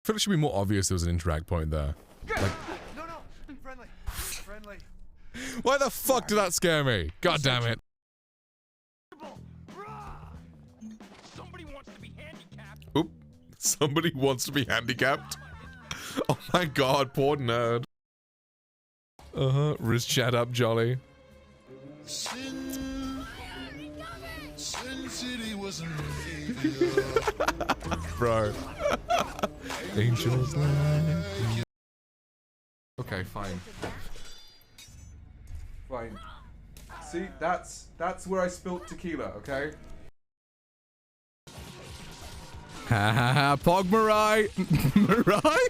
feel it should be more obvious there was an interact point there. Like, No, friendly. Friendly. why the fuck did that scare me? God damn it. Somebody wants to be handicapped. Oop. Somebody wants to be handicapped? Oh my god, poor nerd. Wrist chat up, Jolly. Sin City was an Bro. Angels like you. Okay, fine. Fine. See, that's where I spilt tequila, okay? Ha ha ha, Pog Mirai! Mirai?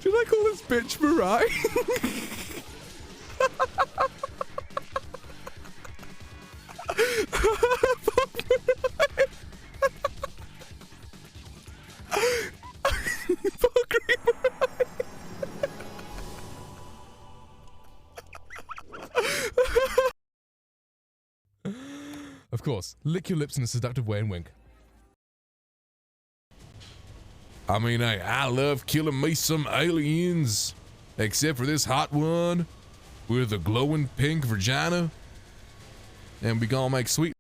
Should I call this bitch Mirai? Pog Mirai! Pogri Mirai! Of course, lick your lips in a seductive way and wink. I mean, hey, I love killing me some aliens. Except for this hot one with a glowing pink vagina. And we gonna make sweet.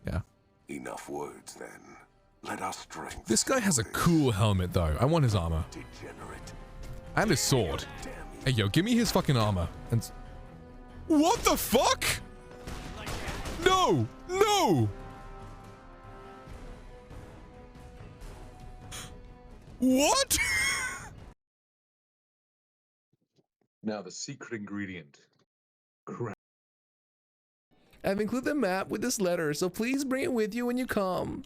Yeah. Enough words then. Let our strength. This guy has a cool helmet though. I want his armor. Degenerate. And his sword. Damn you. Hey yo, give me his fucking armor. And what the fuck? No! No! What? Now the secret ingredient. Crap. I've included the map with this letter, so please bring it with you when you come.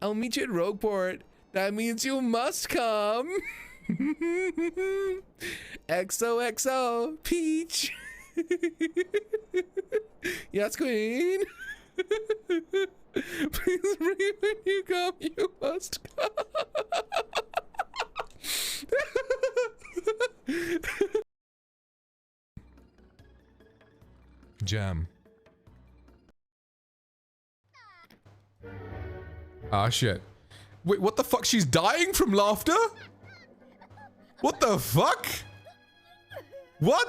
I'll meet you at Rogueport. That means you must come. XOXO, Peach. Yes, Queen. Please bring it when you come. You must come. Jam. Ah, shit. Wait, what the fuck? She's dying from laughter? What the fuck? What?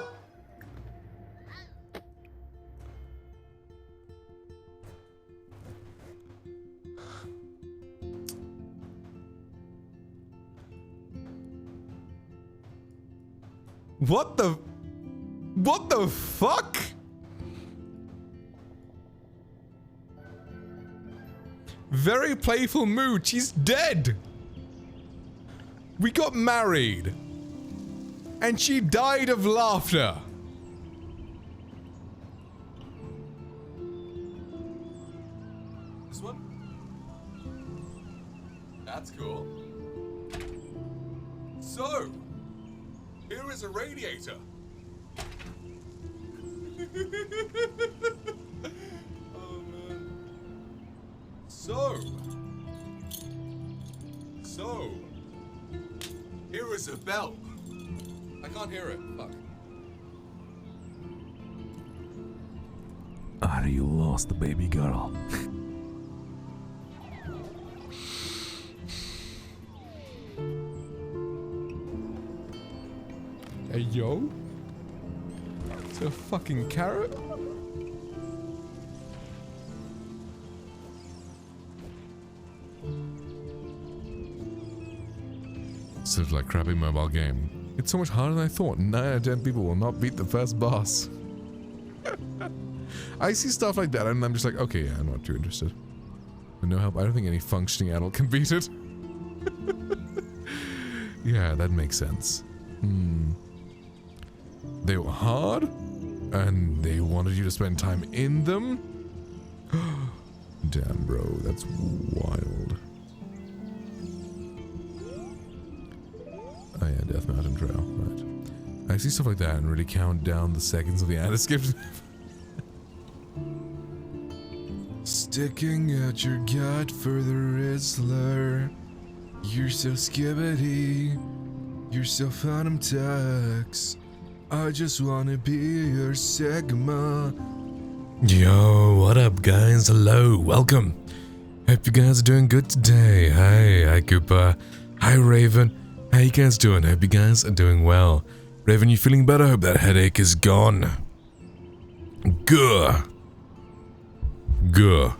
What the fuck? Very playful mood. She's dead. We got married. And she died of laughter. This one? That's cool. So, here is a radiator. Oh man. So, here is a bell. I can't hear it. Fuck. Are you lost, baby girl? Hey, yo? It's a fucking carrot? Seems like crappy mobile game. It's so much harder than I thought. 9 out of 10 people will not beat the first boss. I see stuff like that and I'm just like, okay, yeah, I'm not too interested. With no help, I don't think any functioning adult can beat it. Yeah, that makes sense. They were hard, and they wanted you to spend time in them? Damn, bro, that's wild. Oh yeah, Death Mountain Trail, right. I see stuff like that and really count down the seconds of the anti-skip. Sticking out your gut for the Rizzler. You're so skibbity. You're so phantom tax. I just wanna be your Sigma. Yo, what up, guys? Hello, welcome. Hope you guys are doing good today. Hi Cooper. Hi, Raven. How you guys doing? Hope you guys are doing well. Raven, you feeling better? Hope that headache is gone. Good. Good.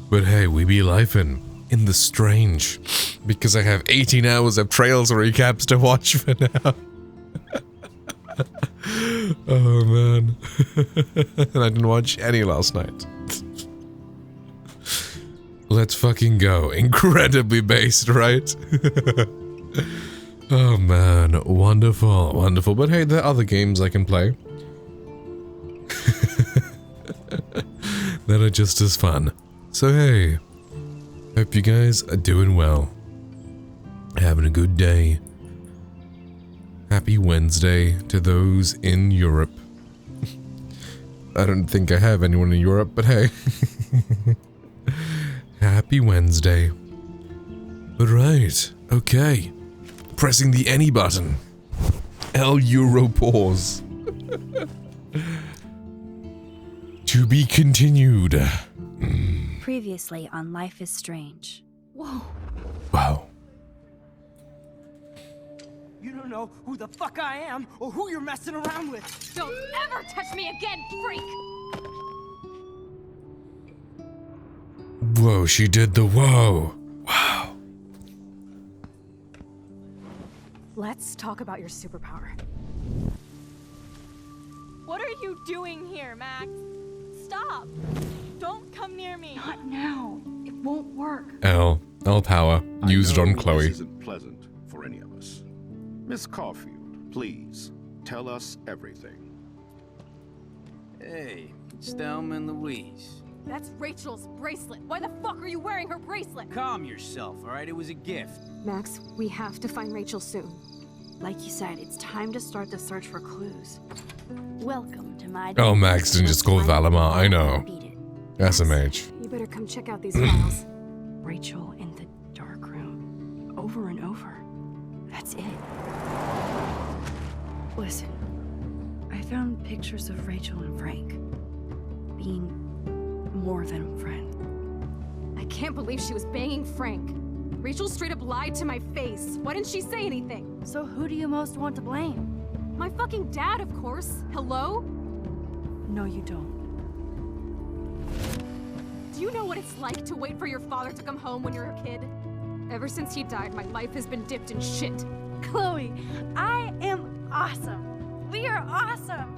But hey, we be lifing in the strange because I have 18 hours of Trails recaps to watch for now. Oh man. And I didn't watch any last night. Let's fucking go. Incredibly based, right? Oh man, wonderful, wonderful. But hey, there are other games I can play that are just as fun. So hey, hope you guys are doing well. Having a good day. Happy Wednesday to those in Europe. I don't think I have anyone in Europe, but hey. Happy Wednesday. But right, okay. Pressing the any button. L Euro pause. To be continued. Previously on Life is Strange. Whoa. Wow. You don't know who the fuck I am or who you're messing around with. Don't ever touch me again, freak! Whoa, she did the whoa. Wow. Let's talk about your superpower. What are you doing here, Max? Stop! Don't come near me! Not now. It won't work. L power used I know on Chloe. This isn't pleasant for any of us. Miss Caulfield, please tell us everything. Hey, it's Thelma and Louise. That's Rachel's bracelet. Why the fuck are you wearing her bracelet? Calm yourself, alright? It was a gift. Max, we have to find Rachel soon. Like you said, it's time to start the search for clues. Welcome to my... Oh, Max didn't just call Valimar. I know. Beat it. SMH. You better come check out these files. Rachel in the dark room. Over and over. That's it. Listen. I found pictures of Rachel and Frank. Being more than a friend. I can't believe she was banging Frank. Rachel straight up lied to my face. Why didn't she say anything? So who do you most want to blame? My fucking dad, of course. Hello? No, you don't. Do you know what it's like to wait for your father to come home when you're a kid? Ever since he died, my life has been dipped in shit. Chloe, I am awesome. We are awesome.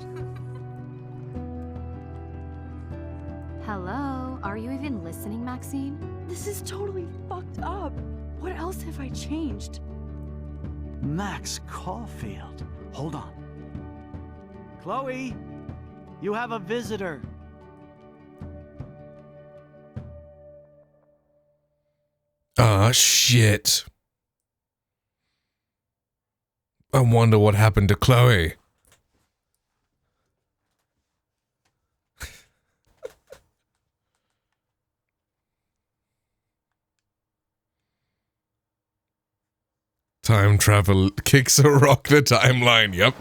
Hello? Are you even listening, Maxine? This is totally fucked up. What else have I changed? Max Caulfield. Hold on. Chloe, you have a visitor. Ah, shit. I wonder what happened to Chloe. Time travel kicks a rock the timeline, yep.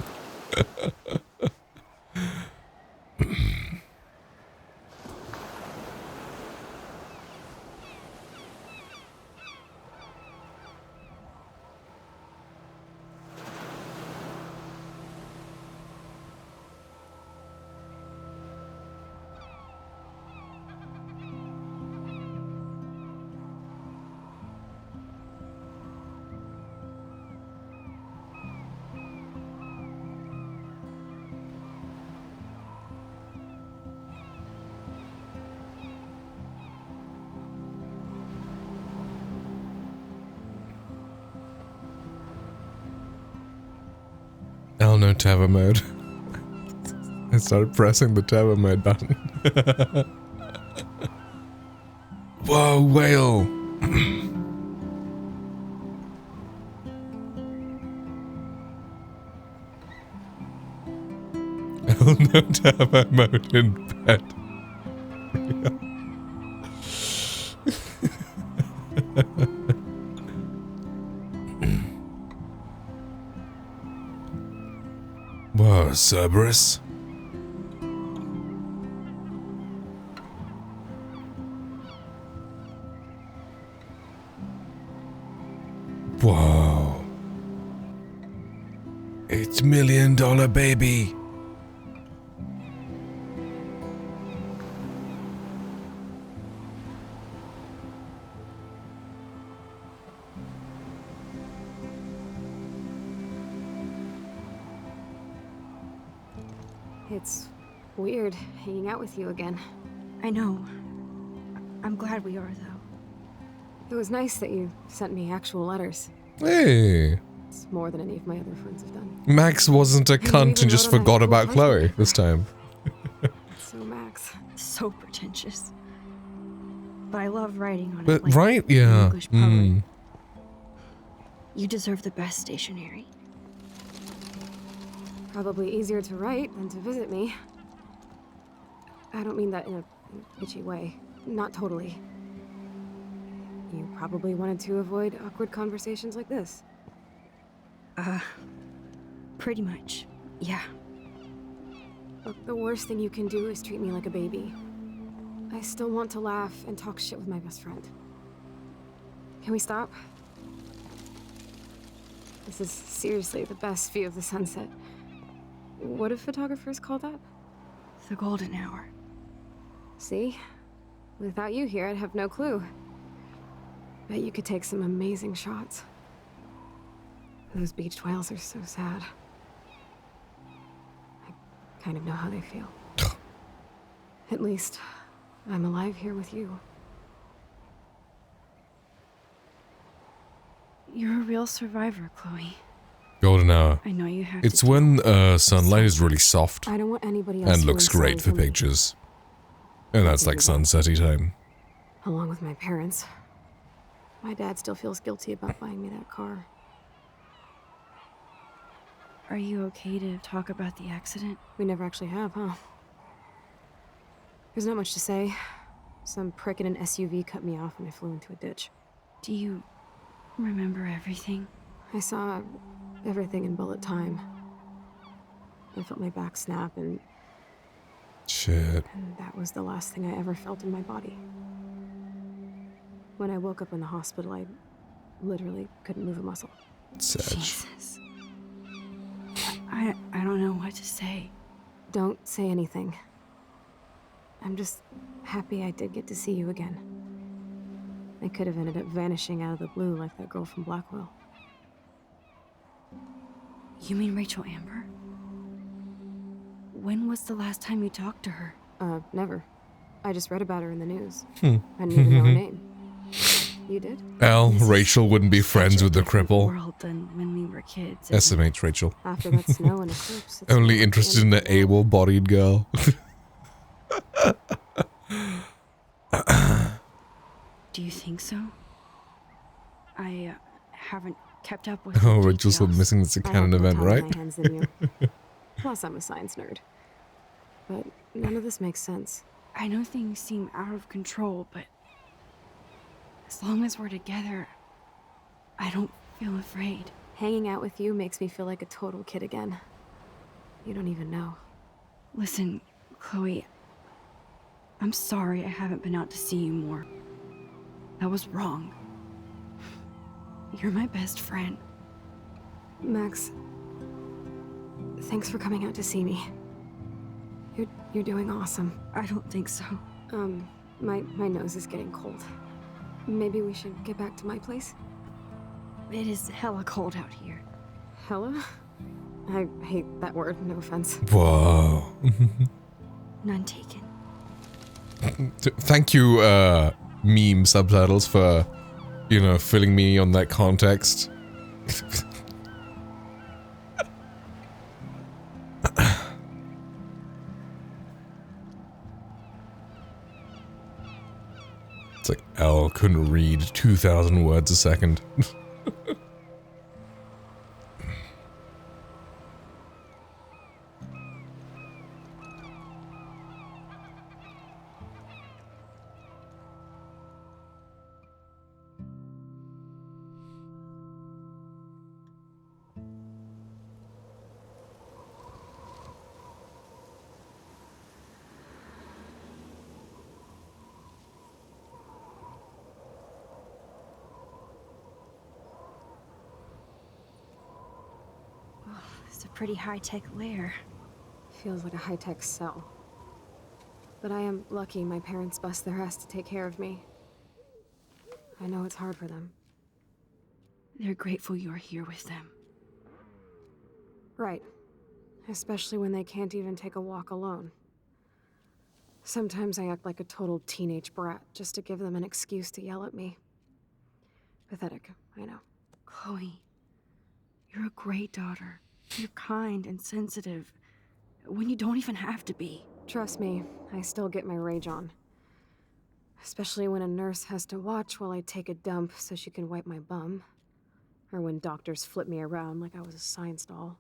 No Tava mode. I started pressing the Tava mode button. Whoa, whale! No Tava mode in bed. Whoa, Cerberus. Whoa. $8 million baby. It's weird hanging out with you again. I know. I'm glad we are, though. It was nice that you sent me actual letters. Hey. It's more than any of my other friends have done. Max wasn't a And you cunt even and just wrote on that forgot cool about Chloe parchment. this time. So Max. So pretentious. But I love writing on it. But like right, an yeah. English poet. Mm. You deserve the best stationery. Probably easier to write than to visit me. I don't mean that in a bitchy way. Not totally. You probably wanted to avoid awkward conversations like this. Pretty much. Yeah. Look, the worst thing you can do is treat me like a baby. I still want to laugh and talk shit with my best friend. Can we stop? This is seriously the best view of the sunset. What do photographers call that? The golden hour. See? Without you here, I'd have no clue. Bet you could take some amazing shots. Those beached whales are so sad. I kind of know how they feel. At least, I'm alive here with you. You're a real survivor, Chloe. Golden hour. I know you have It's to when sunlight is really soft I don't want anybody else and to looks learn great something for from me, pictures. And that's like sunsetty time. along with my parents. My dad still feels guilty about buying me that car. Are you okay to talk about the accident? We never actually have, huh? There's not much to say. Some prick in an SUV cut me off and I flew into a ditch. Do you remember everything? I saw everything in bullet time. I felt my back snap, and Shit. that was the last thing I ever felt in my body. When I woke up in the hospital, I literally couldn't move a muscle. Sag. Jesus. I don't know what to say. Don't say anything. I'm just happy I did get to see you again. I could have ended up vanishing out of the blue like that girl from Blackwell. You mean Rachel Amber? When was the last time you talked to her? Never. I just read about her in the news. I didn't even know her name. You did? Al, This is Rachel wouldn't be such friends a with the different cripple. world than when we were kids. isn't it? SMH Rachel. After that snow and eclipse. it's Only not interested the in end the of the world. able-bodied girl. Do you think so? I haven't kept up with. Oh, the Rachel's still details. missing. It's a I canon have more event, time on right? my hands than you. Plus, I'm a science nerd. But none of this makes sense. I know things seem out of control, but as long as we're together, I don't feel afraid. Hanging out with you makes me feel like a total kid again. You don't even know. Listen, Chloe, I'm sorry I haven't been out to see you more. That was wrong. You're my best friend. Max, thanks for coming out to see me. You're doing awesome. I don't think so. My nose is getting cold. Maybe we should get back to my place? It is hella cold out here. Hella? I hate that word, no offense. Whoa. None taken. Thank you, meme subtitles, for, you know, filling me on that context. It's like L couldn't read 2,000 words a second. It's a pretty high-tech lair. Feels like a high-tech cell. But I am lucky my parents bust their ass to take care of me. I know it's hard for them. They're grateful you're here with them. Right. Especially when they can't even take a walk alone. Sometimes I act like a total teenage brat just to give them an excuse to yell at me. Pathetic, I know. Chloe, you're a great daughter. You're kind and sensitive when you don't even have to be. Trust me, I still get my rage on. Especially when a nurse has to watch while I take a dump so she can wipe my bum. Or when doctors flip me around like I was a science doll.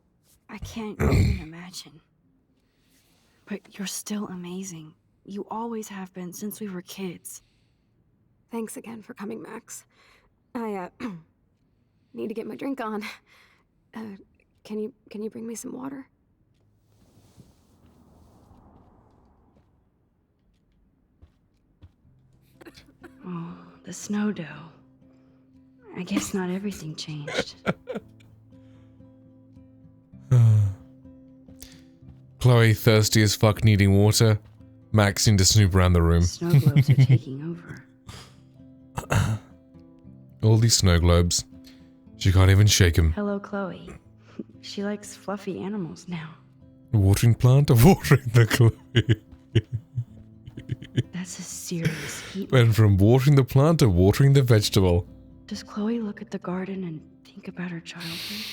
I can't even imagine. But you're still amazing. You always have been since we were kids. Thanks again for coming, Max. I, need to get my drink on. Can you bring me some water? Oh, the snow dough. I guess not everything changed. Chloe, thirsty as fuck, needing water. Max seemed to snoop around the room. Snow globes are taking over. All these snow globes. She can't even shake them. Hello, Chloe. She likes fluffy animals now. Watering plant or watering the Chloe? That's a serious heat. Went from watering the plant to watering the vegetable. Does Chloe look at the garden and think about her childhood?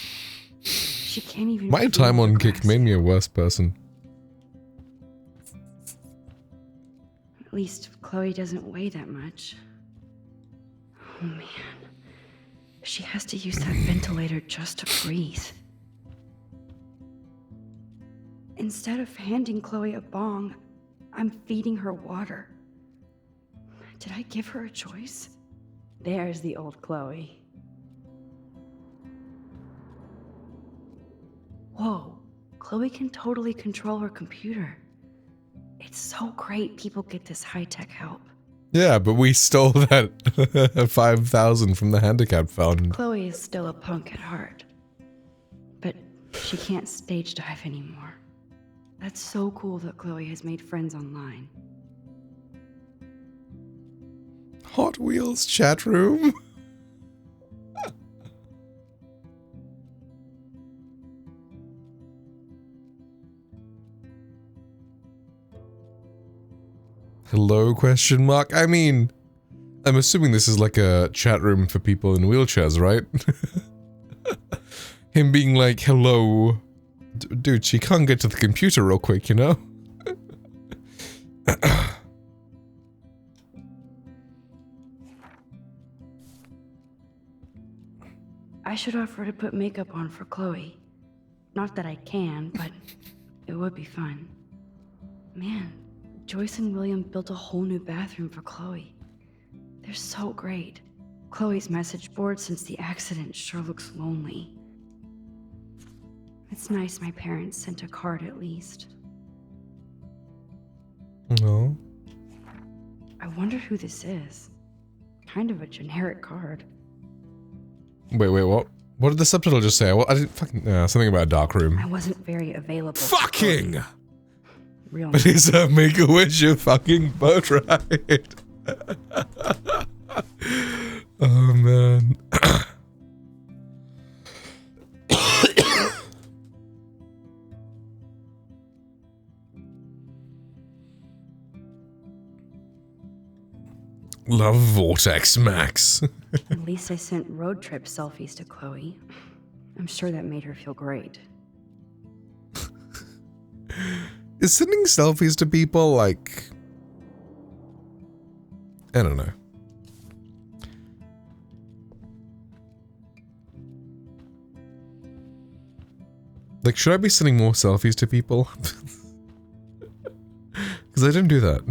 She can't even. My feel time the on Kick grass. made me a worse person. At least Chloe doesn't weigh that much. Oh man. She has to use that ventilator just to breathe. Instead of handing Chloe a bong, I'm feeding her water. Did I give her a choice? There's the old Chloe. Whoa, Chloe can totally control her computer. It's so great people get this high-tech help. Yeah, but we stole that 5,000 from the handicap fund. Chloe is still a punk at heart. But she can't stage dive anymore. That's so cool that Chloe has made friends online. Hot Wheels chat room. Hello, question mark? I mean, I'm assuming this is like a chat room for people in wheelchairs, right? Him being like, hello. Dude, she can't get to the computer real quick, you know? I should offer to put makeup on for Chloe. Not that I can, but it would be fun. Man, Joyce and William built a whole new bathroom for Chloe. They're so great. Chloe's message board since the accident sure looks lonely. It's nice my parents sent a card at least. No. I wonder who this is. Kind of a generic card. Wait, what? What did the subtitle just say? Well, I didn't fucking... something about a dark room. I wasn't very available. Fucking! Real But is a Make-A-Wish your fucking birthright? Oh, man. Love Vortex Max. At least I sent road trip selfies to Chloe. I'm sure that made her feel great. Is sending selfies to people like... I don't know. Like, should I be sending more selfies to people? Because I don't do that.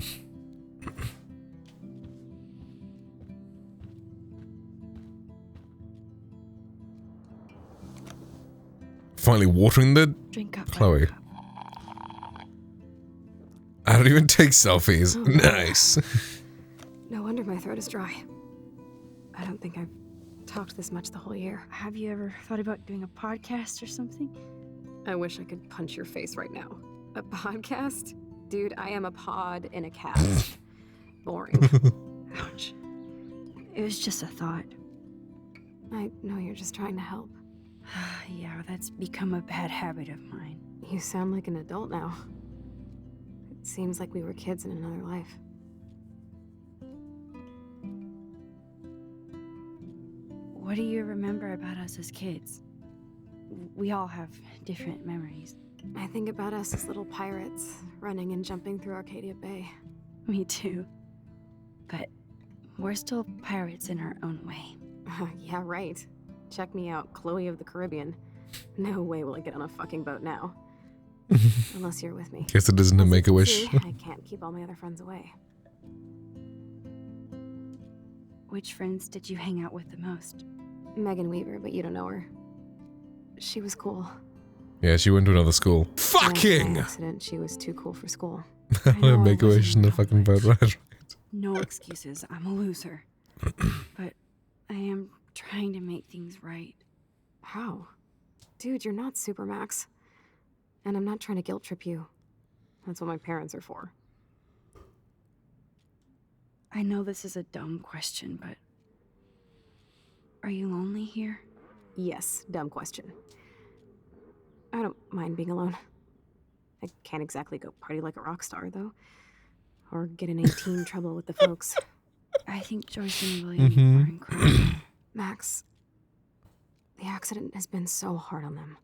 Finally watering the Drink up, Chloe. Buttercup. I don't even take selfies. Oh. Nice. No wonder my throat is dry. I don't think I've talked this much the whole year. Have you ever thought about doing a podcast or something? I wish I could punch your face right now. A podcast? Dude, I am a pod in a cast. Boring. Ouch. It was just a thought. I know you're just trying to help. Yeah, that's become a bad habit of mine. You sound like an adult now. It seems like we were kids in another life. What do you remember about us as kids? We all have different memories. I think about us as little pirates, running and jumping through Arcadia Bay. Me too. But we're still pirates in our own way. Yeah, right. Check me out, Chloe of the Caribbean. No way will I get on a fucking boat now. Unless you're with me. Guess it isn't a As you can Make-A-Wish. see, I can't keep all my other friends away. Which friends did you hang out with the most? Megan Weaver, but you don't know her. She was cool. Yeah, she went to another school. And by Fucking! accident, she was too cool for school. I know I Make-A-Wish in the wasn't fucking boat accomplished. ride. No excuses, I'm a loser. But I am trying to make things right. How? Dude, you're not Supermax. And I'm not trying to guilt trip you. That's what my parents are for. I know this is a dumb question, but are you lonely here? Yes, dumb question. I don't mind being alone. I can't exactly go party like a rock star, though. Or get in any teen trouble with the folks. I think Joyce and William are incredible. Max, the accident has been so hard on them.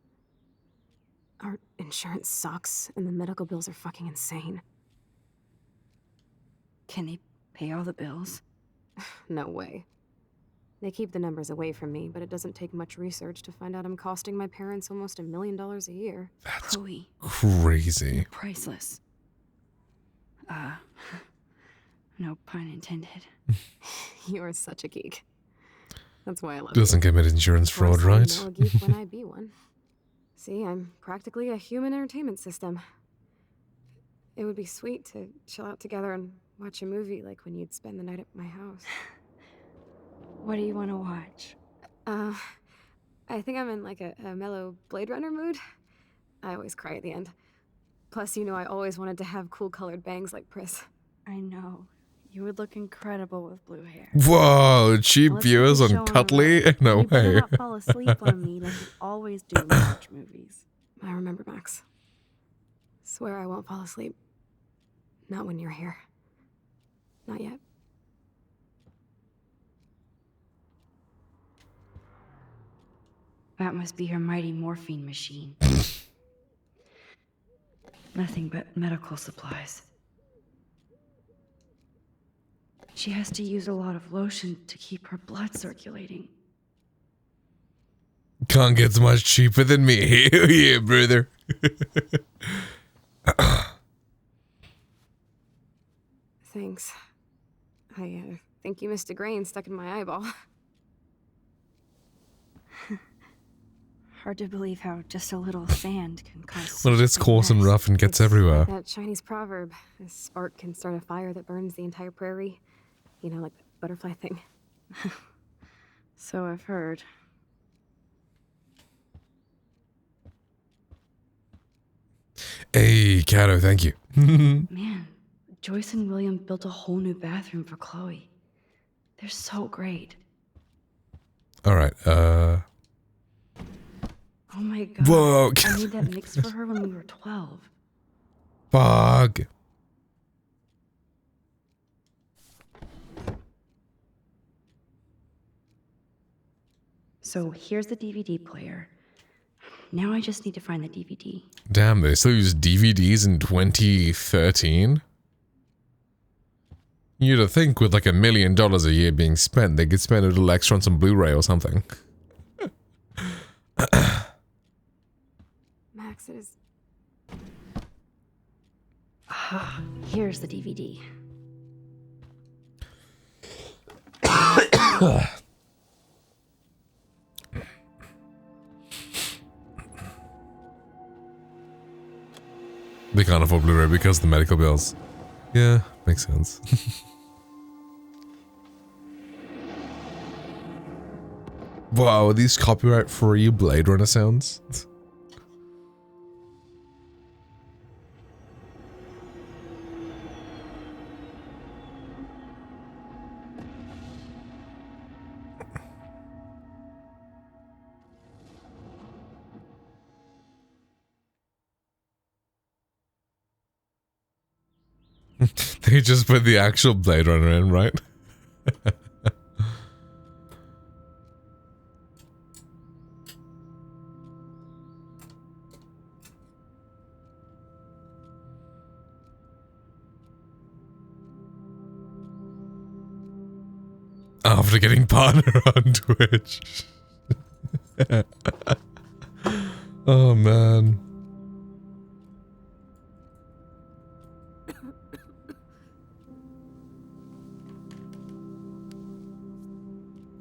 Our insurance sucks, and the medical bills are fucking insane. Can they pay all the bills? No way. They keep the numbers away from me, but it doesn't take much research to find out I'm costing my parents almost $1 million a year. That's Chloe, crazy. priceless. No pun intended. You're such a geek. That's why I love Doesn't commit insurance Of course, fraud, I right? know a geek when I be one. See, I'm practically a human entertainment system. It would be sweet to chill out together and watch a movie like when you'd spend the night at my house. What do you want to watch? I think I'm in like a mellow Blade Runner mood. I always cry at the end. Plus, you know I always wanted to have cool colored bangs like Pris. I know. You would look incredible with blue hair. Whoa, cheap Let's viewers get the on show Cuddly? road. No You better way. not fall asleep on me like you always do when we watch movies. I remember, Max. Swear I won't fall asleep. Not when you're here. Not yet. That must be her mighty morphine machine. Nothing but medical supplies. She has to use a lot of lotion to keep her blood circulating. Can't get much cheaper than me. Yeah, brother. Thanks. I think you missed a grain stuck in my eyeball. Hard to believe how just a little sand can cause. Well, it is such a coarse and mess. rough and gets It's everywhere. like that Chinese proverb: a spark can start a fire that burns the entire prairie. You know, like the butterfly thing. So I've heard. Hey, Kato, thank you. Man, Joyce and William built a whole new bathroom for Chloe. They're so great. Alright, Oh my god. Whoa. I made that mix for her when we were 12. Fuck. So here's the DVD player. Now I just need to find the DVD. Damn, they still use DVDs in 2013? You'd think with like $1 million a year being spent, they could spend a little extra on some Blu-ray or something. Max, it is. Ah, here's the DVD. They can't afford Blu-ray because of the medical bills. Yeah, makes sense. Wow, are these copyright-free Blade Runner sounds? They just put the actual Blade Runner in, right? After getting partner on Twitch. Oh man.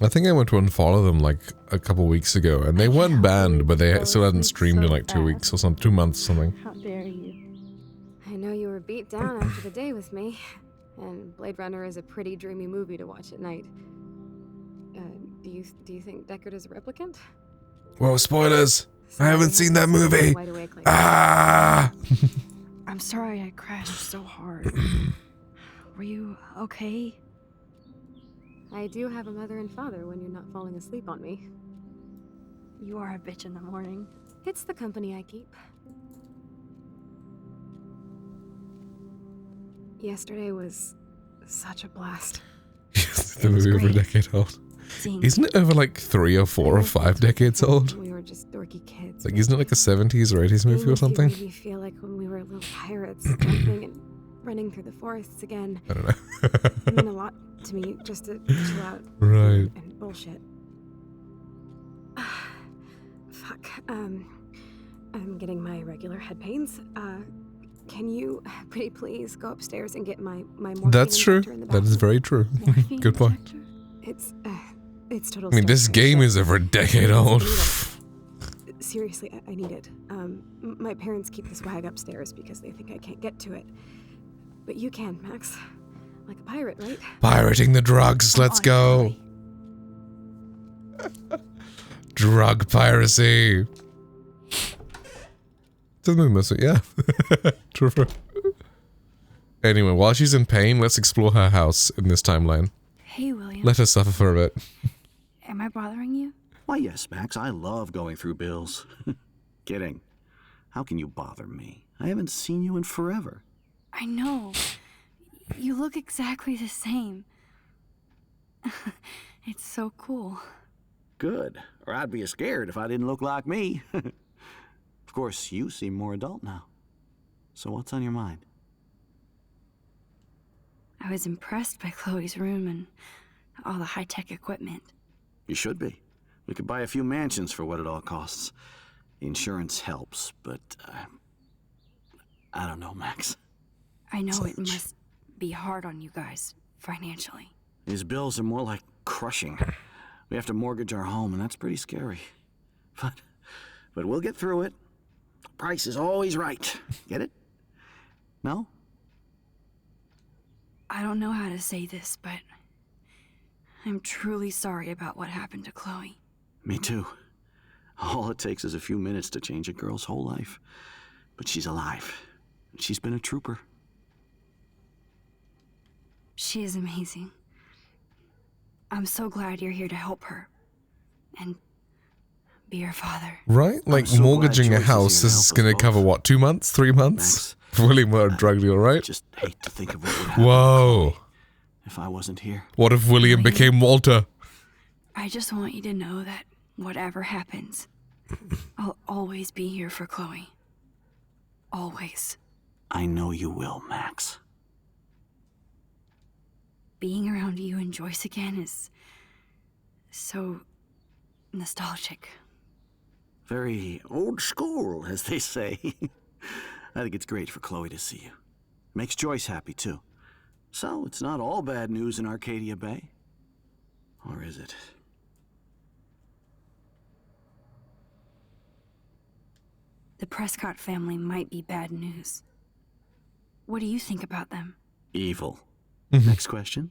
I think I went to unfollow them like a couple weeks ago, and they weren't banned, but they still hadn't streamed in like 2 weeks or something, 2 months or something. How dare you? I know you were beat down after the day with me, and Blade Runner is a pretty dreamy movie to watch at night. Do you think Deckard is a replicant? Whoa, spoilers! I haven't seen that Sorry, movie! wide awake like Ah! I'm sorry I crashed so hard. Were you okay? I do have a mother and father when you're not falling asleep on me. You are a bitch in the morning. It's the company I keep. Yesterday was such a blast. The movie over a great. decade old. Seeing Isn't it over like 3 or 4 or 5 decades old? We were just dorky kids. Like, isn't it like a 70s or 80s movie or something? It made me feel like when we were little pirates, jumping and running through the forests again. I don't know. It meant a lot to me just to chill out. Right. And bullshit. Fuck. I'm getting my regular head pains. Can you, pretty please, go upstairs and get my morphine That's true. injector in the That is bathroom? very true. morphine Good point. injector? It's total. I mean, this stuff. game is over a decade old. Seriously, I need it. My parents keep the swag upstairs because they think I can't get to it. But you can, Max. Like a pirate, right? Pirating the drugs, let's go. Drug piracy. Doesn't miss it, yeah. True. Anyway, while she's in pain, let's explore her house in this timeline. Hey, William. Let her suffer for a bit. Am I bothering you? Why, yes, Max, I love going through bills. Kidding. How can you bother me? I haven't seen you in forever. I know. You look exactly the same. It's so cool. Good, or I'd be scared if I didn't look like me. Of course, you seem more adult now. So what's on your mind? I was impressed by Chloe's room and all the high-tech equipment. You should be. We could buy a few mansions for what it all costs. The insurance helps, but I don't know, Max. I know it must be hard on you guys, financially. These bills are more like crushing. We have to mortgage our home, and that's pretty scary. But we'll get through it. The price is always right. Get it? No? I don't know how to say this, but I'm truly sorry about what happened to Chloe. Me too. All it takes is a few minutes to change a girl's whole life. But she's alive. She's been a trooper. She is amazing. I'm so glad you're here to help her. And be her father. Right? Like, so glad mortgaging a Joyce is house here to is help going us to cover, both. what, 2 months? 3 months? William were a drug deal, right? Just hate to think of what would happen Whoa. if I wasn't here. What if William became Walter? I just want you to know that whatever happens, I'll always be here for Chloe. Always. I know you will, Max. Being around you and Joyce again is so nostalgic. Very old school, as they say. I think it's great for Chloe to see you. Makes Joyce happy, too. So, it's not all bad news in Arcadia Bay. Or is it? The Prescott family might be bad news. What do you think about them? Evil. Next question?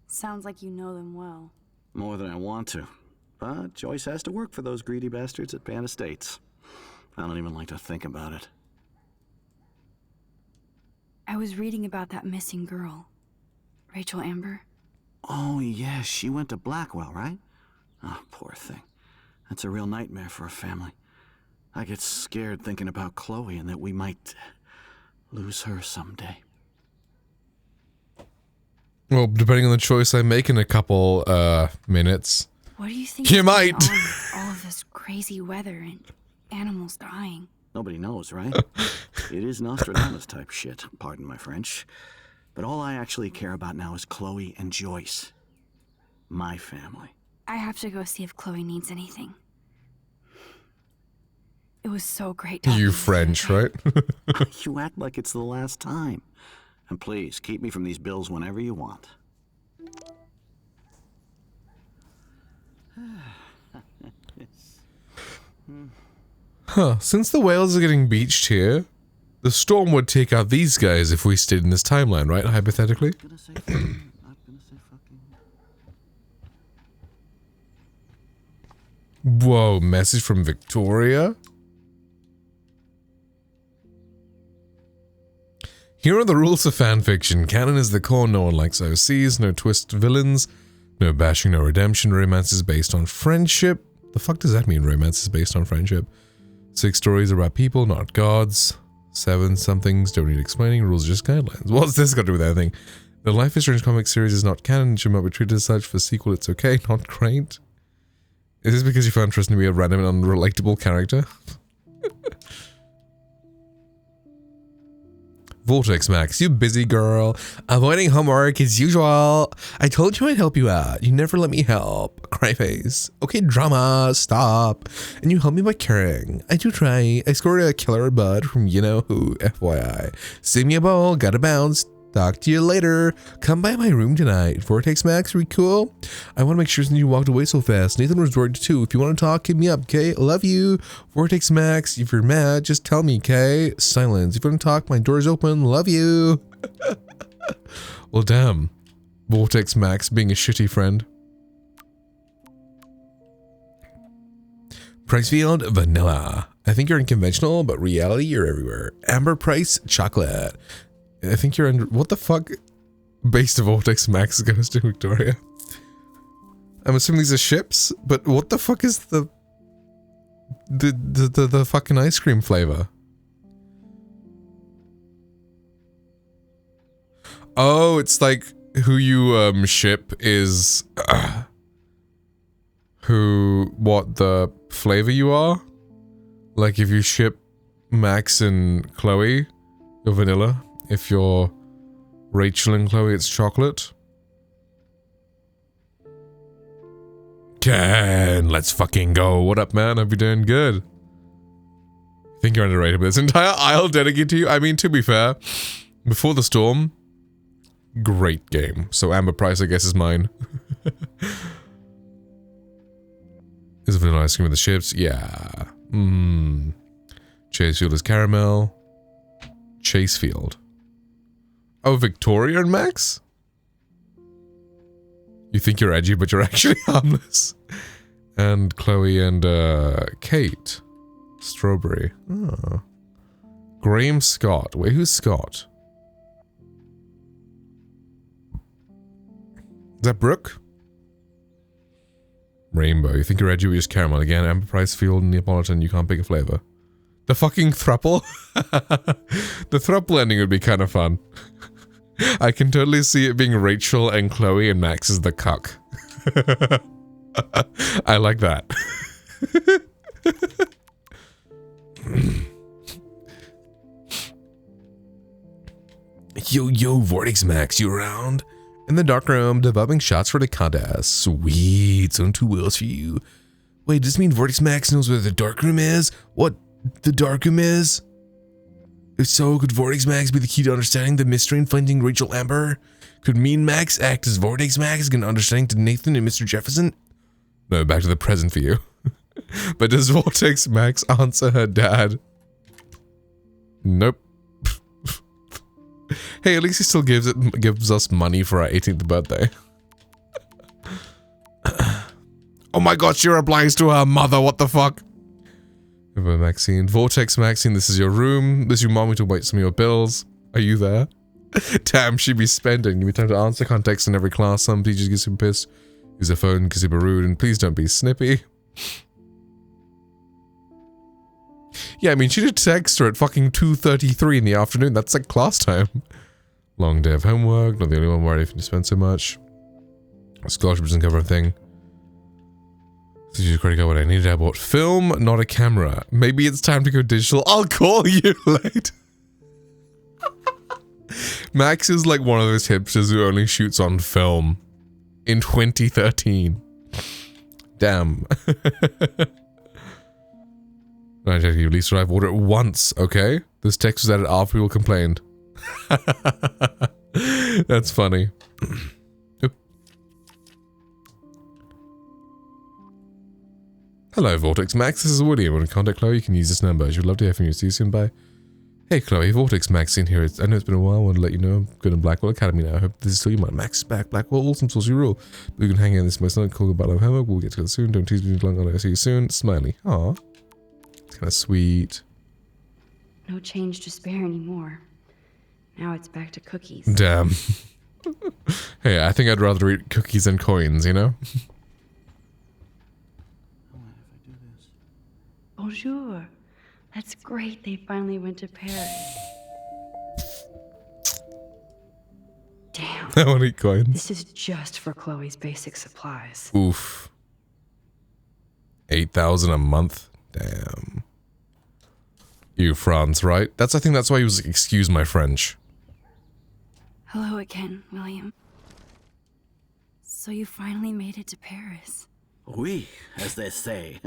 Sounds like you know them well. More than I want to. But Joyce has to work for those greedy bastards at Pan Estates. I don't even like to think about it. I was reading about that missing girl, Rachel Amber. Oh, yeah, she went to Blackwell, right? Oh, poor thing. That's a real nightmare for a family. I get scared thinking about Chloe and that we might lose her someday. Well, depending on the choice I make in a couple minutes. What do you think? You is might. going on with all of this crazy weather and animals dying. Nobody knows, right? It is Nostradamus type shit, pardon my French. But all I actually care about now is Chloe and Joyce. My family. I have to go see if Chloe needs anything. It was so great talking You to French, today. right? You act like it's the last time. And please, keep me from these bills whenever you want. Huh, since the whales are getting beached here, the storm would take out these guys if we stayed in this timeline, right? Hypothetically. Gonna say fucking, not gonna say fucking. Whoa, message from Victoria? Here are the rules of fanfiction. Canon is the core, no one likes OCs, no twist villains, no bashing, no redemption, romance is based on friendship. The fuck does that mean, romance is based on friendship? 6 stories are about people, not gods. 7 somethings don't need explaining, rules are just guidelines. What's this got to do with anything? The Life is Strange comic series is not canon, it should not be treated as such. For sequel, it's okay, not great. Is this because you found Tristan to be a random and unrelatable character? Vortex Max, you busy girl. Avoiding homework as usual. I told you I'd help you out. You never let me help. Cryface. Okay, drama, stop. And you help me by caring. I do try. I scored a killer bud from you know who, FYI. Save me a bowl, gotta bounce. Talk to you later. Come by my room tonight. Vortex Max, are we cool? I want to make sure since you walked away so fast. Nathan was worried too. If you want to talk, hit me up, okay? Love you. Vortex Max, if you're mad, just tell me, okay? Silence. If you want to talk, my door's open. Love you. Well, damn. Vortex Max being a shitty friend. Pricefield, vanilla. I think you're unconventional, but reality, you're everywhere. Amber Price, chocolate. I think you're under. What the fuck? Based of Vortex Max goes to Victoria. I'm assuming these are ships, but what the fuck is the fucking ice cream flavor? Oh, it's like who you ship is what the flavor you are. Like if you ship Max and Chloe, you're vanilla. If you're Rachel and Chloe, it's chocolate. Ken, let's fucking go. What up, man? Hope you're doing good. I think you're underrated, but this entire aisle dedicated to you. I mean, to be fair, Before the Storm, great game. So Amber Price, I guess, is mine. Is vanilla ice cream with the ships? Yeah. Chasefield is caramel. Chasefield. Oh, Victoria and Max? You think you're edgy, but you're actually harmless. And Chloe and Kate. Strawberry. Oh. Graham Scott. Wait, who's Scott? Is that Brooke? Rainbow. You think you're edgy, but just caramel. Again, Amber Pricefield and Neapolitan. You can't pick a flavor. The fucking thruple? The thruple ending would be kind of fun. I can totally see it being Rachel and Chloe and Max is the cuck. I like that. Yo, Vortex Max, you around? In the dark room, developing shots for the contest. Sweet, on 2 wheels for you. Wait, does this mean Vortex Max knows where the dark room is? What the dark room is? If so, could Vortex Max be the key to understanding the mystery and finding Rachel Amber? Could Mean Max act as Vortex Max and understanding to Nathan and Mr. Jefferson? No, back to the present for you. But does Vortex Max answer her dad? Nope. Hey, at least he still gives us money for our 18th birthday. Oh my god, she replies to her mother, what the fuck? Maxine. Vortex Maxine, this is your room. This is your mommy to wait some of your bills. Are you there? Damn, she be spending. Give me time to answer. Context in every class. Some teachers get super pissed. Use a phone because super rude. And please don't be snippy. Yeah, I mean, she did text her at fucking 2:33 in the afternoon. That's like class time. Long day of homework. Not the only one worried if you spend so much. Scholarship doesn't cover everything. So you credit card what I needed. I bought film, not a camera. Maybe it's time to go digital. I'll call you later. Max is like one of those hipsters who only shoots on film. In 2013. Damn. At least I've ordered it once, okay? This text was added after people complained. That's funny. Hello, Vortex Max. This is William. Want to contact Chloe? You can use this number. She would love to hear from you. See you soon. Bye. Hey, Chloe. Vortex Max in here. I know it's been a while. I want to let you know I'm good in Blackwell Academy now. I hope this is still you. Max is back. Blackwell, awesome saucy rule. We can hang out this most night. Call about our homework. We'll get together soon. Don't tease me too long. I'll see you soon. Smiley. Aw. It's kind of sweet. No change to spare anymore. Now it's back to cookies. Damn. Hey, I think I'd rather eat cookies than coins, you know? Bonjour. That's great. They finally went to Paris. Damn. I want to eat coins. This is just for Chloe's basic supplies. Oof. 8,000 a month? Damn. You, France, right? I think that's why he was, excuse my French. Hello again, William. So you finally made it to Paris. Oui, as they say.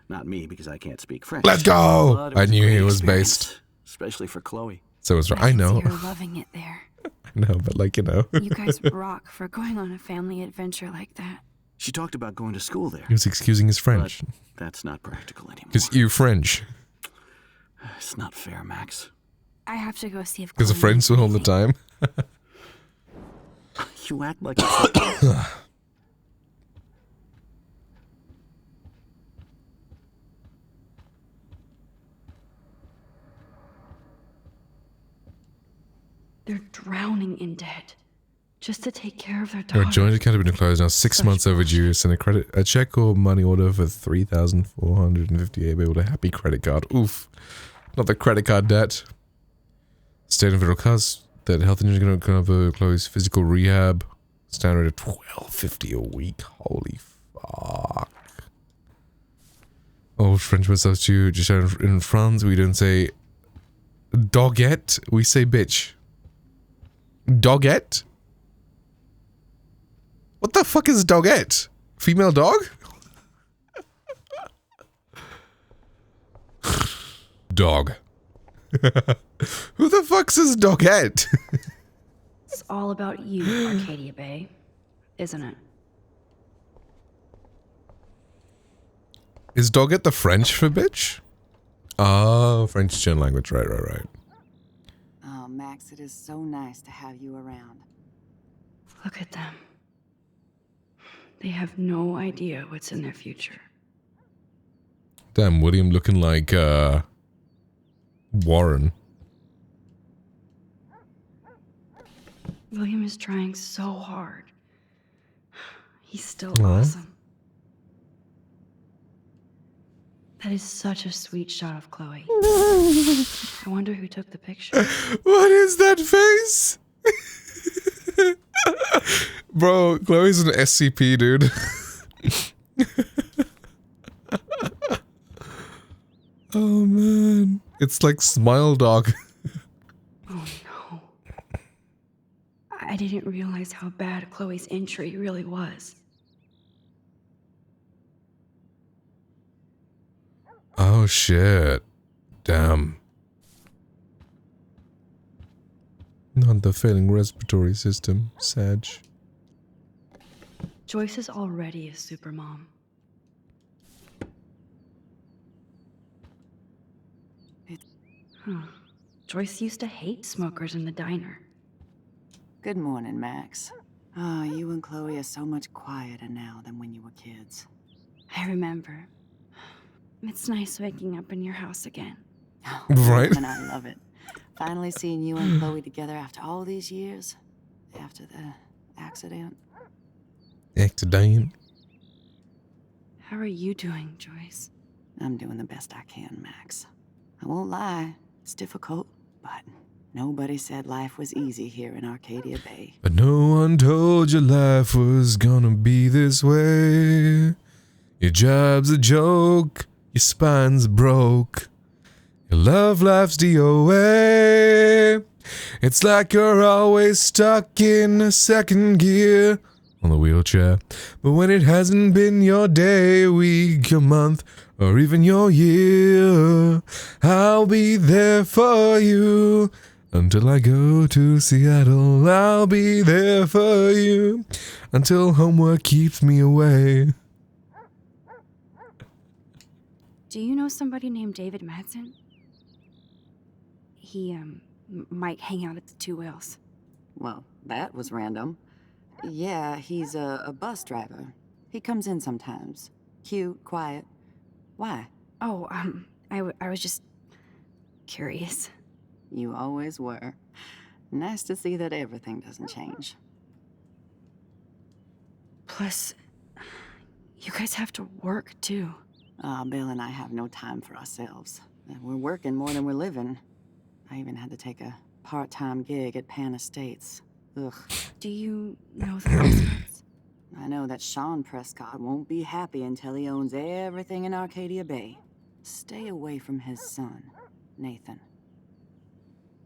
Not me, because I can't speak French. Let's go! But it I was a knew great he was experience, based. Especially for Chloe. So it's right. I know. You're loving it there. I know, but like, you know. You guys rock for going on a family adventure like that. She talked about going to school there. He was excusing his French. But that's not practical anymore. Because you French. It's not fair, Max. I have to go see if Because the Chloe French all the time. You act like it's... They're drowning in debt. Just to take care of their Our daughter. joint account has been closed now 6 Such months overdue. Send a check or money order for $3,458. Able to happy credit card. Oof. Not the credit card debt. State and federal costs. That health insurance going to cover Chloe's physical rehab. Standard of $12.50 a week. Holy fuck. Old French word substitute. Just in France, we don't say doggette. We say bitch. Doggette? What the fuck is doggette? Female dog? Dog. Who the fuck says doggette? It's all about you, Arcadia Bay, isn't it? Is doggette the French for bitch? Oh, French German language. Right. Oh, Max, it is so nice to have you around. Look at them. They have no idea what's in their future. Damn, William looking like, Warren. William is trying so hard. He's still Aw. awesome. That is such a sweet shot of Chloe. I wonder who took the picture. What is that face? Bro, Chloe's an SCP, dude. Oh man. It's like Smile Dog. Oh no. I didn't realize how bad Chloe's injury really was. Oh shit. Damn. Not the failing respiratory system, Sag. Joyce is already a supermom. Huh. Joyce used to hate smokers in the diner. Good morning, Max. Oh, you and Chloe are so much quieter now than when you were kids. I remember. It's nice waking up in your house again. Oh, Right? And I love it. Finally seeing you and Chloe together after all these years. After the accident. Accident. How are you doing, Joyce? I'm doing the best I can, Max. I won't lie. It's difficult, but Nobody said life was easy here in Arcadia Bay. But no one told you life was gonna be this way. Your job's a joke, your spine's broke. Your love life's DOA. It's like you're always stuck in a second gear on the wheelchair. But when it hasn't been your day, week, your month, or even your year, I'll be there for you. Until I go to Seattle, I'll be there for you. Until homework keeps me away. Do you know somebody named David Madsen? He, might hang out at the Two Whales. Well, that was random. Yeah, he's a bus driver. He comes in sometimes. Cute, quiet. Why? Oh, I was just curious. You always were. Nice to see that everything doesn't change. Plus, you guys have to work, too. Bill and I have no time for ourselves. We're working more than we're living. I even had to take a part-time gig at Pan Estates. Ugh. Do you know the Prescotts? I know that Sean Prescott won't be happy until he owns everything in Arcadia Bay. Stay away from his son, Nathan.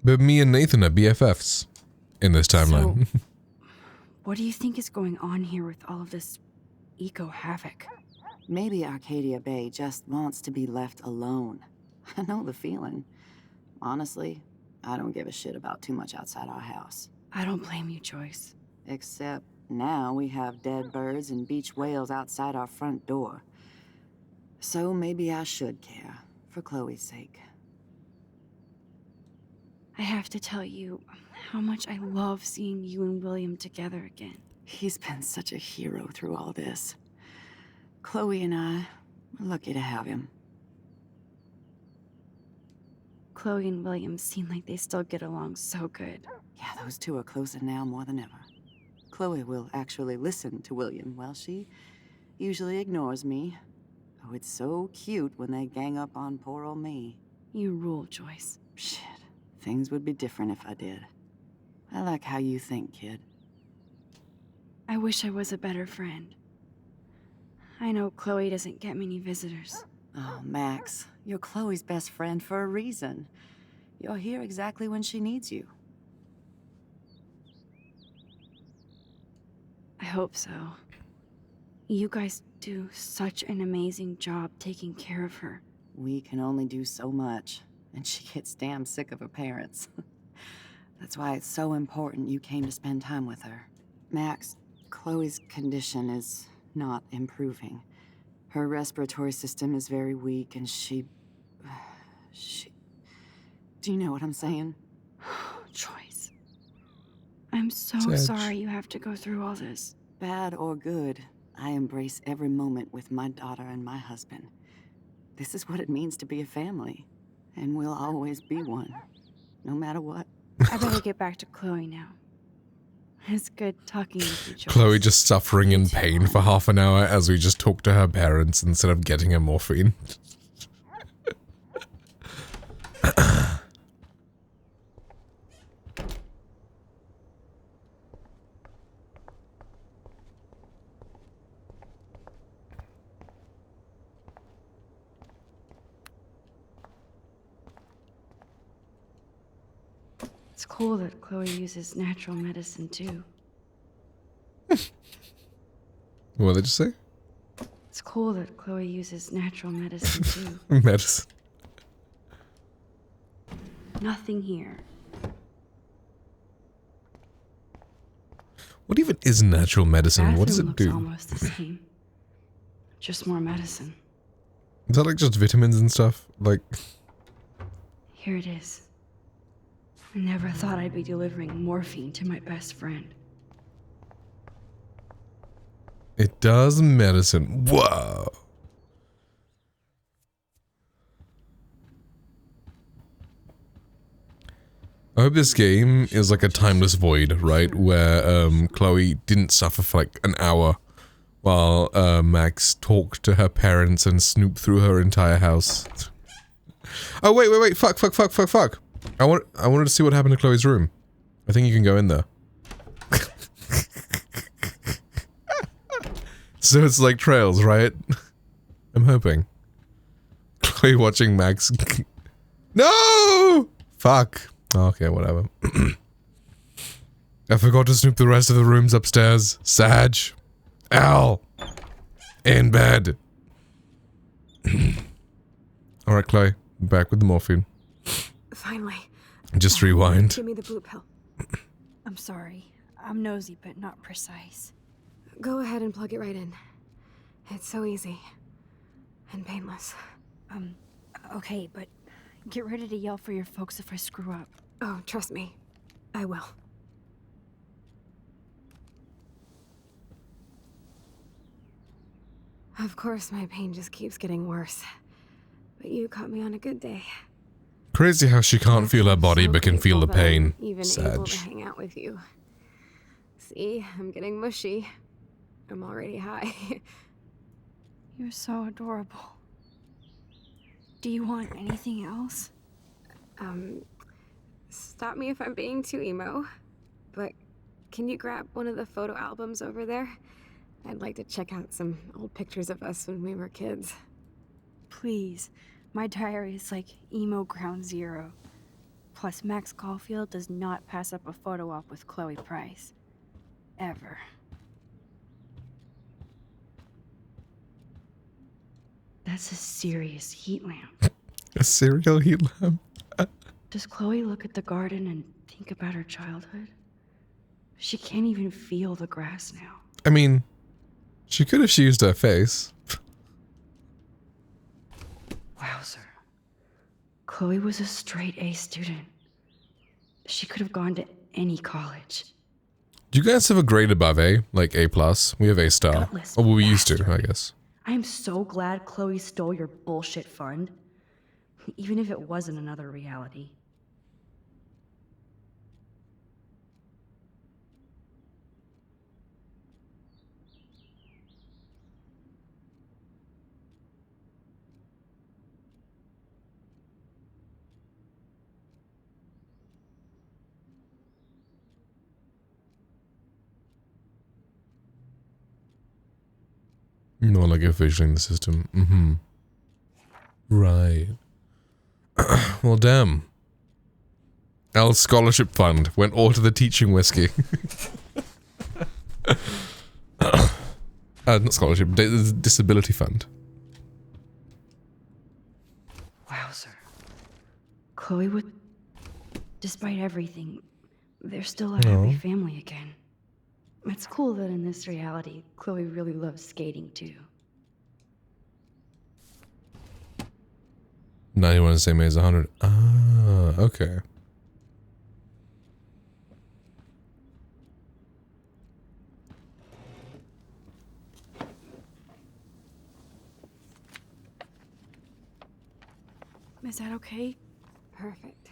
But me and Nathan are BFFs in this timeline. So, what do you think is going on here with all of this eco-havoc? Maybe Arcadia Bay just wants to be left alone. I know the feeling. Honestly, I don't give a shit about too much outside our house. I don't blame you, Joyce. Except now we have dead birds and beach whales outside our front door. So maybe I should care, for Chloe's sake. I have to tell you how much I love seeing you and William together again. He's been such a hero through all this. Chloe and I, we're lucky to have him. Chloe and William seem like they still get along so good. Yeah, those two are closer now more than ever. Chloe will actually listen to William, while she usually ignores me. Oh, it's so cute when they gang up on poor old me. You rule, Joyce. Shit, things would be different if I did. I like how you think, kid. I wish I was a better friend. I know Chloe doesn't get many visitors. Oh, Max, you're Chloe's best friend for a reason. You're here exactly when she needs you. I hope so. You guys do such an amazing job taking care of her. We can only do so much, and she gets damn sick of her parents. That's why it's so important you came to spend time with her. Max, Chloe's condition is not improving. Her respiratory system is very weak, and she... Do you know what I'm saying? Joyce. I'm so sorry you have to go through all this. Bad or good, I embrace every moment with my daughter and my husband. This is what it means to be a family. And we'll always be one. No matter what. I better get back to Chloe now. It's good talking with you, Joyce. Chloe just suffering in pain for half an hour as we just talk to her parents instead of getting her morphine. It's cool that Chloe uses natural medicine too. What did you say? It's cool that Chloe uses natural medicine too. Medicine. Nothing here. What even is natural medicine? What does it Looks do? almost the same. Just more medicine. Is that like just vitamins and stuff? Like... Here it is. I never thought I'd be delivering morphine to my best friend. It does medicine. Whoa. I hope this game is like a timeless void, right? Where Chloe didn't suffer for like an hour while Max talked to her parents and snooped through her entire house. Oh, wait. Fuck. I wanted to see what happened to Chloe's room. I think you can go in there. So it's like Trails, right? I'm hoping. Chloe watching Max. No! Fuck. Okay, whatever. I forgot to snoop the rest of the rooms upstairs. Sag. Al. In bed. Alright, Chloe. Back with the morphine. Finally. Just rewind. Give me the blue pill. I'm sorry. I'm nosy, but not precise. Go ahead and plug it right in. It's so easy. And painless. Okay, but get ready to yell for your folks if I screw up. Oh, trust me. I will. Of course, my pain just keeps getting worse. But you caught me on a good day. Crazy how she can't feel her body but can feel the pain. Even able to hang out with you. See, I'm getting mushy. I'm already high. You're so adorable. Do you want anything else? Stop me if I'm being too emo. But can you grab one of the photo albums over there? I'd like to check out some old pictures of us when we were kids. Please. My diary is like emo ground zero. Plus, Max Caulfield does not pass up a photo op with Chloe Price. Ever. That's a serious heat lamp. A serial heat lamp? Does Chloe look at the garden and think about her childhood? She can't even feel the grass now. I mean, she could if she used her face. Wowzer. Chloe was a straight A student. She could have gone to any college. Do you guys have a grade above A? Like A+? We have A star. Gutless Oh, well, we used to, bastard. I guess. I am so glad Chloe stole your bullshit fund. Even if it wasn't another reality. More like officially in the system. Mm-hmm. Right. Well, damn. Al's scholarship fund went all to the teaching whiskey. Not scholarship, disability fund. Wowzer. Chloe would... Despite everything, they're still a happy family again. It's cool that in this reality, Chloe really loves skating too. 91 the same as 100. Ah, okay. Is that okay? Perfect.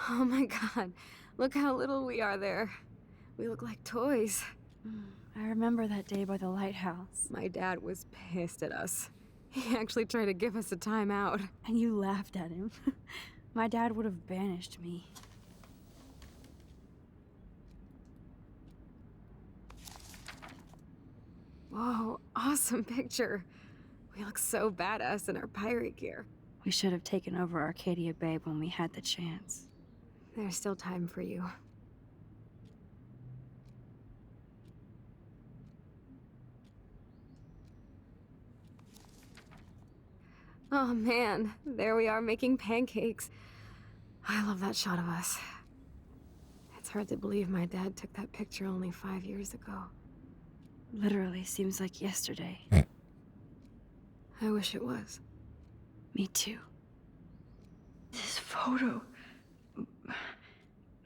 Oh my god. Look how little we are there. We look like toys. I remember that day by the lighthouse. My dad was pissed at us. He actually tried to give us a timeout. And you laughed at him. My dad would have banished me. Whoa, awesome picture. We look so badass in our pirate gear. We should have taken over Arcadia Bay when we had the chance. There's still time for you. Oh man, there we are making pancakes. I love that shot of us. It's hard to believe my dad took that picture only 5 years ago. Literally seems like yesterday. I wish it was. Me too. This photo...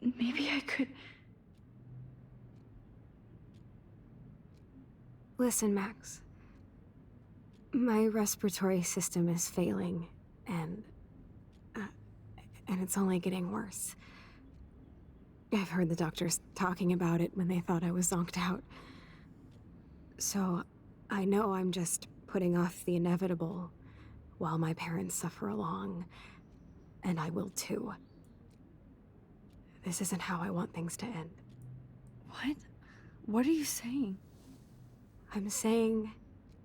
Maybe I could... Listen, Max. My respiratory system is failing, and it's only getting worse. I've heard the doctors talking about it when they thought I was zonked out. So, I know I'm just putting off the inevitable while my parents suffer along. and I will too. This isn't how I want things to end. What? What are you saying? I'm saying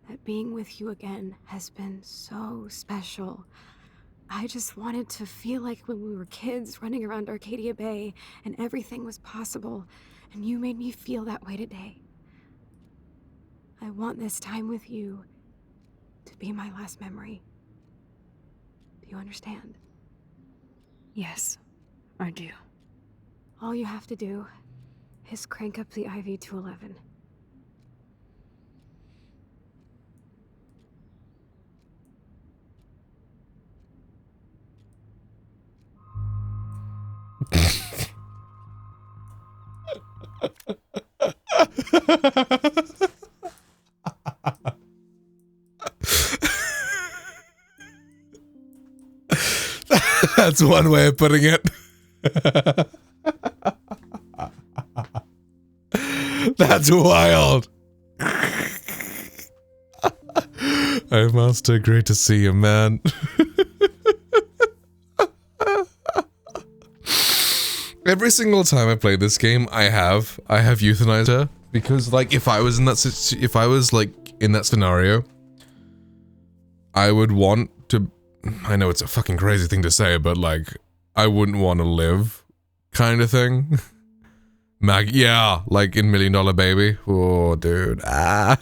that being with you again has been so special. I just wanted to feel like when we were kids running around Arcadia Bay and everything was possible, and you made me feel that way today. I want this time with you to be my last memory. Do you understand? Yes, I do. All you have to do is crank up the IV to 11. That's one way of putting it. That's wild. Hey, Master, great to see you, man. Every single time I play this game, I have euthanized her because, like, if I was in that scenario, I would want to. I know it's a fucking crazy thing to say, but like, I wouldn't want to live, kind of thing. Yeah, like in $1 Million Baby. Oh, dude. Ah.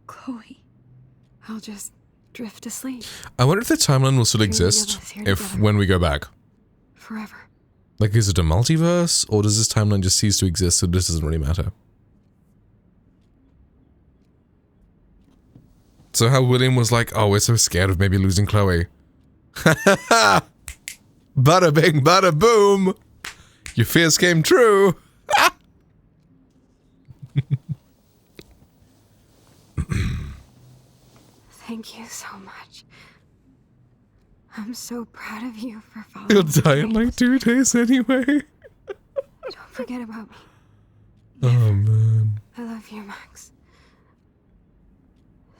Chloe. I'll just drift to sleep. I wonder if the timeline will still exist when we go back. Forever. Like, is it a multiverse, or does this timeline just cease to exist, so this doesn't really matter? So how William was like, oh, we're so scared of maybe losing Chloe. Ha ha ha! Bada bing, bada boom! Your fears came true! Thank you so much. I'm so proud of you for following You'll die in like 2 days anyway. Don't forget about me. Oh, man. I love you, Max.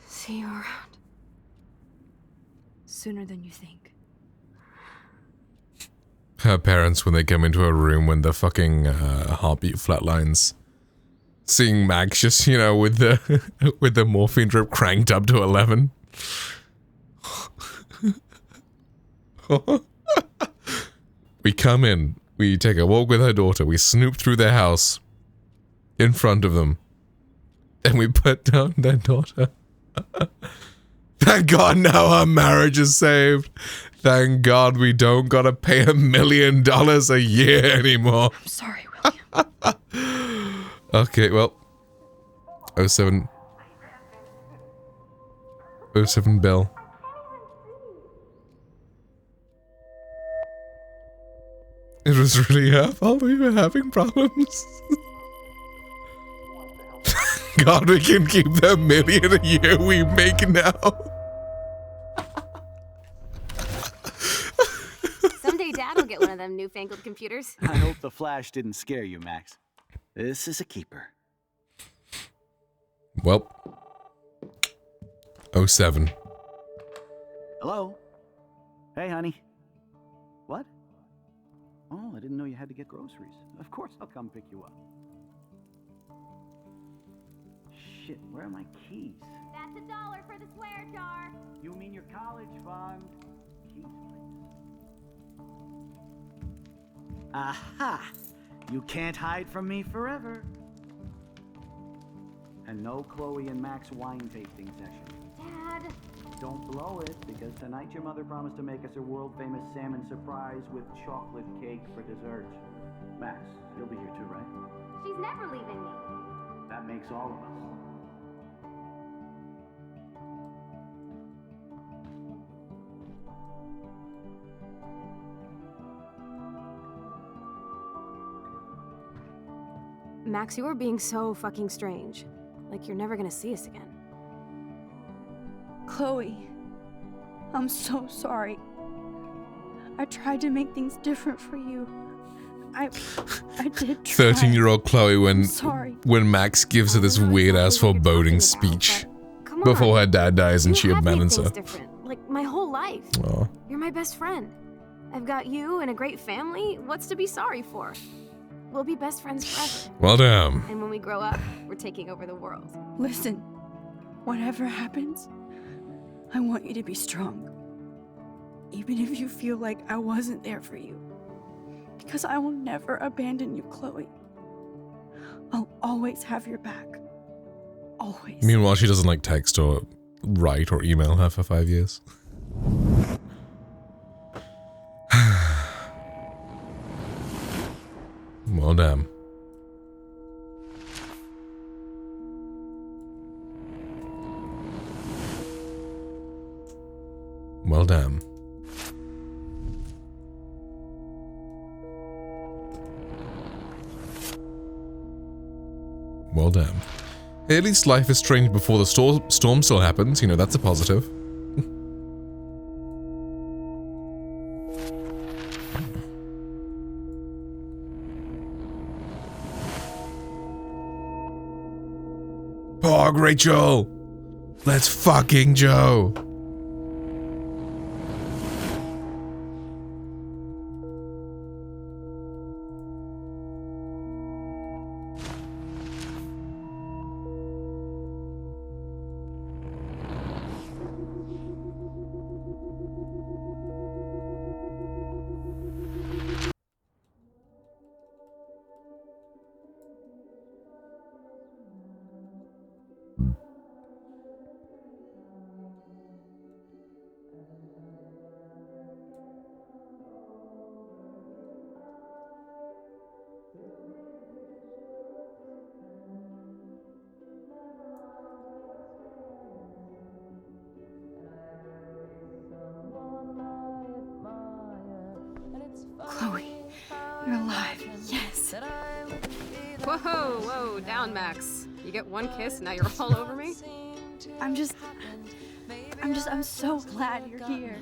See you around. Sooner than you think. Her parents, when they come into a room when the fucking heartbeat flatlines, seeing Max just, you know, with the morphine drip cranked up to 11. We come in, we take a walk with her daughter, we snoop through their house in front of them, and we put down their daughter. Thank God now our marriage is saved. Thank God we don't gotta pay $1 million a year anymore. I'm sorry, William. Okay, well. 07 Bill. It was really her fault we were having problems. God, we can keep the $1 million a year we make now. Someday Dad will get one of them newfangled computers. I hope the flash didn't scare you, Max. This is a keeper. Well. 07. Hello? Hey, honey. What? Oh, I didn't know you had to get groceries. Of course I'll come pick you up. Shit, where are my keys? That's $1 for the swear jar. You mean your college fund? Keys, please. Aha! You can't hide from me forever. And no Chloe and Max wine tasting session. Dad. Don't blow it, because tonight your mother promised to make us a world-famous salmon surprise with chocolate cake for dessert. Max, you'll be here too, right? She's never leaving me. That makes all of us. Max, you are being so fucking strange. Like you're never gonna see us again. Chloe, I'm so sorry. I tried to make things different for you. I did try. 13-year-old Chloe I'm sorry. when Max gives her this weird ass foreboding speech Come on. before her dad dies and You she have made abandons things her. different, like my whole life. Aw. You're my best friend. I've got you and a great family. What's to be sorry for? We'll be best friends forever. Well, damn. And when we grow up, we're taking over the world. Listen, whatever happens, I want you to be strong. Even if you feel like I wasn't there for you. Because I will never abandon you, Chloe. I'll always have your back. Always. Meanwhile, she doesn't like text or write or email her for 5 years. Well, damn. Well, damn. Well, damn. Hey, at least life is strange before the storm still happens. You know, that's a positive. Pog, Rachel! Let's fucking Joe! Chloe, you're alive. Yes. Whoa, down, Max. You get one kiss, now you're all over me? I'm so glad you're here.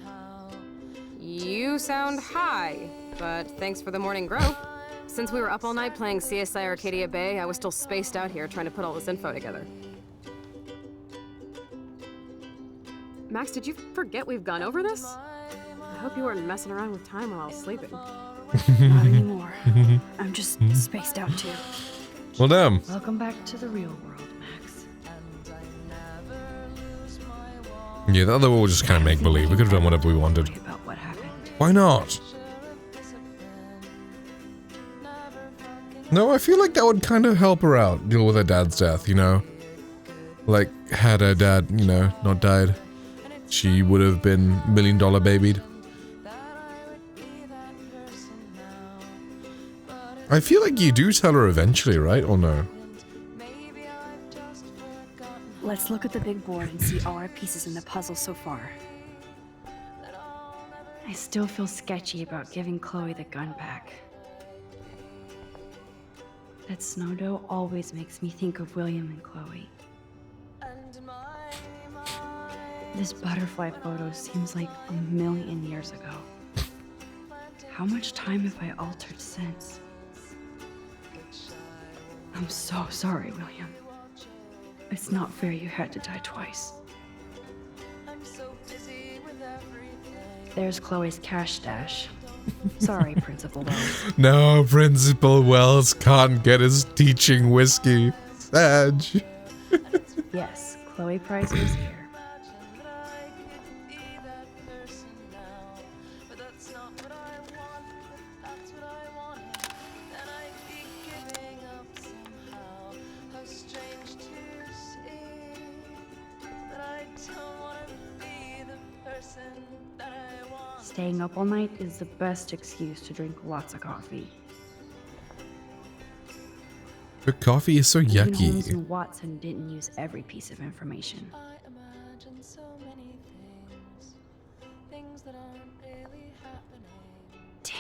You sound high, but thanks for the morning growth. Since we were up all night playing CSI Arcadia Bay, I was still spaced out here trying to put all this info together. Max, did you forget we've gone over this? I hope you weren't messing around with time while I was sleeping. Not anymore. I'm just spaced out too. Well, damn. Welcome back to the real world, Max. Yeah, the other one was just kind of make-believe. We could have done whatever we wanted. About what happened. Why not? No, I feel like that would kind of help her out, deal with her dad's death, you know? Like, had her dad, you know, not died, she would have been million-dollar babied. I feel like you do tell her eventually, right? Or no? Let's look at the big board and see all our pieces in the puzzle so far. I still feel sketchy about giving Chloe the gun back. That snow dough always makes me think of William and Chloe. This butterfly photo seems like 1,000,000 years ago. How much time have I altered since? I'm so sorry, William. It's not fair you had to die twice. There's Chloe's cash stash. Sorry, Principal Wells. No, Principal Wells can't get his teaching whiskey. Sad. Yes, Chloe Price is here. Staying up all night is the best excuse to drink lots of coffee. The coffee is so Even Holmes yucky. and Watson didn't use every piece of information. Damn,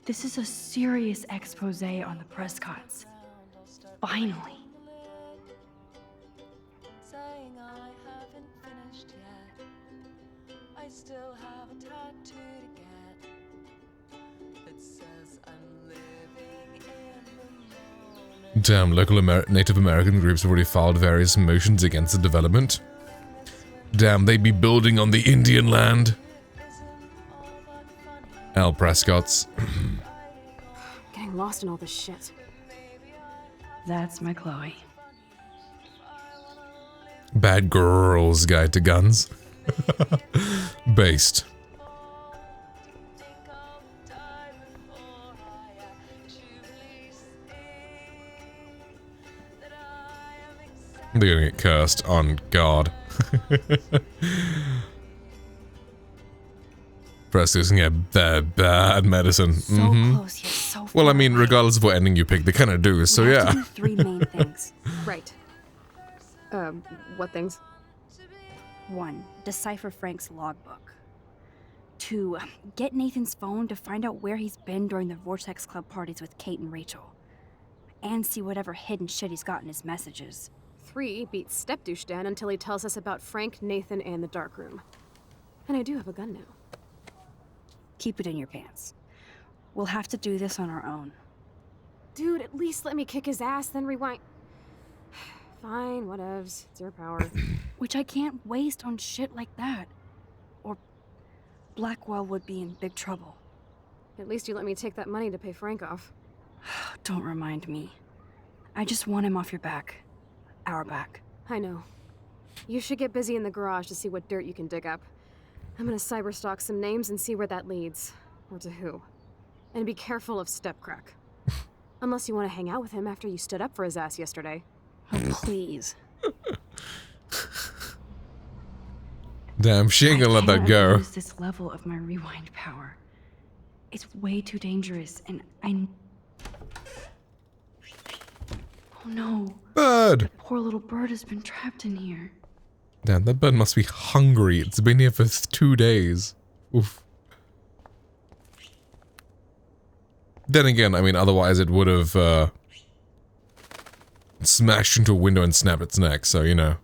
this is a serious expose on the Prescotts. Finally. Still have a tattoo to get. It says I'm living. Damn, local Native American groups have already filed various motions against the development. Damn, they be building on the Indian land. Al Prescott's. Getting lost in all this shit. That's my Chloe. Bad Girl's Guide to Guns. Based. They're gonna get cursed on God. Prescott's gonna get bad medicine. So close, yet so far. Well, I mean, regardless of what ending you pick, they kind of do, so We have to yeah. do 3 main things. Right. What things? 1. Decipher Frank's logbook. 2. Get Nathan's phone to find out where he's been during the Vortex Club parties with Kate and Rachel. And see whatever hidden shit he's got in his messages. 3. Beat Stepdouche Dan until he tells us about Frank, Nathan, and the dark room. And I do have a gun now. Keep it in your pants. We'll have to do this on our own. Dude, at least let me kick his ass, then rewind. Fine, whatevs. It's your power. Which I can't waste on shit like that. Or Blackwell would be in big trouble. At least you let me take that money to pay Frank off. Don't remind me. I just want him off your back. Our back. I know. You should get busy in the garage to see what dirt you can dig up. I'm gonna cyberstalk some names and see where that leads. Or to who. And be careful of Stepcrack. Unless you want to hang out with him after you stood up for his ass yesterday. Oh, please. Damn, she ain't gonna let that I go. can't lose this level of my rewind power. It's way too dangerous, and I... Oh no. Bird! That poor little bird has been trapped in here. Damn, that bird must be hungry. It's been here for 2 days. Oof. Then again, I mean, otherwise it would have, smashed into a window and snapped its neck, so, you know.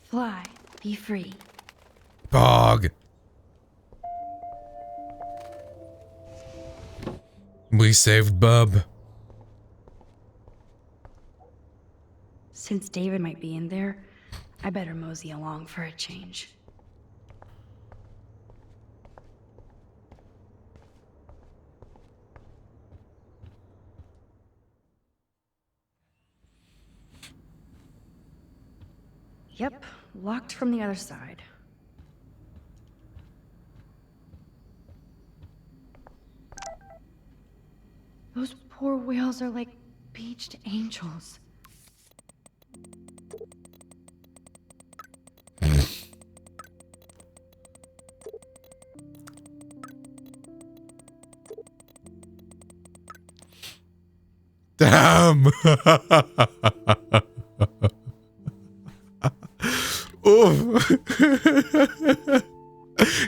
Fly. Be free. Bog. We saved Bub. Since David might be in there, I better mosey along for a change. Yep, locked from the other side. Those poor whales are like beached angels. Damn! Oh.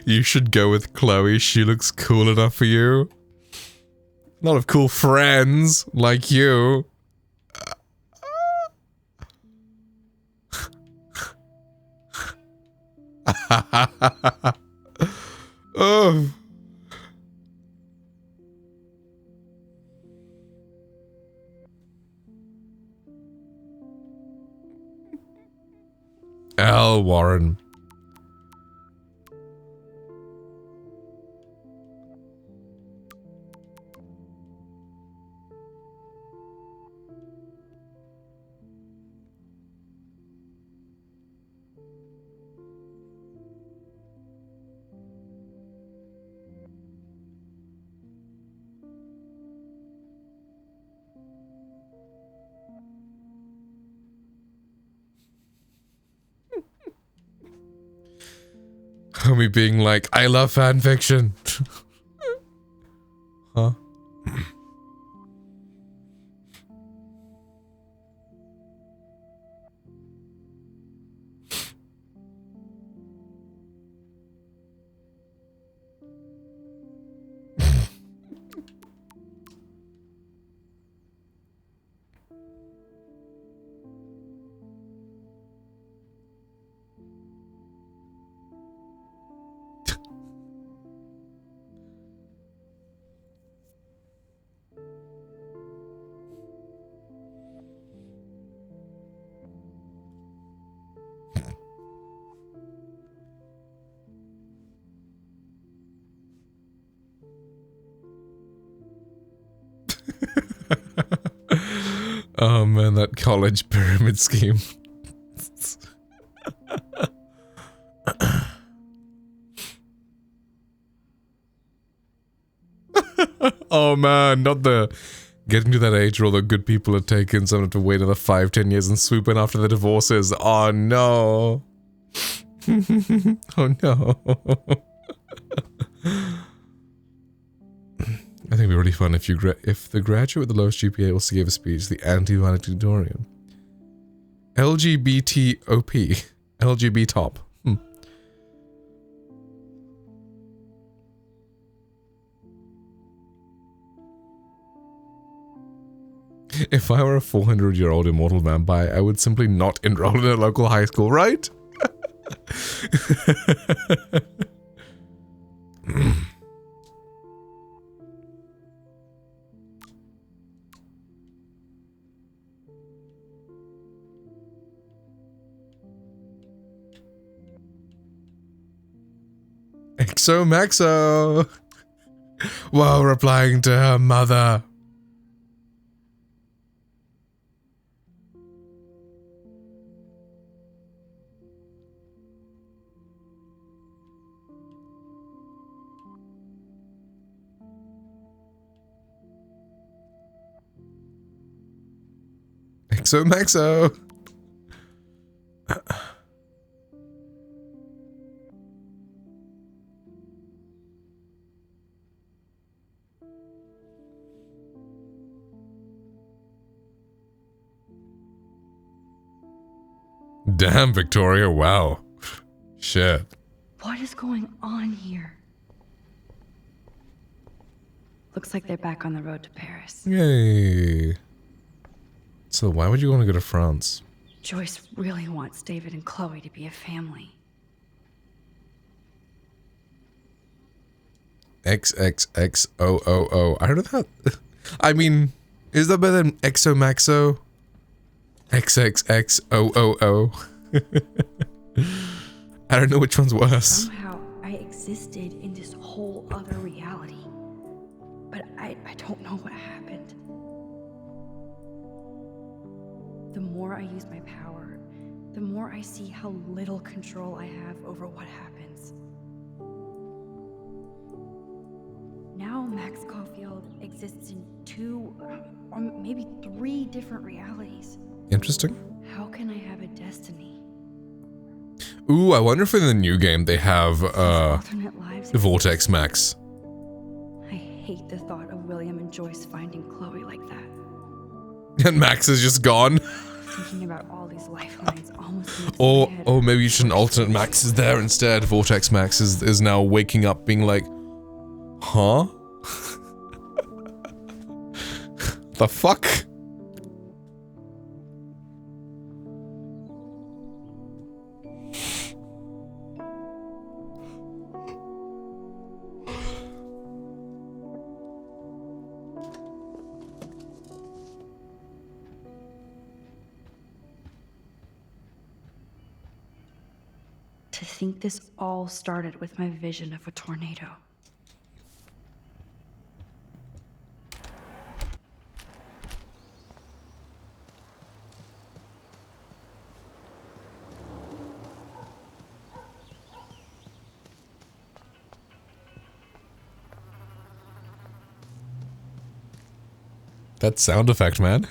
You should go with Chloe. She looks cool enough for you. A lot of cool friends like you. Oh. Al Warren. Homie being like, I love fanfiction. Huh? Oh man, that college pyramid scheme. Oh man, not the getting to that age where all the good people are taken, so I have to wait another 5-10 years and swoop in after the divorces. Oh no. Oh no. I think it'd be really fun if the graduate with the lowest GPA also gave a speech, the anti-valedictorian. LGBTOP. LGB top. If I were a 400-year-old immortal vampire, I would simply not enroll in a local high school, right? XOMAXO! While replying to her mother. XOMAXO! Damn, Victoria, wow. Shit. What is going on here? Looks like they're back on the road to Paris. Yay. So why would you want to go to France? Joyce really wants David and Chloe to be a family. XXXOOO. I heard of that. I mean, is that better than XOMAXO? XXXOOO. I don't know which one's worse. Somehow I existed in this whole other reality. But I don't know what happened. The more I use my power, the more I see how little control I have over what happens. Now Max Caulfield exists in 2 or maybe 3 different realities. Interesting. How can I have a destiny? Ooh, I wonder if in the new game they have alternate lives Vortex Max. I hate the thought of William and Joyce finding Chloe like that. And Max is just gone. Thinking about all these lifelines almost makes Or my head oh, maybe you should an alternate Max is there instead. Vortex Max is now waking up being like, huh? The fuck? To think this all started with my vision of a tornado. That sound effect, man.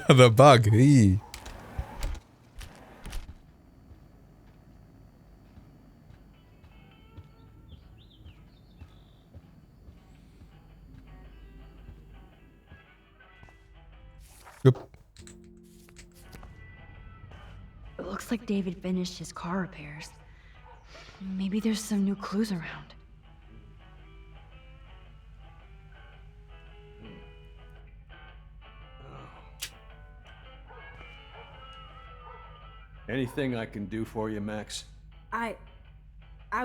The bug. Eee. Yep. It looks like David finished his car repairs. Maybe there's some new clues around. Anything I can do for you, Max? I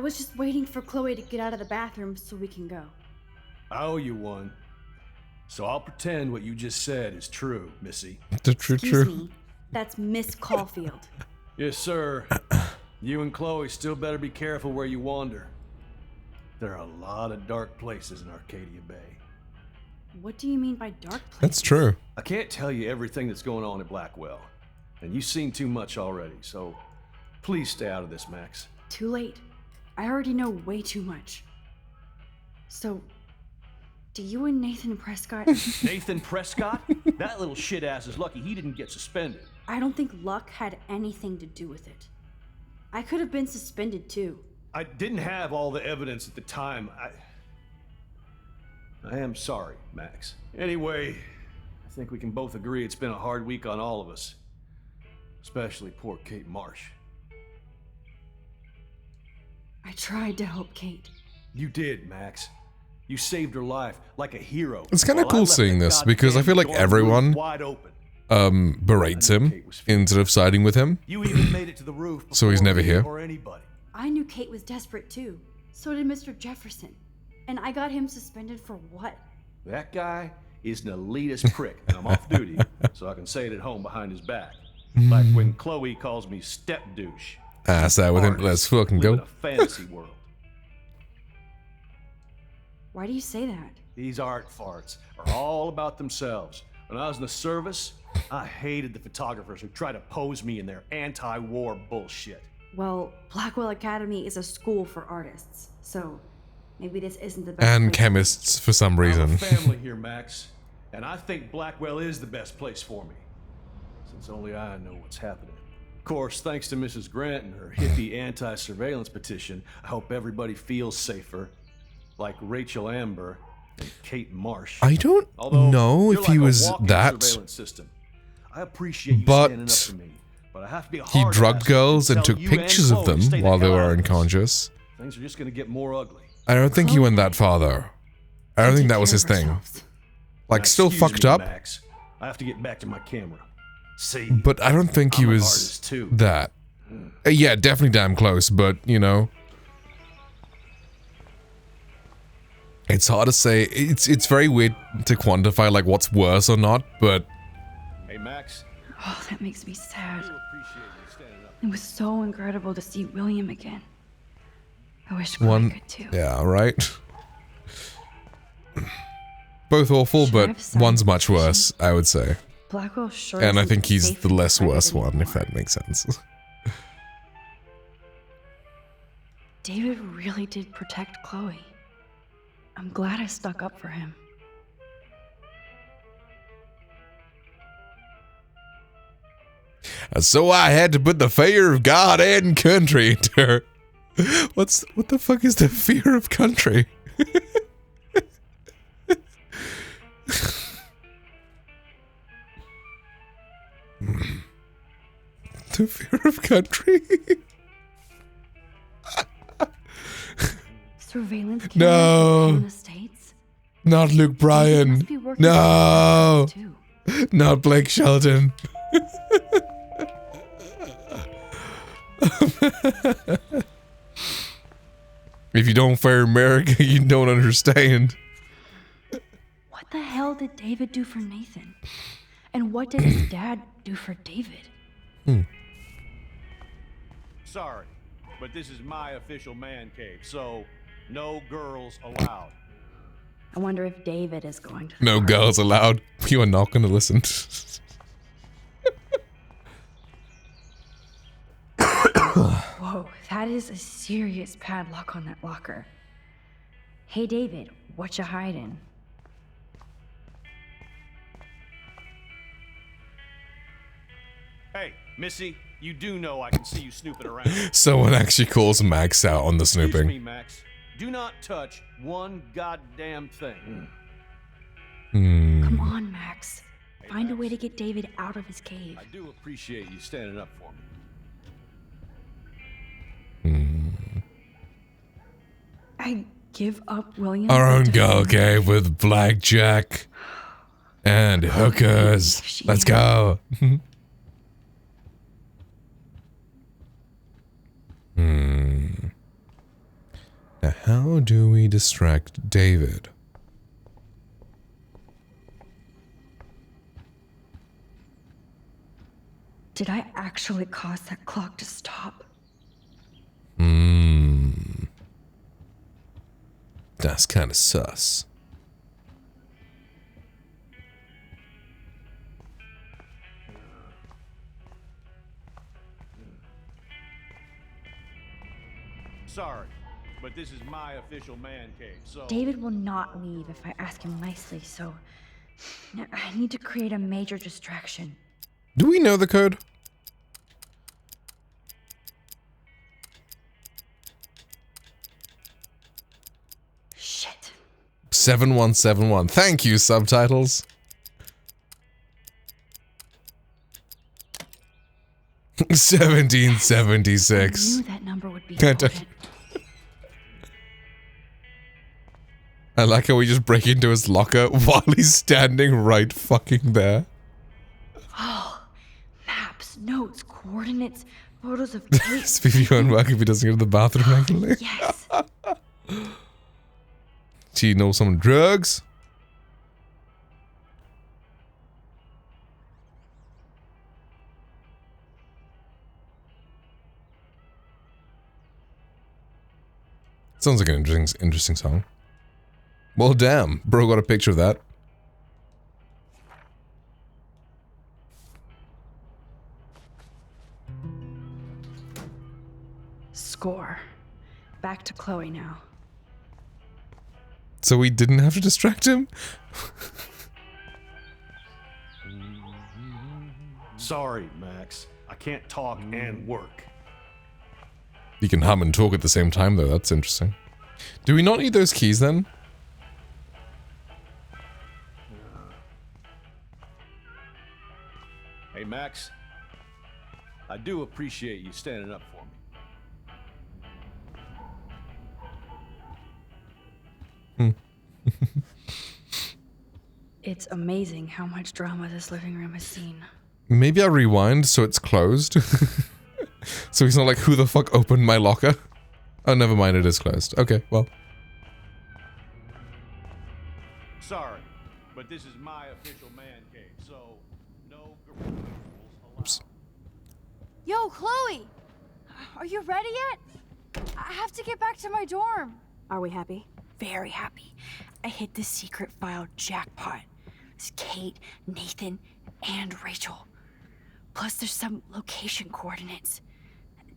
was just waiting for Chloe to get out of the bathroom so we can go. I owe you one. So I'll pretend what you just said is true, Missy. The true. Excuse me, that's Miss Caulfield. Yes, sir. You and Chloe still better be careful where you wander. There are a lot of dark places in Arcadia Bay. What do you mean by dark places? That's true. I can't tell you everything that's going on at Blackwell, and you've seen too much already, so please stay out of this, Max. Too late. I already know way too much. So, do you and Nathan Prescott... Nathan Prescott? That little shit-ass is lucky he didn't get suspended. I don't think luck had anything to do with it. I could have been suspended too. I didn't have all the evidence at the time. I am sorry, Max. Anyway, I think we can both agree it's been a hard week on all of us. Especially poor Kate Marsh. I tried to help Kate. You did, Max. You saved her life like a hero. It's kind of cool seeing this because I feel like everyone berates him instead of siding with him. You even made it to the roof So he's never here. or anybody. I knew Kate was desperate too. So did Mr. Jefferson. And I got him suspended for what? That guy is an elitist prick, and I'm off duty, so I can say it at home behind his back. Like when Chloe calls me step douche. Side with him. Let's fucking Live in go. a fantasy world. Why do you say that? These art farts are all about themselves. When I was in the service, I hated the photographers who try to pose me in their anti-war bullshit. Well, Blackwell Academy is a school for artists, so maybe this isn't the best And place. chemists for some I'm reason. a family here, Max, and I think Blackwell is the best place for me, since only I know what's happening. Of course, thanks to Mrs. Grant and her hippie anti-surveillance petition, I hope everybody feels safer, like Rachel Amber and Kate Marsh. I don't Although, know you're if he like a was walking that, surveillance system. I appreciate you but standing up for me, but I have to be a he hard drugged ass girls and tell took you and pictures of Chloe them to stay the while they hell were out of this. unconscious. Things are just gonna get more ugly. I don't think he went that far though. I don't think that was his thing. Like, Now, still excuse fucked me, up, Max. I have to get back to my camera. See, but I don't think he I'm an was artist too. that. Yeah, definitely damn close, but you know. It's hard to say. It's very weird to quantify like what's worse or not, but Hey, Max. Oh, that makes me sad. I do appreciate you standing up. It was so incredible to see William again. I wish Chloe one, could too. yeah, right. Both awful, Should I but have signed one's the much petition? worse, I would say. Blackwell sure And I isn't think he's safe the to be less worse president one, if anymore. that makes sense. David really did protect Chloe. I'm glad I stuck up for him. And so I had to put the fear of God and country into her. What the fuck is the fear of country? The fear of country? Surveillance cameras No. in the States? Not Luke David Bryan. must be working No. too. Not Blake Shelton. If you don't fear America, you don't understand. What the hell did David do for Nathan? And what did his dad do for David? Sorry, but this is my official man cave, so no girls allowed. I wonder if David is going to the No party. girls allowed. You are not going to listen. Whoa, that is a serious padlock on that locker. Hey David, what you hiding? Hey, Missy, you do know I can see you snooping around. Someone actually calls Max out on the Excuse me, snooping. Max. Do not touch one goddamn thing. Come on, Max. Find a way to get David out of his cave. I do appreciate you standing up for me. I give up William. Our own to girl him. cave with blackjack and hookers. Let's go. Now, how do we distract David? Did I actually cause that clock to stop? That's kind of sus. Sorry, but this is my official man cave, so... David will not leave if I ask him nicely, so I need to create a major distraction. Do we know the code? Shit. 7171. Thank you, subtitles. 1776. I knew that number would be important. I like how we just break into his locker while he's standing right fucking there. Oh, maps, notes, coordinates, photos of Kate. Speedy won't work if he doesn't go to the bathroom regularly. Yes. She knows some drugs. Sounds like an interesting song. Well, damn, bro got a picture of that. Score. Back to Chloe now. So we didn't have to distract him? Sorry, Max. I can't talk and work. You can hum and talk at the same time, though. That's interesting. Do we not need those keys, then? Hey, Max. I do appreciate you standing up for me. It's amazing how much drama this living room has seen. Maybe I rewind so it's closed. So he's not like, who the fuck opened my locker? Oh, never mind, it is closed. Okay, well. Sorry, but this is my official man cave, so no Oops. Yo, Chloe! Are you ready yet? I have to get back to my dorm. Are we happy? Very happy. I hit the secret file jackpot. It's Kate, Nathan, and Rachel. Plus there's some location coordinates.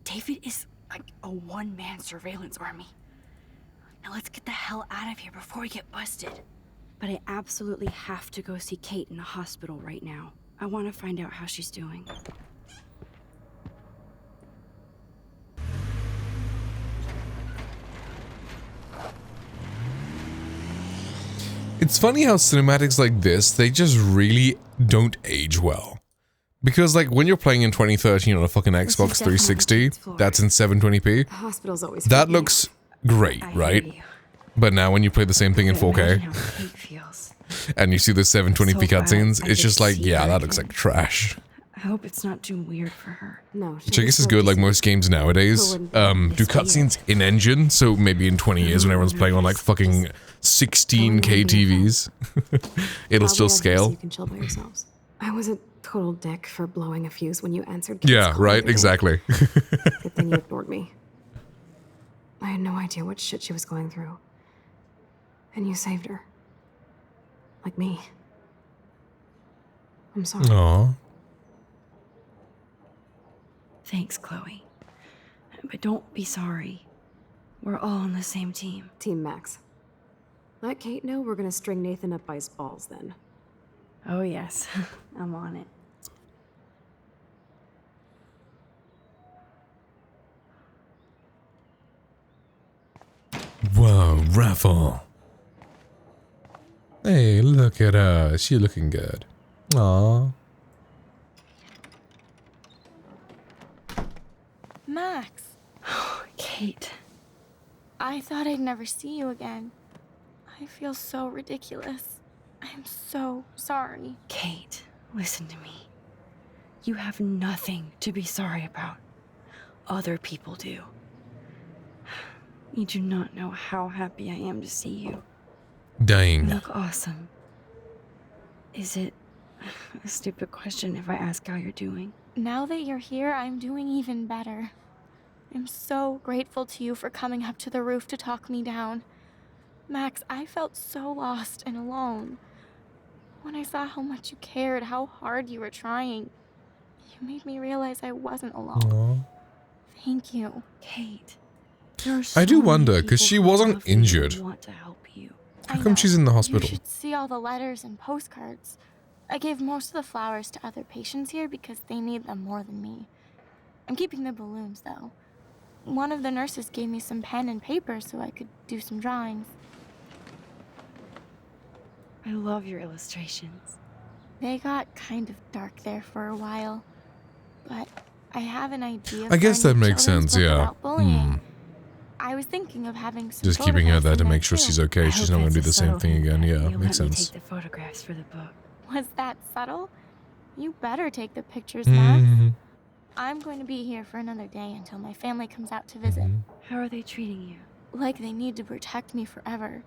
David is like a one-man surveillance army. Now let's get the hell out of here before we get busted. But I absolutely have to go see Kate in the hospital right now. I want to find out how she's doing. It's funny how cinematics like this, they just really don't age well. Because, like, when you're playing in 2013 on a fucking Xbox 360, that's in 720p, The hospital's always that freaking looks great, right? But now when you play the same thing in 4K, and you see the 720p cutscenes, it's just like, yeah, that looks like trash. I hope it's not too weird for her. No, Which I guess is good, like most games nowadays, do cutscenes in-engine, so maybe in 20 years when everyone's playing on like fucking 16K TVs, it'll still scale. You can chill by yourselves. I was a total dick for blowing a fuse when you answered. Yeah, right, exactly. Good thing you ignored me. I had no idea what shit she was going through. And you saved her. Like me. I'm sorry. Aww. Thanks, Chloe. But don't be sorry. We're all on the same team. Team Max. Let Kate know we're gonna string Nathan up by his balls then. Oh yes, I'm on it. Whoa, raffle. Hey, look at her. She looking good. Aww. Max. Kate. I thought I'd never see you again. I feel so ridiculous. I'm so sorry. Kate, listen to me. You have nothing to be sorry about. Other people do. You do not know how happy I am to see you. Dang. You look awesome. Is it a stupid question if I ask how you're doing? Now that you're here, I'm doing even better. I'm so grateful to you for coming up to the roof to talk me down. Max, I felt so lost and alone. When I saw how much you cared, how hard you were trying, you made me realize I wasn't alone. Aww. Thank you. Kate, there are I do so many wonder, because people she who wasn't love you and injured. want to help you. How come she's in the You hospital? should see all the letters and postcards. I gave most of the flowers to other patients here because they need them more than me. I'm keeping the balloons, though. One of the nurses gave me some pen and paper so I could do some drawings. I love your illustrations. They got kind of dark there for a while, but I have an idea. I guess for a that new makes children's sense, book yeah. about bullying. I was thinking of having some Just keeping her there to photographs in make sure too. she's okay. I She's hope not going to do that's the a same subtle thing hint again. that Yeah, you'll makes let me sense. take the photographs for the book. Was that subtle? You better take the pictures, Max. Mhm. I'm going to be here for another day until my family comes out to visit. How are they treating you? Like they need to protect me forever.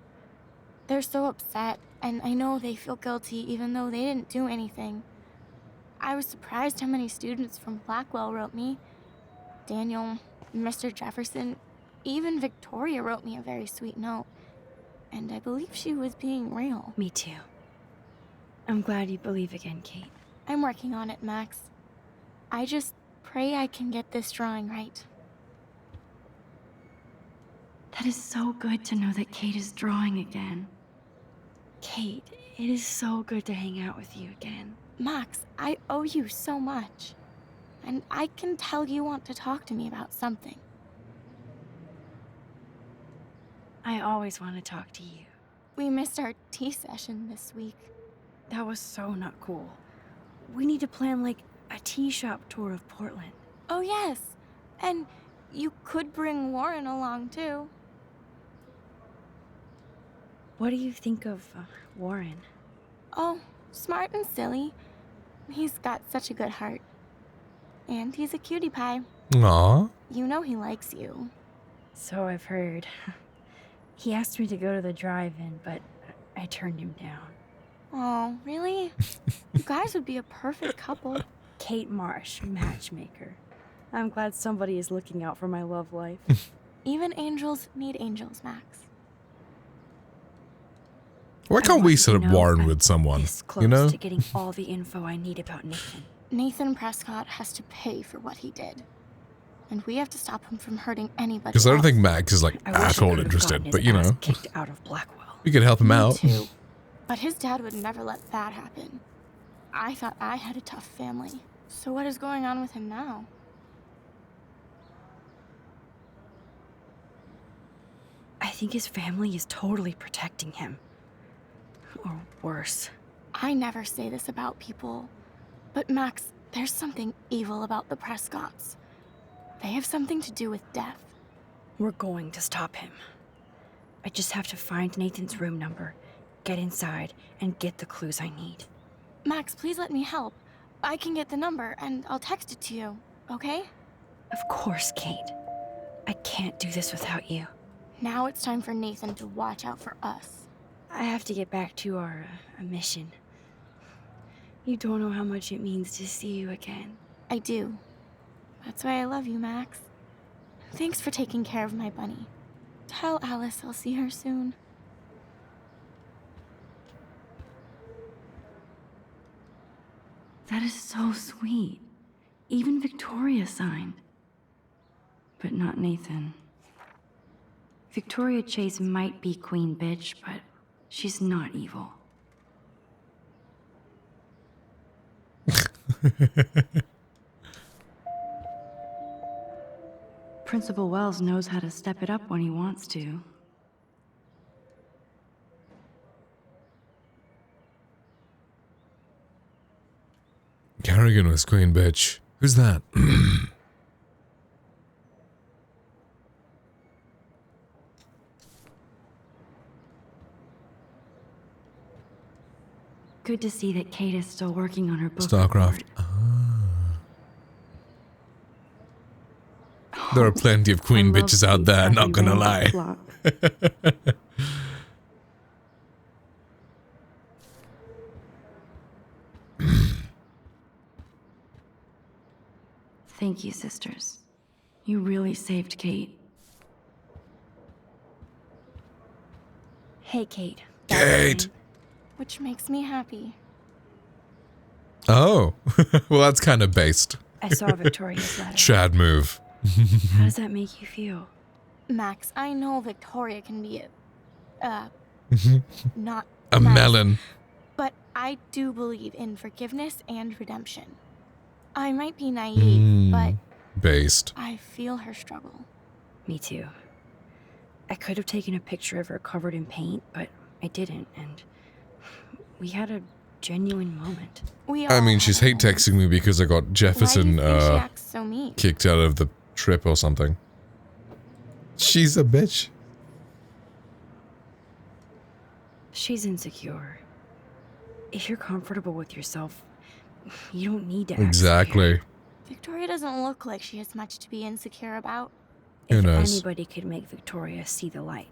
They're so upset, and I know they feel guilty even though they didn't do anything. I was surprised how many students from Blackwell wrote me. Daniel, Mr. Jefferson, even Victoria wrote me a very sweet note. And I believe she was being real. Me too. I'm glad you believe again, Kate. I'm working on it, Max. I just pray I can get this drawing right. That is so good to know that Kate is drawing again. Kate, it is so good to hang out with you again. Max, I owe you so much. And I can tell you want to talk to me about something. I always want to talk to you. We missed our tea session this week. That was so not cool. We need to plan like a tea shop tour of Portland. Oh, yes. And you could bring Warren along, too. What do you think of Warren? Oh, smart and silly. He's got such a good heart. And he's a cutie pie. Aww. You know he likes you. So I've heard. He asked me to go to the drive-in, but I turned him down. Oh, really? You guys would be a perfect couple. Kate Marsh, matchmaker. I'm glad somebody is looking out for my love life. Even angels need angels, Max. Why can't we set up Warren with someone? This close You know? to getting all the info I need about Nathan. Nathan Prescott has to pay for what he did. And we have to stop him from hurting anybody. Because I don't else. think Max is like I wish I at all could have interested, gotten but his you ass know, kicked out of Blackwell. we could help him Me out. too. But his dad would never let that happen. I thought I had a tough family. So what is going on with him now? I think his family is totally protecting him. Or worse. I never say this about people. But Max, there's something evil about the Prescotts. They have something to do with death. We're going to stop him. I just have to find Nathan's room number, get inside, and get the clues I need. Max, please let me help. I can get the number, and I'll text it to you, okay? Of course, Kate. I can't do this without you. Now it's time for Nathan to watch out for us. I have to get back to our mission. You don't know how much it means to see you again. I do. That's why I love you, Max. Thanks for taking care of my bunny. Tell Alice I'll see her soon. That is so sweet. Even Victoria signed. But not Nathan. Victoria Chase might be queen bitch, but she's not evil. Principal Wells knows how to step it up when he wants to. Carrigan was queen bitch. Who's that? Good to see that Kate is still working on her book. StarCraft. There are plenty of queen bitches out there, not gonna lie. Thank you, sisters. You really saved Kate. Hey, Kate. Kate! Which makes me happy. Oh. Well, that's kind of based. I saw Victoria's letter. Chad move. How does that make you feel? Max, I know Victoria can be not A nice, melon. but I do believe in forgiveness and redemption. I might be naive, but Based. I feel her struggle. Me too. I could have taken a picture of her covered in paint, but I didn't, and we had a genuine moment. I mean, she's hate texting me because I got Jefferson So mean? kicked out of the trip or something. She's a bitch. She's insecure. If you're comfortable with yourself, you don't need to act Exactly. scared. Victoria doesn't look like she has much to be insecure about. Who If knows? anybody could make Victoria see the light,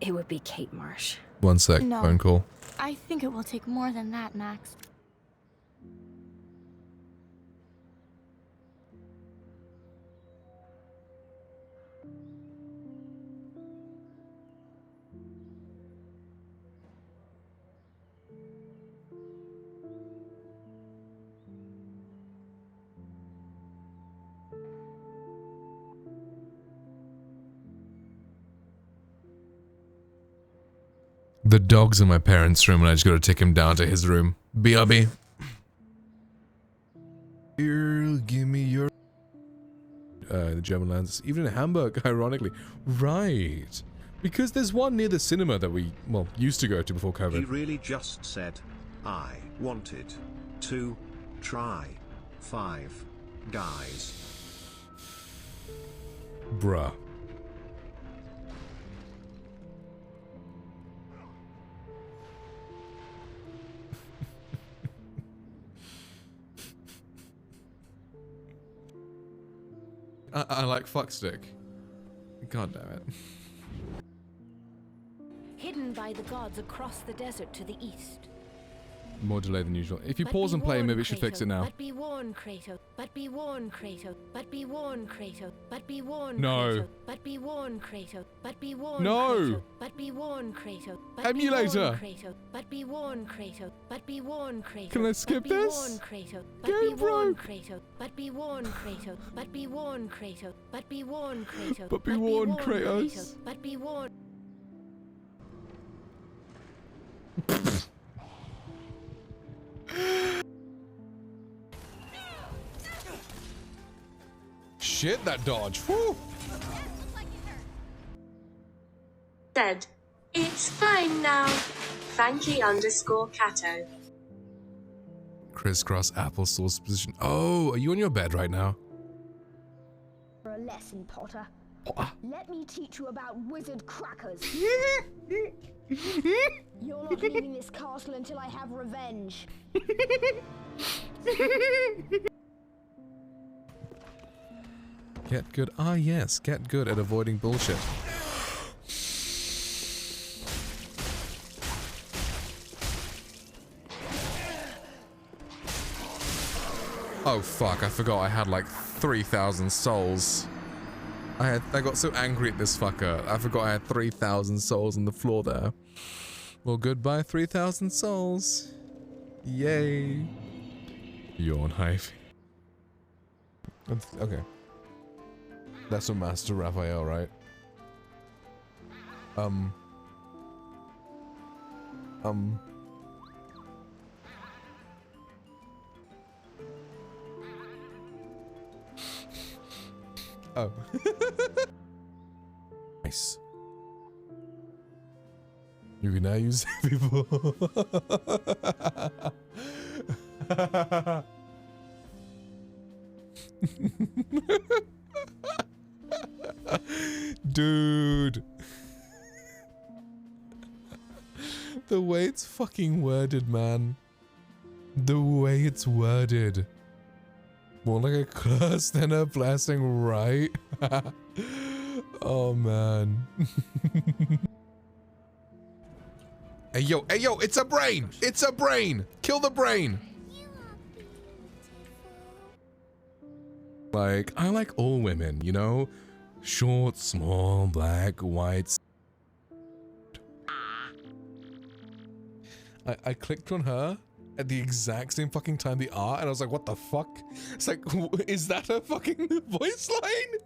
it would be Kate Marsh. One sec, No. phone call. I think it will take more than that, Max. The dog's in my parents' room and I just gotta take him down to his room. BRB. Here, give me your... the German lands, even in Hamburg, ironically. Right. Because there's one near the cinema that we, well, used to go to before COVID. He really just said, I wanted to try 5 guys. Bruh. I like fuckstick. God damn it. Hidden by the gods across the desert to the east. More delay than usual. If you But pause be and play, warned, maybe it should fix it Kratos, now. But be warned, Kratos. But be warned, Kratos. But be warned, Kratos. But be warned, No. Kratos. But be warned, Kratos. But be warned, No. Kratos. But be warned, Kratos. But Emulator. Be warned, Kratos. But be warned, Kratos. But be warned, Kratos. Can I skip but this? Be warned, Kratos. But Game be warned, broke. Kratos. But be warned, Kratos. But be warned, Kratos. But be warned, Kratos. But be warned, Kratos. But be warned. Shit, that dodge. Whew. Said, it's fine now. Frankie_Cato. Crisscross applesauce position. Oh, are you on your bed right now? For a lesson, Potter. Let me teach you about wizard crackers. You're not leaving this castle until I have revenge. Get good. Ah, yes. Get good at avoiding bullshit. Oh, fuck. I forgot I had like 3,000 souls. I got so angry at this fucker. I forgot I had 3,000 souls on the floor there. Well, goodbye 3,000 souls. Yay. Yawn hive. Okay. That's a Master Raphael, right? Oh. Nice. You can now use people. Dude. The way it's fucking worded, man. The way it's worded. More like a curse than a blessing, right? Oh, man. Hey, yo, it's a brain! It's a brain! Kill the brain! Like, I like all women, you know? Short, small, black, white. I clicked on her at the exact same fucking time they are, and I was like, what the fuck? It's like, is that her fucking voice line?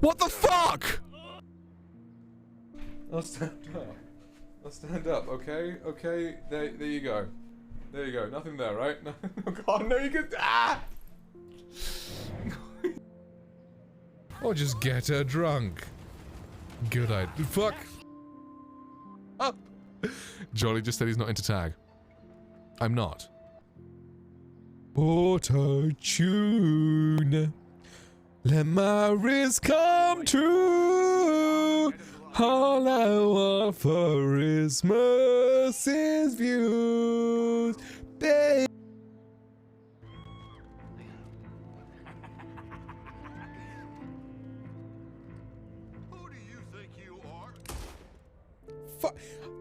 What the fuck? I'll stand up. I'll stand up, okay? Okay, there you go. There you go. Nothing there, right? No, oh god, no, you can. Ah! Or just get her drunk. Good idea. Fuck. Up. Jolly just said he's not into tag. I'm not. Auto tune. Let my wrist come true. All I want for Christmas views, babe.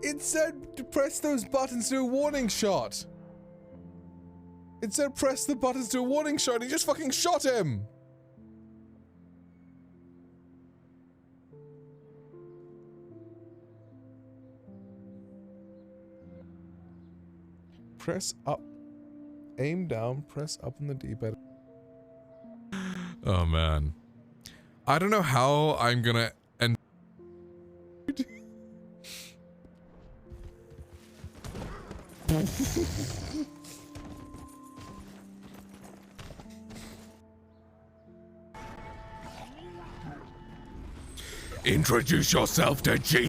It said to press those buttons to a warning shot. It said press the buttons to a warning shot. He just fucking shot him. Press up, aim down, press up on the D-pad. Oh man. I don't know how I'm gonna end. Introduce yourself to G.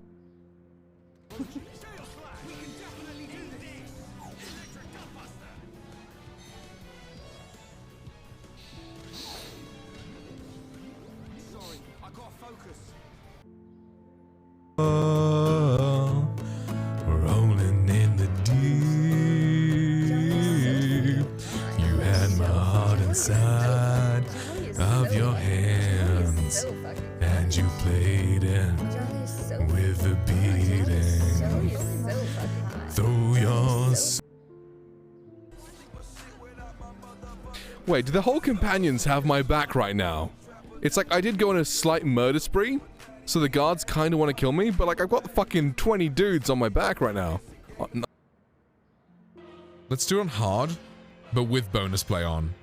Rolling in the deep, you had my heart inside of your hands, and you played it with the beating through your. Wait, do the whole companions have my back right now? It's like I did go on a slight murder spree. So the guards kind of want to kill me, but like I've got fucking 20 dudes on my back right now. No. Let's do it on hard, but with bonus play on.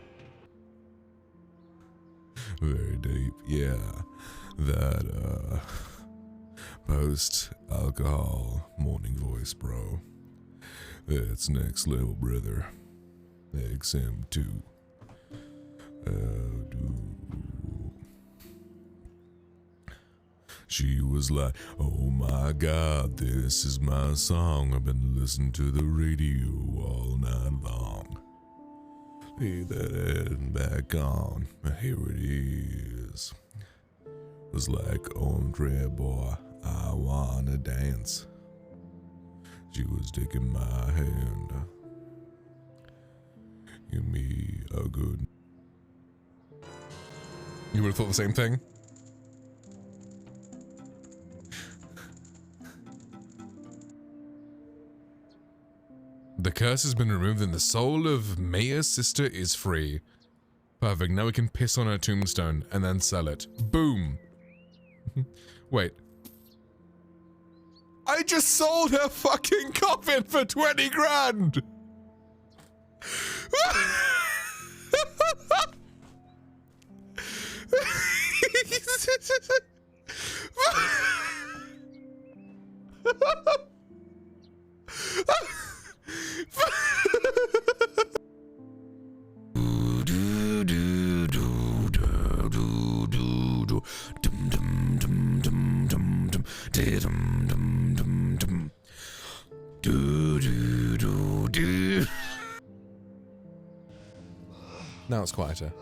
Very deep, yeah. That post-alcohol morning voice, bro. It's next level, brother. XM2. She was like, oh my god, this is my song. I've been listening to the radio all night long. Leave that head back on. Here it is. It was like, Andre boy, I wanna dance. She was taking my hand. Give me a good. You would have thought the same thing? The curse has been removed and the soul of Maya's sister is free. Perfect, now we can piss on her tombstone and then sell it. Boom! Wait. I just sold her fucking coffin for 20 grand! Now it's quieter.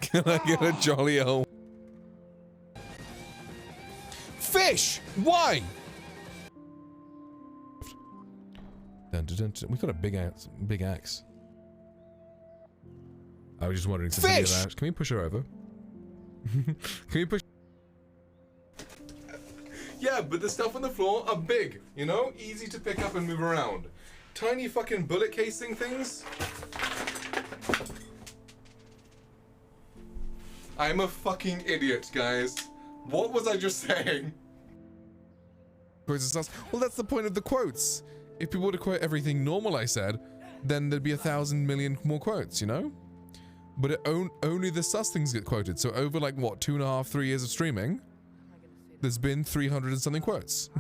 Can I get a jolly old fish? Why? Dun, dun, dun, dun. We've got a big axe. Big axe. I was just wondering. Fish! That, can we push her over? Can we push? Yeah, but the stuff on the floor are big. You know, easy to pick up and move around. Tiny fucking bullet casing things. I'm a fucking idiot, guys. What was I just saying? Quotes and stuff. Well, that's the point of the quotes. If people were to quote everything normal I said, then there'd be 1,000 million more quotes, you know? But only the sus things get quoted. So over like, what, 2.5, 3 years of streaming, there's been 300 and something quotes.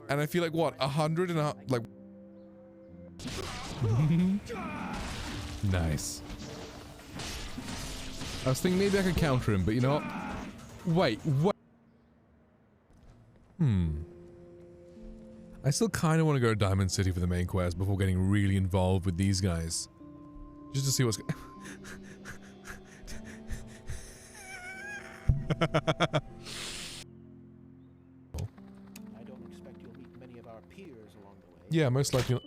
And I feel like, what, 100 and like... Nice. I was thinking maybe I could counter him, but you know what? Wait. I still kind of want to go to Diamond City for the main quest before getting really involved with these guys. Just to see what's... I don't expect you'll meet many of our peers along the way. Yeah, most likely.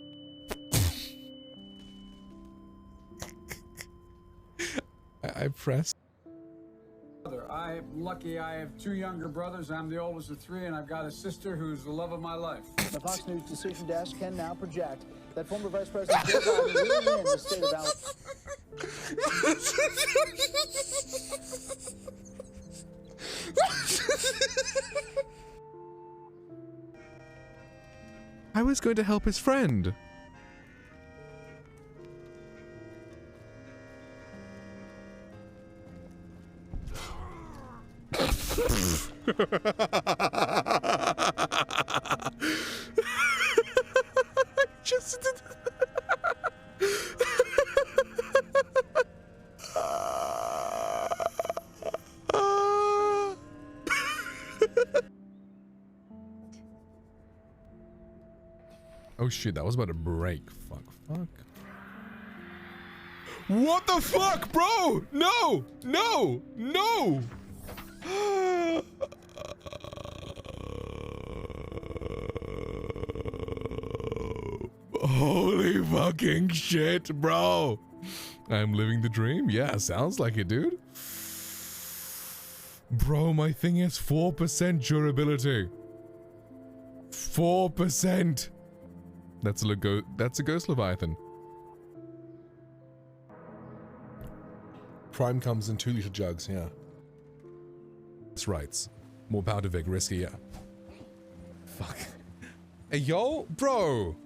I pressed. I'm lucky I have 2 younger brothers. I'm the oldest of 3, and I've got a sister who's the love of my life. The Fox News decision desk can now project that former Vice President Joe Biden will win the state of Alabama. I was going to help his friend. Just did Oh shit, that was about to break. Fuck. What the fuck, bro? No! Holy fucking shit, bro. I'm living the dream? Yeah, sounds like it, dude. Bro, my thing has 4% durability. 4%. That's a ghost Leviathan. Prime comes in 2-liter jugs, yeah. That's right. More power to Vic, risky, yeah. Fuck. Hey, yo, bro!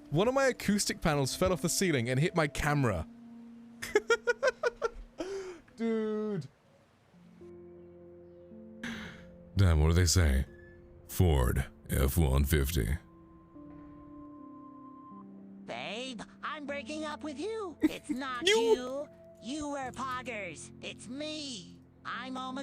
One of my acoustic panels fell off the ceiling and hit my camera. Dude. Damn, what do they say? Ford F-150. Babe, I'm breaking up with you. It's not you. You were poggers. It's me. I'm I'm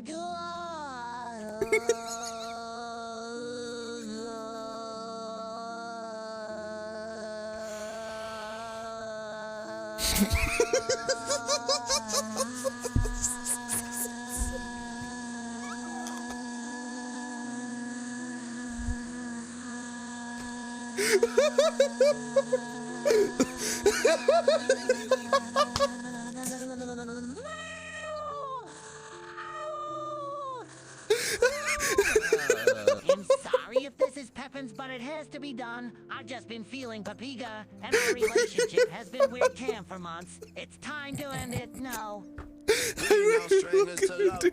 sorry if this is Pepin's, but it has to be done. I've just been feeling Papiga, and our relationship has been weird cam for months. It's time to end it now.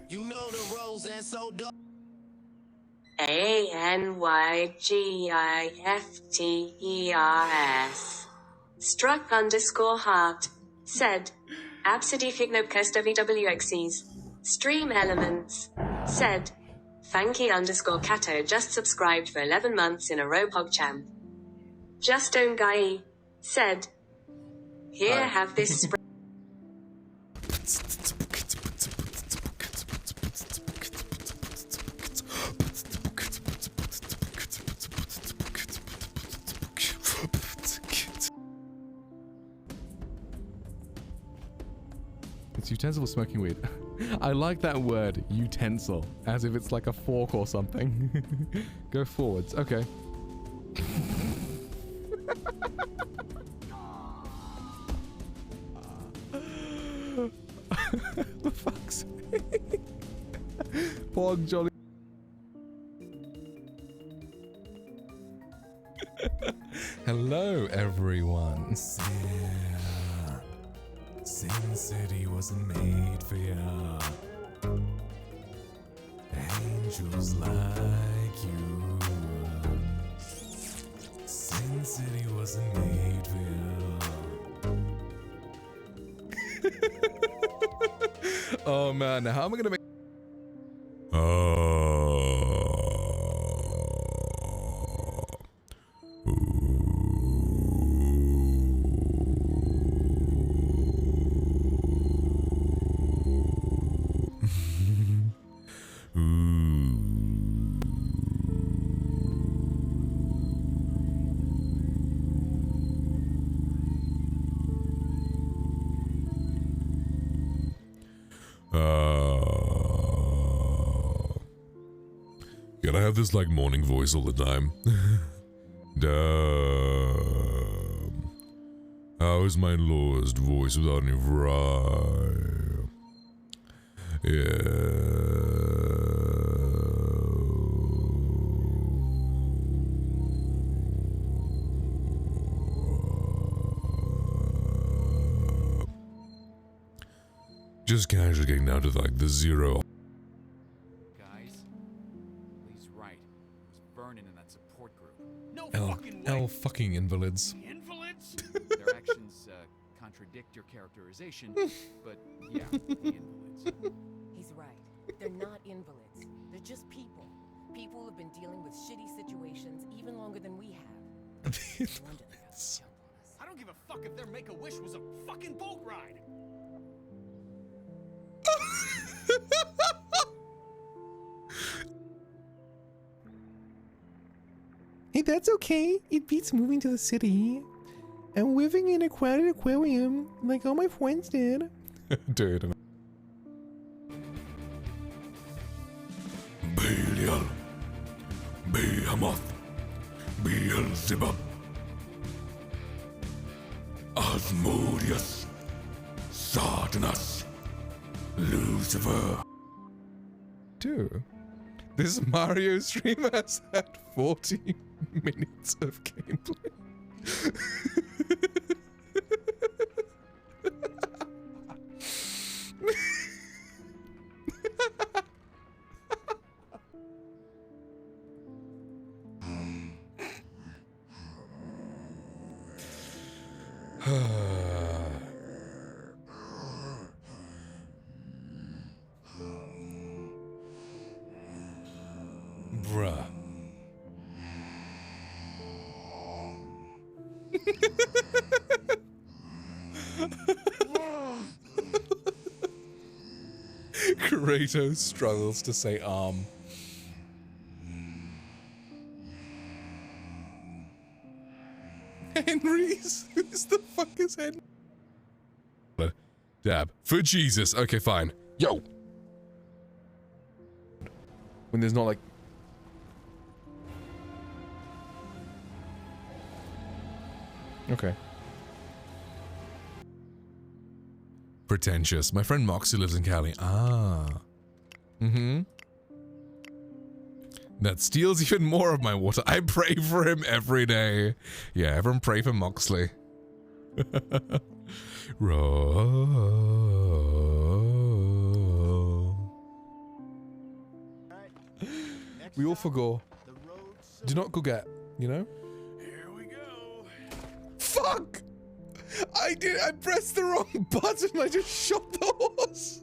You know the roles and so do ANYGIFTERS. Struck_heart. Said. Absidifignobcast_WXCs. Stream elements. Said. Fanky_Kato just subscribed for 11 months in a row, PogChamp. Just don't guy. Said. Here, have this spray. utensil for smoking weed. I like that word, utensil, as if it's like a fork or something. Go forwards. Okay. For fuck's sake. Pog jolly. Hello, everyone. Sin City wasn't made for ya. Angels like you. Sin City wasn't made for ya. Oh man, how am I gonna make? Can I have this like morning voice all the time? Damn. How is my lowest voice without any fry? Just casually getting down to like the zero. L fucking invalids. Invalids? Their actions contradict your characterization, but yeah, the invalids. He's right. They're not invalids. They're just people. People who've been dealing with shitty situations even longer than we have. I don't give a fuck if their Make-A-Wish was a fucking boat ride. Hey, that's okay. It beats moving to the city and living in a crowded aquarium like all my friends did. Dude. Belial, Behemoth, Beelzebub, Asmodeus, Satanas, Lucifer. Dude, this Mario stream has had 40 minutes of gameplay. Bruh. Kratos struggles to say Henry's? Who the fuck is Henry? Dab. For Jesus. Okay, fine. Yo! When there's not like... Okay. Pretentious. My friend Moxie lives in Cali. Ah. Mm-hmm. That steals even more of my water. I pray for him every day. Yeah, everyone pray for Moxley. We all forgo. Do not forget, you know? Here we go. Fuck! I pressed the wrong button. I just shot the horse.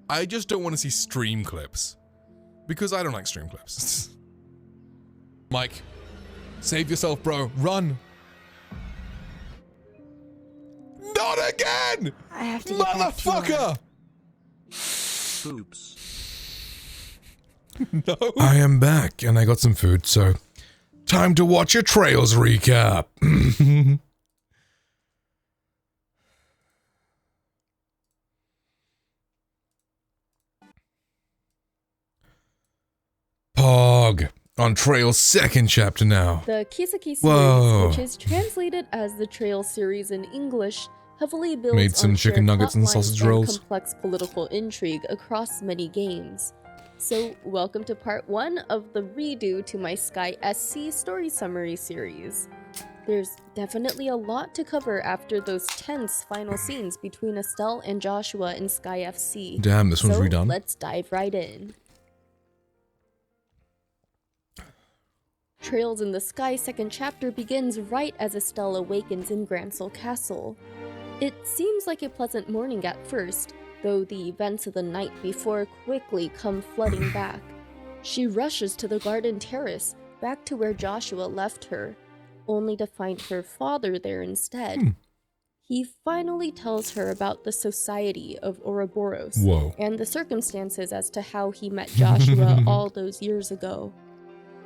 I just don't want to see stream clips. Because I don't like stream clips. Mike, save yourself, bro. Run. Not again! I have to get back to Motherfucker! Oops. No. I am back and I got some food, so time to watch a Trails recap. Pog on Trails' second chapter now. The Kiseki series, Whoa. which is translated as the Trails series in English, heavily builds Made some on chicken shared nuggets and plotlines sausage rolls. complex political intrigue across many games. So, welcome to part 1 of the redo to my Sky SC story summary series. There's definitely a lot to cover after those tense final scenes between Estelle and Joshua in Sky FC. Damn, this one's redone. Let's dive right in. Trails in the Sky second chapter begins right as Estelle awakens in Gransel Castle. It seems like a pleasant morning at first, though the events of the night before quickly come flooding back. She rushes to the garden terrace, back to where Joshua left her, only to find her father there instead. He finally tells her about the Society of Ouroboros and the circumstances as to how he met Joshua all those years ago.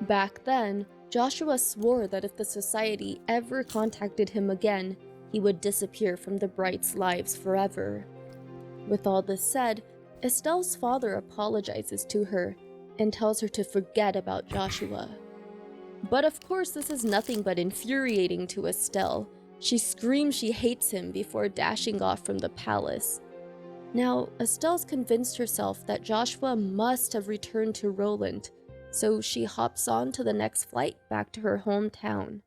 Back then, Joshua swore that if the Society ever contacted him again, he would disappear from the Brights' lives forever. With all this said, Estelle's father apologizes to her and tells her to forget about Joshua. But of course this is nothing but infuriating to Estelle. She screams she hates him before dashing off from the palace. Now, Estelle's convinced herself that Joshua must have returned to Roland, so she hops on to the next flight back to her hometown.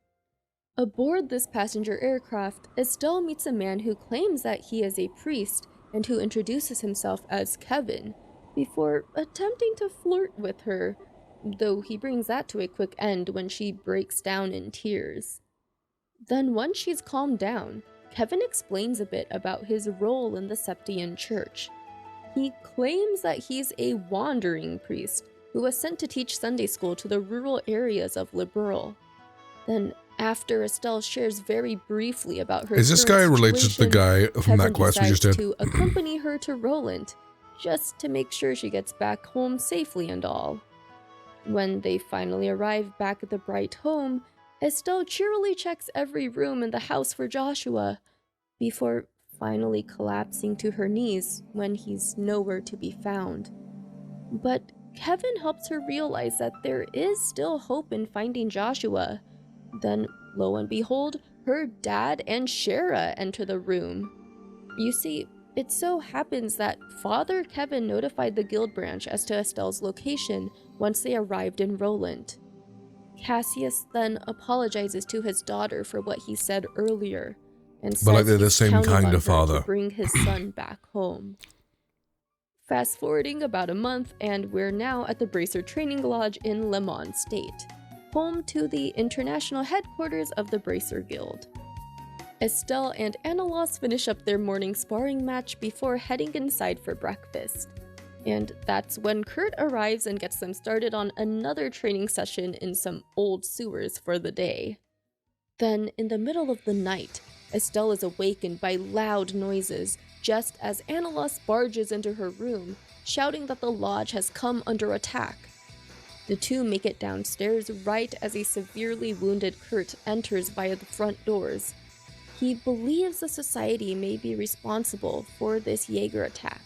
Aboard this passenger aircraft, Estelle meets a man who claims that he is a priest and who introduces himself as Kevin, before attempting to flirt with her, though he brings that to a quick end when she breaks down in tears. Then once she's calmed down, Kevin explains a bit about his role in the Septian Church. He claims that he's a wandering priest who was sent to teach Sunday school to the rural areas of Liberal. Then, after Estelle shares very briefly about her Is this guy related to the guy from that quest we just did? to accompany her to Roland, just to make sure she gets back home safely and all. When they finally arrive back at the Bright home, Estelle cheerily checks every room in the house for Joshua, before finally collapsing to her knees when he's nowhere to be found. But Kevin helps her realize that there is still hope in finding Joshua. Then, lo and behold, her dad and Shara enter the room. You see, it so happens that Father Kevin notified the guild branch as to Estelle's location once they arrived in Roland. Cassius then apologizes to his daughter for what he said earlier, and says like they're the he's same counting kind on of her father. to bring his son back home. Fast forwarding about a month, and we're now at the Bracer Training Lodge in Le Mans State, home to the international headquarters of the Bracer Guild. Estelle and Analos finish up their morning sparring match before heading inside for breakfast. And that's when Kurt arrives and gets them started on another training session in some old sewers for the day. Then, in the middle of the night, Estelle is awakened by loud noises just as Analos barges into her room, shouting that the lodge has come under attack. The two make it downstairs right as a severely wounded Kurt enters via the front doors. He believes the Society may be responsible for this Jaeger attack.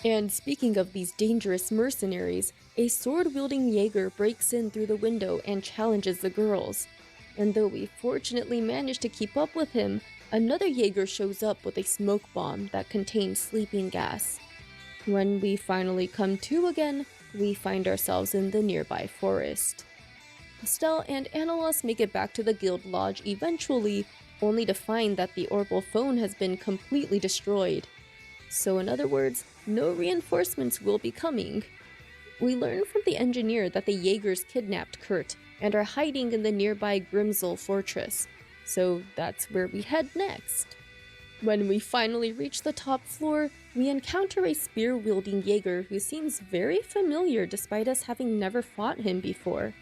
And speaking of these dangerous mercenaries, a sword-wielding Jaeger breaks in through the window and challenges the girls. And though we fortunately manage to keep up with him, another Jaeger shows up with a smoke bomb that contains sleeping gas. When we finally come to again, we find ourselves in the nearby forest. Estelle and Analos make it back to the guild lodge eventually, only to find that the Orbital phone has been completely destroyed. So in other words, no reinforcements will be coming. We learn from the engineer that the Jaegers kidnapped Kurt and are hiding in the nearby Grimsel fortress, so that's where we head next. When we finally reach the top floor, we encounter a spear-wielding Jaeger who seems very familiar despite us having never fought him before.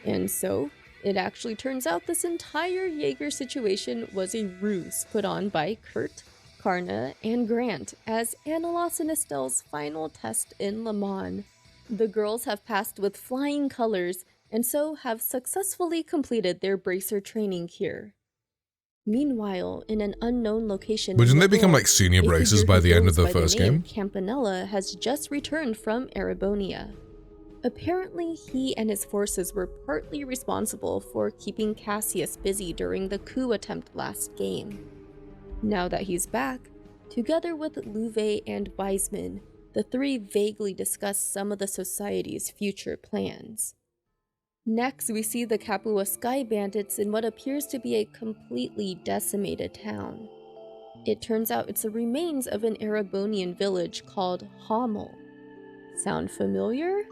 And so, it actually turns out this entire Jaeger situation was a ruse put on by Kurt, Karna, and Grant as Analos and Estelle's final test in Le Mans. The girls have passed with flying colors, and so have successfully completed their bracer training here. Meanwhile, in an unknown location, But didn't they become like senior bracers by the end of the first game? Campanella has just returned from Erebonia. Apparently, he and his forces were partly responsible for keeping Cassius busy during the coup attempt last game. Now that he's back, together with Louvet and Wiseman, the three vaguely discuss some of the Society's future plans. Next, we see the Capua Sky Bandits in what appears to be a completely decimated town. It turns out it's the remains of an Erebonian village called Hommel. Sound familiar?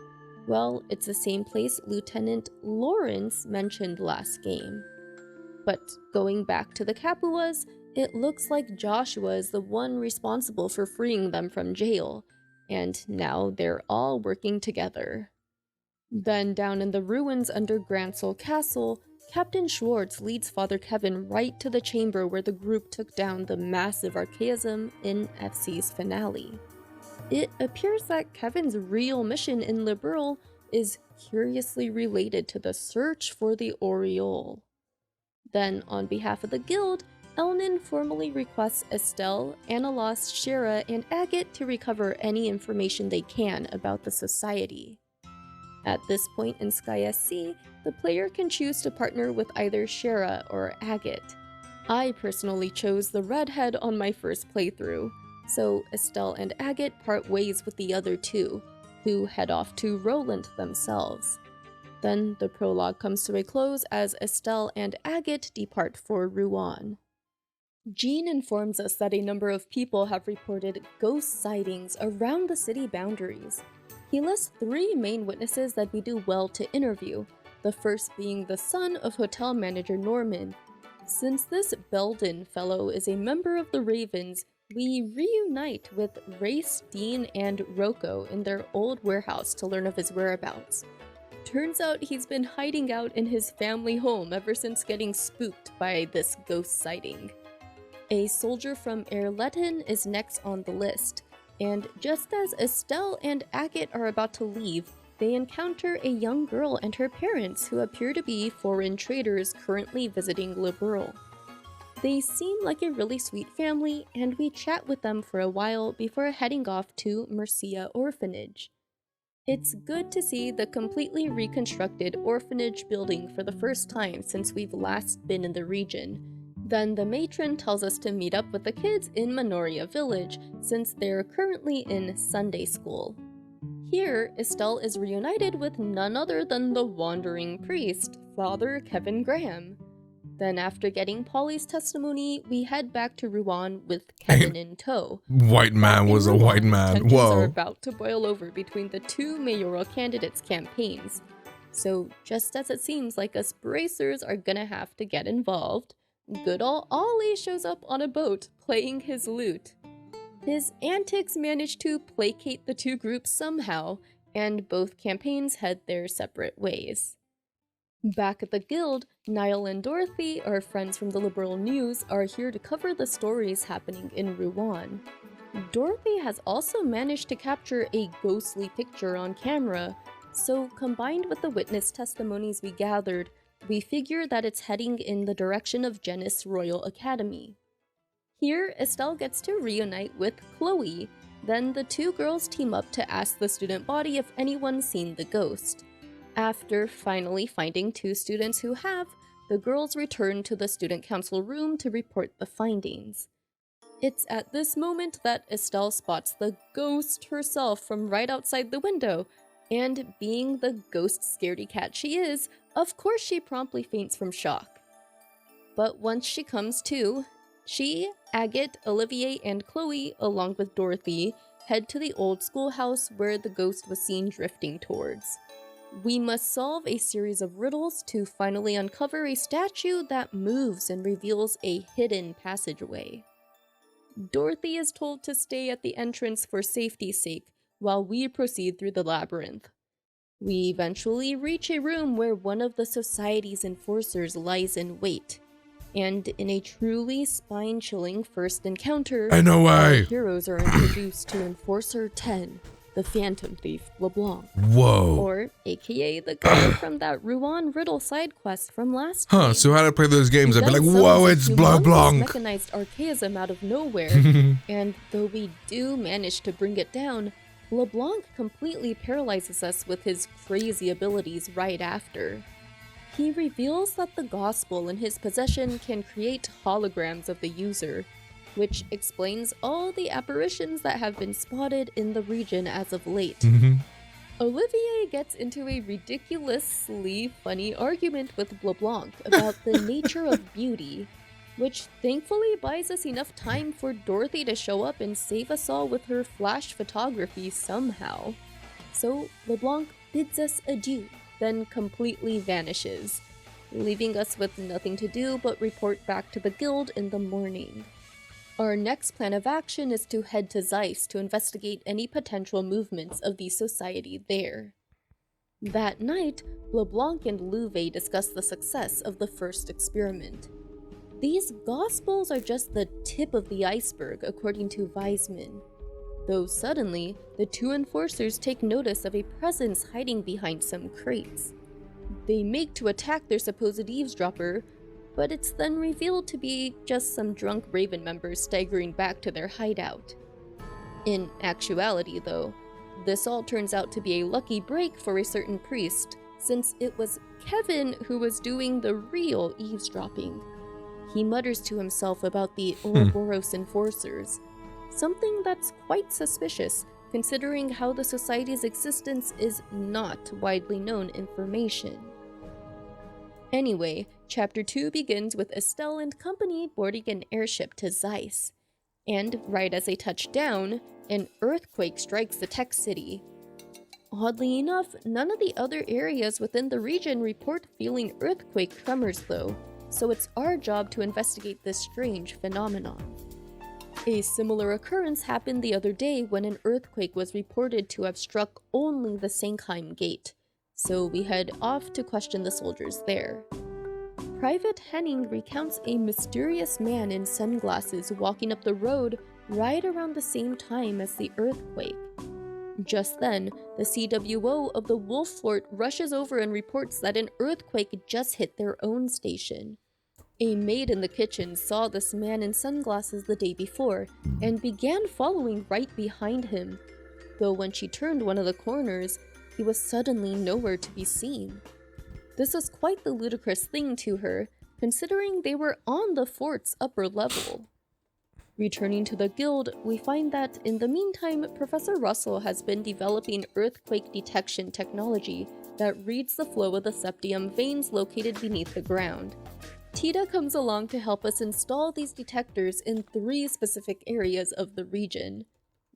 Well, it's the same place Lieutenant Lawrence mentioned last game. But going back to the Capuas, it looks like Joshua is the one responsible for freeing them from jail, and now they're all working together. Then down in the ruins under Gransel Castle, Captain Schwartz leads Father Kevin right to the chamber where the group took down the massive Archaism in FC's finale. It appears that Kevin's real mission in Liberl is curiously related to the search for the Aureole. Then, on behalf of the guild, Elnan formally requests Estelle, Analos, Shara, and Agate to recover any information they can about the Society. At this point in Sky SC, the player can choose to partner with either Shara or Agate. I personally chose the redhead on my first playthrough, so Estelle and Agate part ways with the other two, who head off to Roland themselves. Then the prologue comes to a close as Estelle and Agate depart for Rouen. Jean informs us that a number of people have reported ghost sightings around the city boundaries. He lists 3 main witnesses that we do well to interview, the first being the son of hotel manager Norman. Since this Belden fellow is a member of the Ravens, we reunite with Race, Dean, and Rocco in their old warehouse to learn of his whereabouts. Turns out he's been hiding out in his family home ever since getting spooked by this ghost sighting. A soldier from Erletten is next on the list, and just as Estelle and Agate are about to leave, they encounter a young girl and her parents who appear to be foreign traders currently visiting Liberl. They seem like a really sweet family, and we chat with them for a while before heading off to Mercia Orphanage. It's good to see the completely reconstructed orphanage building for the first time since we've last been in the region. Then the matron tells us to meet up with the kids in Minoria Village, since they're currently in Sunday school. Here, Estelle is reunited with none other than the wandering priest, Father Kevin Graham. Then after getting Polly's testimony, we head back to Rouen with Kevin in tow. White man was a white man. Tensions are Whoa. about to boil over between the 2 mayoral candidates' campaigns. So just as it seems like us bracers are gonna have to get involved, good ol' Ollie shows up on a boat playing his lute. His antics manage to placate the 2 groups somehow, and both campaigns head their separate ways. Back at the guild, Niall and Dorothy, our friends from the Liberal News, are here to cover the stories happening in Rouen. Dorothy has also managed to capture a ghostly picture on camera, so combined with the witness testimonies we gathered, we figure that it's heading in the direction of Genis Royal Academy. Here, Estelle gets to reunite with Chloe, then the 2 girls team up to ask the student body if anyone's seen the ghost. After finally finding 2 students who have, the girls return to the student council room to report the findings. It's at this moment that Estelle spots the ghost herself from right outside the window, and being the ghost scaredy cat she is, of course she promptly faints from shock. But once she comes to, she, Agate, Olivier, and Chloe, along with Dorothy, head to the old schoolhouse where the ghost was seen drifting towards. We must solve a series of riddles to finally uncover a statue that moves and reveals a hidden passageway. Dorothy is told to stay at the entrance for safety's sake, while we proceed through the labyrinth. We eventually reach a room where one of the Society's enforcers lies in wait. And in a truly spine-chilling first encounter, No our way! heroes are introduced to Enforcer 10, the Phantom Thief LeBlanc. Whoa. Or, aka the guy from that Rouen Riddle side quest from last Huh, game. so how to play those games? He I'd be like, then whoa, summons it's a blah humongous blanc. mechanized archaism out of nowhere, and though we do manage to bring it down, LeBlanc completely paralyzes us with his crazy abilities right after. He reveals that the gospel in his possession can create holograms of the user, which explains all the apparitions that have been spotted in the region as of late. Olivier gets into a ridiculously funny argument with LeBlanc about the nature of beauty, which thankfully buys us enough time for Dorothy to show up and save us all with her flash photography somehow. So LeBlanc bids us adieu, then completely vanishes, leaving us with nothing to do but report back to the guild in the morning. Our next plan of action is to head to Zeiss to investigate any potential movements of the Society there. That night, LeBlanc and Louvet discuss the success of the first experiment. These Gospels are just the tip of the iceberg, according to Wiseman. Though suddenly, the two enforcers take notice of a presence hiding behind some crates. They make to attack their supposed eavesdropper, but it's then revealed to be just some drunk Raven members staggering back to their hideout. In actuality, though, this all turns out to be a lucky break for a certain priest, since it was Kevin who was doing the real eavesdropping. He mutters to himself about the Ouroboros enforcers, something that's quite suspicious, considering how the Society's existence is not widely known information. Anyway, Chapter 2 begins with Estelle and company boarding an airship to Zeiss. And right as they touch down, an earthquake strikes the tech city. Oddly enough, none of the other areas within the region report feeling earthquake tremors though, so it's our job to investigate this strange phenomenon. A similar occurrence happened the other day when an earthquake was reported to have struck only the Sankheim Gate, so we head off to question the soldiers there. Private Henning recounts a mysterious man in sunglasses walking up the road right around the same time as the earthquake. Just then, the CWO of the Wolf Fort rushes over and reports that an earthquake just hit their own station. A maid in the kitchen saw this man in sunglasses the day before and began following right behind him, though when she turned one of the corners, he was suddenly nowhere to be seen. This was quite the ludicrous thing to her, considering they were on the fort's upper level. Returning to the guild, we find that in the meantime, Professor Russell has been developing earthquake detection technology that reads the flow of the septium veins located beneath the ground. Tita comes along to help us install these detectors in 3 specific areas of the region.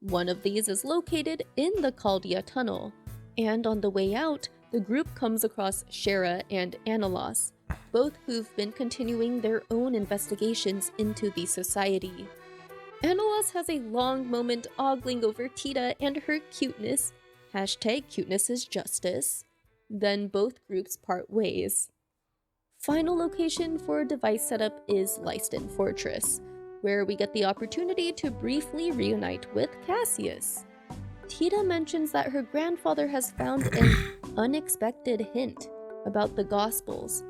One of these is located in the Chaldea Tunnel, and on the way out, the group comes across Shara and Analos, both who've been continuing their own investigations into the Society. Analos has a long moment ogling over Tita and her cuteness, #cutenessisjustice. Then both groups part ways. Final location for device setup is Lyston Fortress, where we get the opportunity to briefly reunite with Cassius. Tita mentions that her grandfather has found an unexpected hint about the Gospels,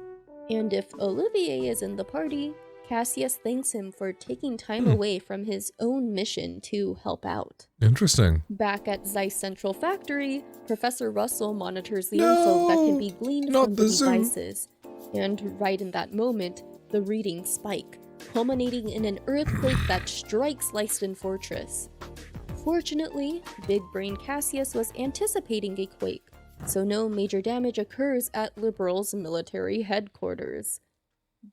and if Olivier is in the party, Cassius thanks him for taking time away from his own mission to help out. Interesting. Back at Zeiss Central Factory, Professor Russell monitors the info that can be gleaned from the devices, and right in that moment, the readings spike, culminating in an earthquake that strikes Lyston Fortress. Fortunately, Big Brain Cassius was anticipating a quake, so no major damage occurs at Liberal's military headquarters.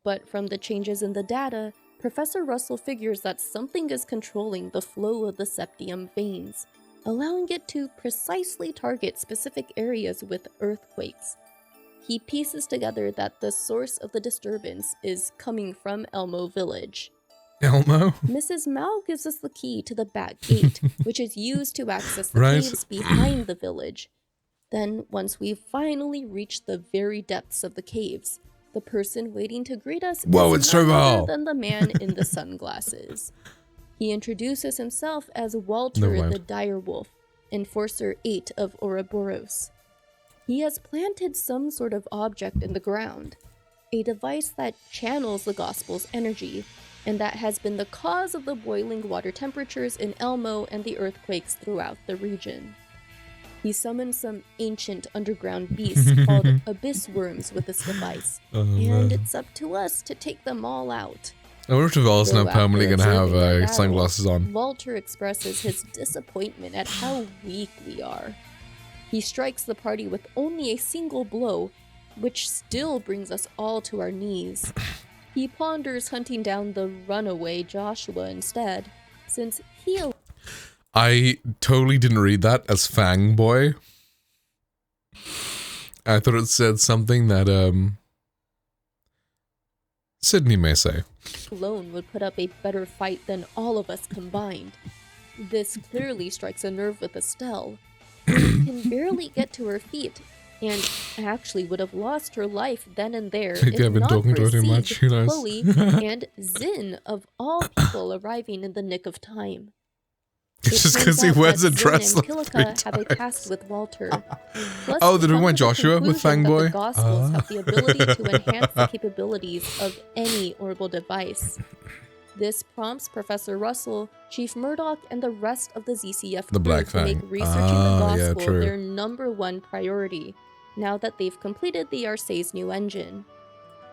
But from the changes in the data, Professor Russell figures that something is controlling the flow of the septium veins, allowing it to precisely target specific areas with earthquakes. He pieces together that the source of the disturbance is coming from Elmo Village. Elmo? Mrs. Mao gives us the key to the back gate, which is used to access the Right. caves behind the village. Then, once we've finally reached the very depths of the caves, the person waiting to greet us Whoa, is it's none Trevor! other than the man in the sunglasses. He introduces himself as Walter Never mind. the Direwolf, Enforcer 8 of Ouroboros. He has planted some sort of object in the ground, a device that channels the Gospel's energy, and that has been the cause of the boiling water temperatures in Elmo and the earthquakes throughout the region. He summons some ancient underground beasts called abyss worms with this device, Oh, and man. it's up to us to take them all out. I wonder if Trevor's Though now permanently after going to have observing their battle, sunglasses on. Walter expresses his disappointment at how weak we are. He strikes the party with only a single blow, which still brings us all to our knees. He ponders hunting down the runaway Joshua instead, since he I totally didn't read that as Fang Boy. I thought it said something that, Sydney may say. alone would put up a better fight than all of us combined. This clearly strikes a nerve with Estelle, who can barely get to her feet, and actually would have lost her life then and there Maybe if I've been not talking for to her too Zeke, much, who knows? Chloe, and Zin, of all people, arriving in the nick of time. It's just It because turns he out wears that a dress Zin and like Kilika 3 have a times. past with Walter. Plus, Oh, the we one come to the Joshua with conclusion that Fangboy? The Gospels have the ability to Ah. enhance the capabilities of any orbital device. This prompts Professor Russell, Chief Murdoch, and the rest of the ZCF The crew Black to make Fang. researching Ah, the yeah, Gospel true. their #1 priority, now that they've completed the Arcee's new engine.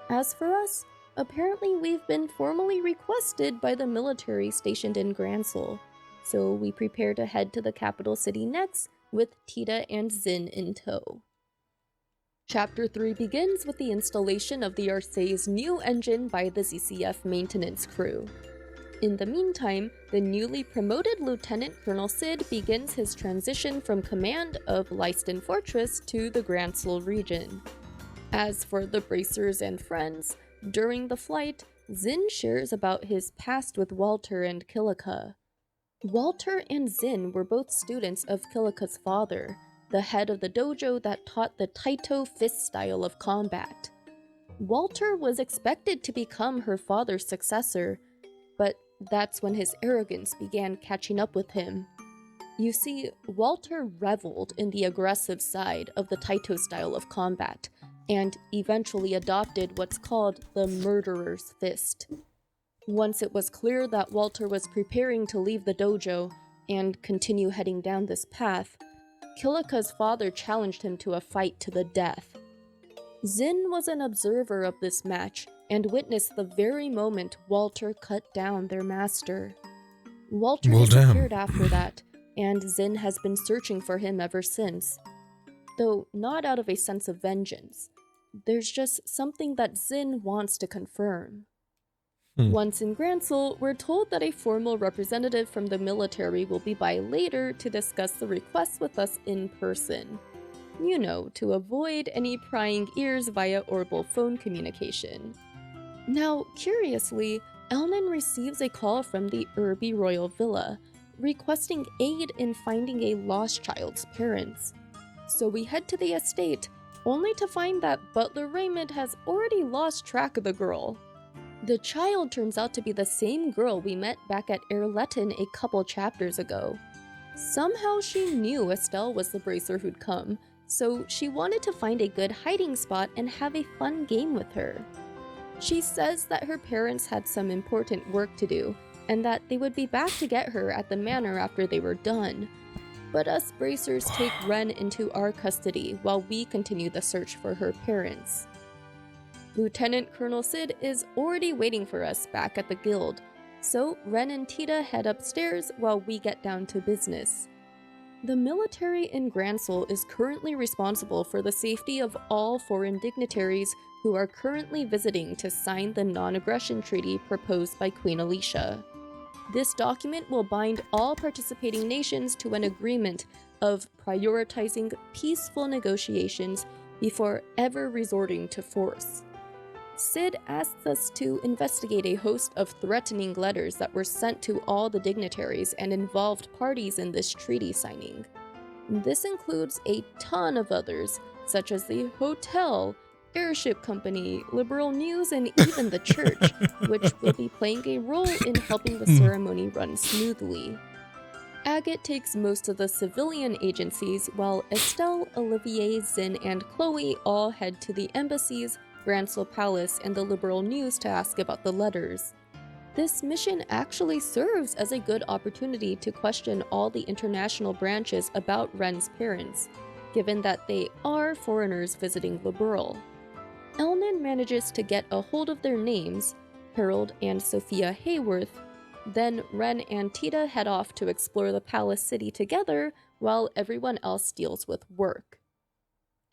As for us, apparently we've been formally requested by the military stationed in Gransel, so we prepare to head to the capital city next with Tita and Zin in tow. Chapter 3 begins with the installation of the Arcee's new engine by the ZCF maintenance crew. In the meantime, the newly promoted Lieutenant Colonel Sid begins his transition from command of Leiston Fortress to the Gransel region. As for the Bracers and friends, during the flight, Zin shares about his past with Walter and Kilika. Walter and Zin were both students of Kilika's father, the head of the dojo that taught the Taito fist style of combat. Walter was expected to become her father's successor, but that's when his arrogance began catching up with him. You see, Walter reveled in the aggressive side of the Taito style of combat, and eventually adopted what's called the Murderer's Fist. Once it was clear that Walter was preparing to leave the dojo and continue heading down this path, Kilika's father challenged him to a fight to the death. Zin was an observer of this match and witnessed the very moment Walter cut down their master. Walter Well, damn. disappeared after that, and Zin has been searching for him ever since. Though not out of a sense of vengeance. There's just something that Zin wants to confirm. Once in Gransel, we're told that a formal representative from the military will be by later to discuss the request with us in person. You know, to avoid any prying ears via orbital phone communication. Now, curiously, Elnan receives a call from the Irby Royal Villa, requesting aid in finding a lost child's parents. So we head to the estate, only to find that Butler Raymond has already lost track of the girl. The child turns out to be the same girl we met back at Erleton a couple chapters ago. Somehow she knew Estelle was the bracer who'd come, so she wanted to find a good hiding spot and have a fun game with her. She says that her parents had some important work to do, and that they would be back to get her at the manor after they were done. But us bracers take Ren into our custody while we continue the search for her parents. Lieutenant Colonel Sid is already waiting for us back at the guild, so Ren and Tita head upstairs while we get down to business. The military in Gransel is currently responsible for the safety of all foreign dignitaries who are currently visiting to sign the non-aggression treaty proposed by Queen Alicia. This document will bind all participating nations to an agreement of prioritizing peaceful negotiations before ever resorting to force. Sid asks us to investigate a host of threatening letters that were sent to all the dignitaries and involved parties in this treaty signing. This includes a ton of others, such as the hotel, airship company, liberal news, and even the church, which will be playing a role in helping the ceremony run smoothly. Agate takes most of the civilian agencies, while Estelle, Olivier, Zin, and Chloe all head to the embassies, Grancel Palace, and the Liberal News to ask about the letters. This mission actually serves as a good opportunity to question all the international branches about Ren's parents, given that they are foreigners visiting Liberal. Elnan manages to get a hold of their names, Harold and Sophia Hayworth. Then Ren and Tita head off to explore the palace city together, while everyone else deals with work.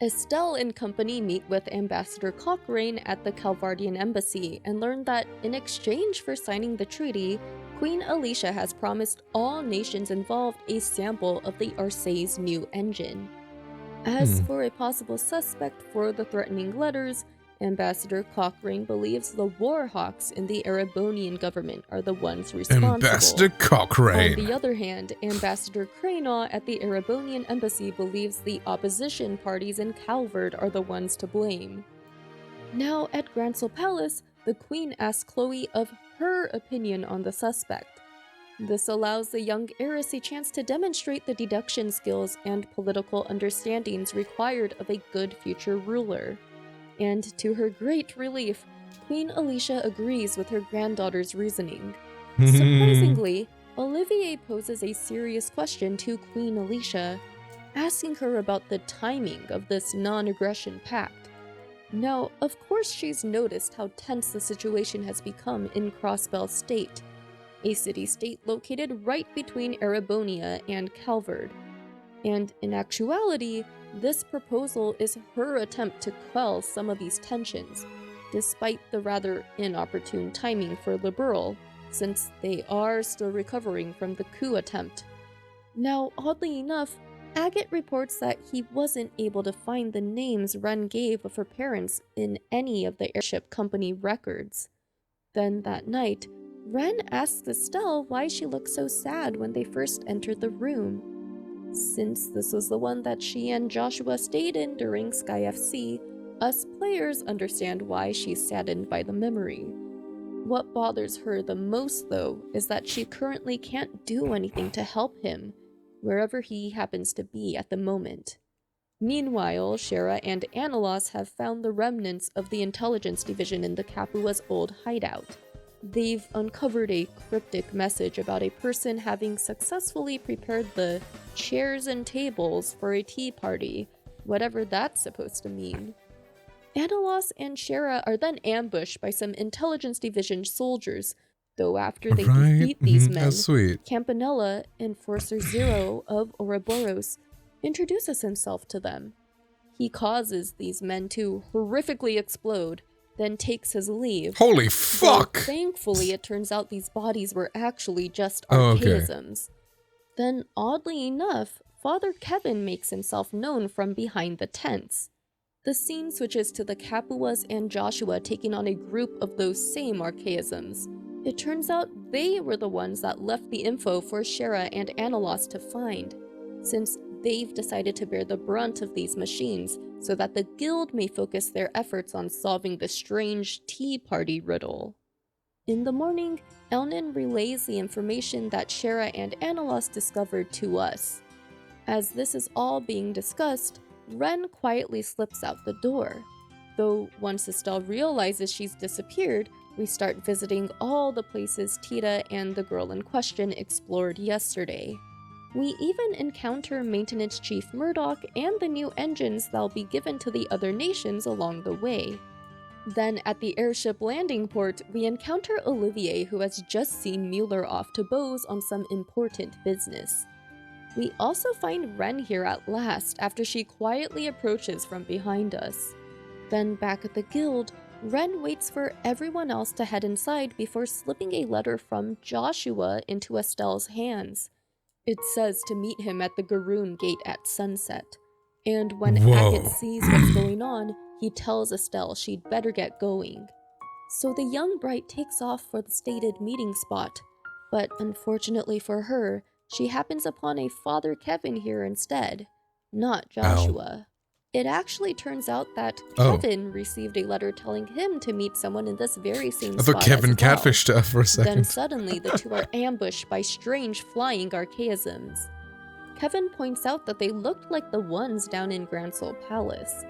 Estelle and company meet with Ambassador Cochrane at the Calvardian embassy and learn that in exchange for signing the treaty, Queen Alicia has promised all nations involved a sample of the Arcee's new engine. As for a possible suspect for the threatening letters, Ambassador Cochrane believes the Warhawks in the Erebonian government are the ones responsible. Ambassador Cochrane. On the other hand, Ambassador Cranaw at the Erebonian embassy believes the opposition parties in Calvard are the ones to blame. Now at Grancel Palace, the Queen asks Chloe of her opinion on the suspect. This allows the young heiress a chance to demonstrate the deduction skills and political understandings required of a good future ruler. And to her great relief, Queen Alicia agrees with her granddaughter's reasoning. Surprisingly, Olivier poses a serious question to Queen Alicia, asking her about the timing of this non-aggression pact. Now, of course she's noticed how tense the situation has become in Crossbell State, a city-state located right between Erebonia and Calvard. And in actuality, this proposal is her attempt to quell some of these tensions, despite the rather inopportune timing for Liberal, since they are still recovering from the coup attempt. Now, oddly enough, Agate reports that he wasn't able to find the names Ren gave of her parents in any of the airship company records. Then that night, Ren asks Estelle why she looked so sad when they first entered the room. Since this was the one that she and Joshua stayed in during Sky FC, us players understand why she's saddened by the memory. What bothers her the most, though, is that she currently can't do anything to help him, wherever he happens to be at the moment. Meanwhile, Shara and Analos have found the remnants of the intelligence division in the Capua's old hideout. They've uncovered a cryptic message about a person having successfully prepared the chairs and tables for a tea party, whatever that's supposed to mean. Analos and Shara are then ambushed by some intelligence division soldiers, though after they defeat these men, Campanella, Enforcer Zero of Ouroboros, introduces himself to them. He causes these men to horrifically explode, then takes his leave. Holy fuck! Though thankfully, it turns out these bodies were actually just archaisms. Then, oddly enough, Father Kevin makes himself known from behind the tents. The scene switches to the Capuas and Joshua taking on a group of those same archaisms. It turns out they were the ones that left the info for Shara and Analos to find, since they've decided to bear the brunt of these machines so that the guild may focus their efforts on solving the strange tea party riddle. In the morning, Elnan relays the information that Shara and Analos discovered to us. As this is all being discussed, Ren quietly slips out the door. Though once Estelle realizes she's disappeared, we start visiting all the places Tita and the girl in question explored yesterday. We even encounter Maintenance Chief Murdoch and the new engines that'll be given to the other nations along the way. Then at the airship landing port, we encounter Olivier, who has just seen Mueller off to Bose on some important business. We also find Ren here at last after she quietly approaches from behind us. Then back at the guild, Ren waits for everyone else to head inside before slipping a letter from Joshua into Estelle's hands. It says to meet him at the Garoon Gate at sunset. And when Agate sees what's going on, he tells Estelle she'd better get going. So the young Bright takes off for the stated meeting spot, but unfortunately for her, she happens upon a Father Kevin here instead, not Joshua. It actually turns out that Kevin received a letter telling him to meet someone in this very same spot. I thought Kevin as well. catfished her for a second. Then suddenly the two are ambushed by strange flying archaisms. Kevin points out that they looked like the ones down in Gransel Palace.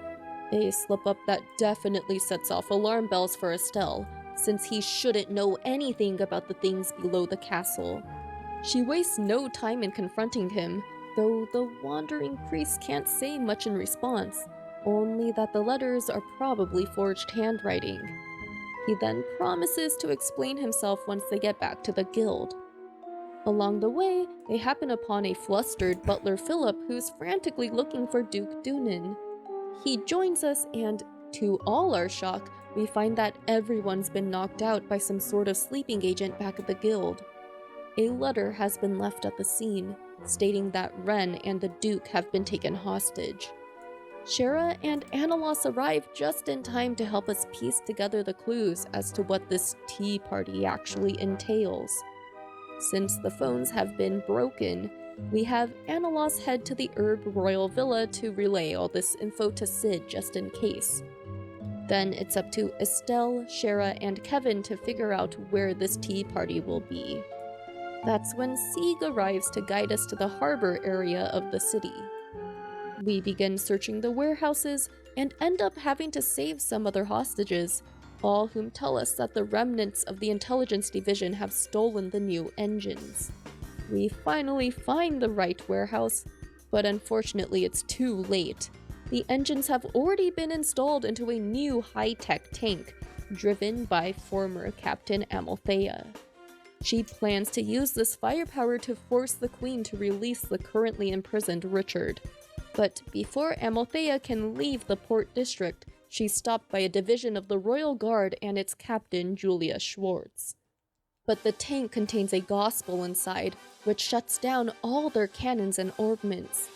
A slip-up that definitely sets off alarm bells for Estelle, since he shouldn't know anything about the things below the castle. She wastes no time in confronting him, though the wandering priest can't say much in response, only that the letters are probably forged handwriting. He then promises to explain himself once they get back to the guild. Along the way, they happen upon a flustered butler Philip who's frantically looking for Duke Doonan. He joins us and, to all our shock, we find that everyone's been knocked out by some sort of sleeping agent back at the guild. A letter has been left at the scene, stating that Ren and the Duke have been taken hostage. Shara and Analos arrive just in time to help us piece together the clues as to what this tea party actually entails. Since the phones have been broken, we have Analos head to the Herb Royal Villa to relay all this info to Sid just in case. Then it's up to Estelle, Shara, and Kevin to figure out where this tea party will be. That's when Sieg arrives to guide us to the harbor area of the city. We begin searching the warehouses and end up having to save some other hostages, all whom tell us that the remnants of the intelligence division have stolen the new engines. We finally find the right warehouse, but unfortunately it's too late. The engines have already been installed into a new high-tech tank, driven by former Captain Amalthea. She plans to use this firepower to force the Queen to release the currently imprisoned Richard. But before Amalthea can leave the port district, she's stopped by a division of the Royal Guard and its captain, Julia Schwartz. But the tank contains a gospel inside, which shuts down all their cannons and armaments.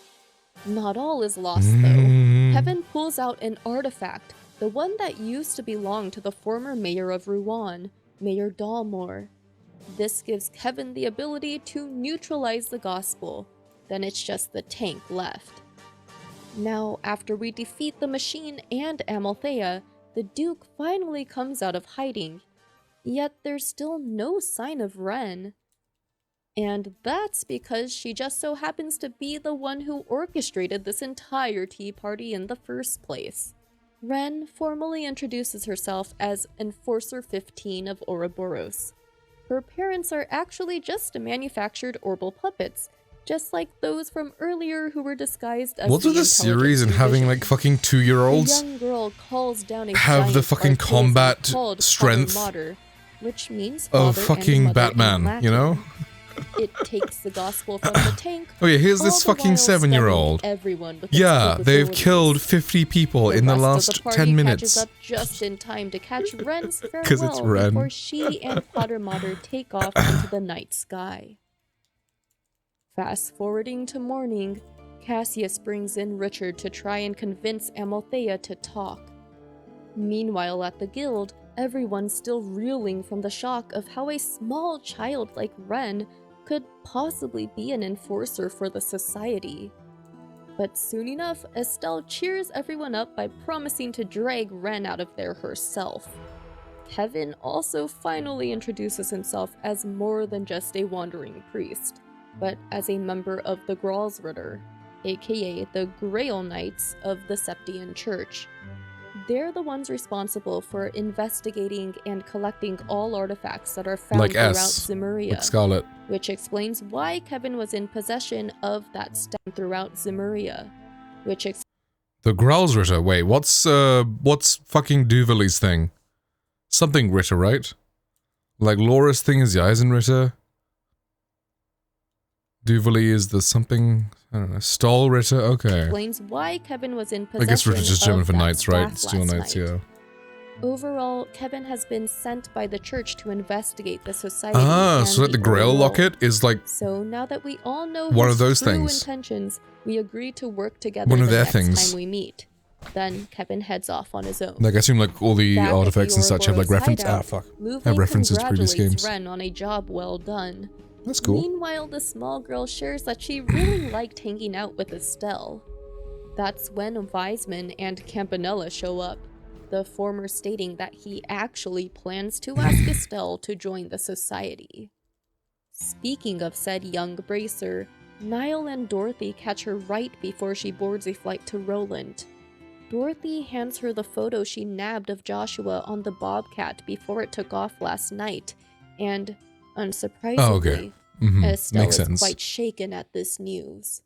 Not all is lost, though. Kevin pulls out an artifact, the one that used to belong to the former mayor of Rouen, Mayor Dalmor. This gives Kevin the ability to neutralize the gospel. Then it's just the tank left. Now, after we defeat the machine and Amalthea, the Duke finally comes out of hiding. Yet there's still no sign of Ren. And that's because she just so happens to be the one who orchestrated this entire tea party in the first place. Ren formally introduces herself as Enforcer 15 of Ouroboros. Her parents are actually just manufactured Orbal puppets, just like those from earlier who were disguised as What's with the series and having like fucking 2-year-olds young girl calls down a have the fucking combat strength which means of fucking Batman, you know? It takes the gospel from the tank. Oh yeah, here's this fucking 7-year-old. Yeah, they've killed 50 people in the last 10 minutes. Up just in time to catch Ren's farewell before she and Potter Mater take off into the night sky. Fast forwarding to morning, Cassius brings in Richard to try and convince Amalthea to talk. Meanwhile at the guild, everyone's still reeling from the shock of how a small child like Ren could possibly be an enforcer for the society. But soon enough, Estelle cheers everyone up by promising to drag Ren out of there herself. Kevin also finally introduces himself as more than just a wandering priest, but as a member of the Gralsritter, aka the Grail Knights of the Septian Church. They're the ones responsible for investigating and collecting all artifacts that are found throughout Zemuria, like Scarlet. Which explains why Kevin was in possession of that stem throughout Zemuria, the Gralsritter. Wait, what's fucking Duvali's thing? Something Ritter, right? Like Laura's thing is the Eisenritter. Duvali is the something, I don't know, Stahlritter, okay. Explains why Kevin was in possession. I guess Ritter's just German for that knights, right? staff Steel last knights, night. yeah. Overall, Kevin has been sent by the church to investigate the society. Ah, and so like the Grail overall. locket is like So now that we all know one his of those true things. intentions, we agree to work together One of the their next things. time we meet. Then Kevin heads off on his own. Like, I assume like all the Back at artifacts and such have like Ouroboros reference. hideout, Luve Have references to previous congratulates games. Ren on a job well done. That's cool. Meanwhile, the small girl shares that she really liked hanging out with Estelle. That's when Wiseman and Campanella show up, the former stating that he actually plans to ask Estelle to join the society. Speaking of said young bracer, Niall and Dorothy catch her right before she boards a flight to Roland. Dorothy hands her the photo she nabbed of Joshua on the Bobcat before it took off last night, and, unsurprisingly, Estelle Makes is sense. quite shaken at this news.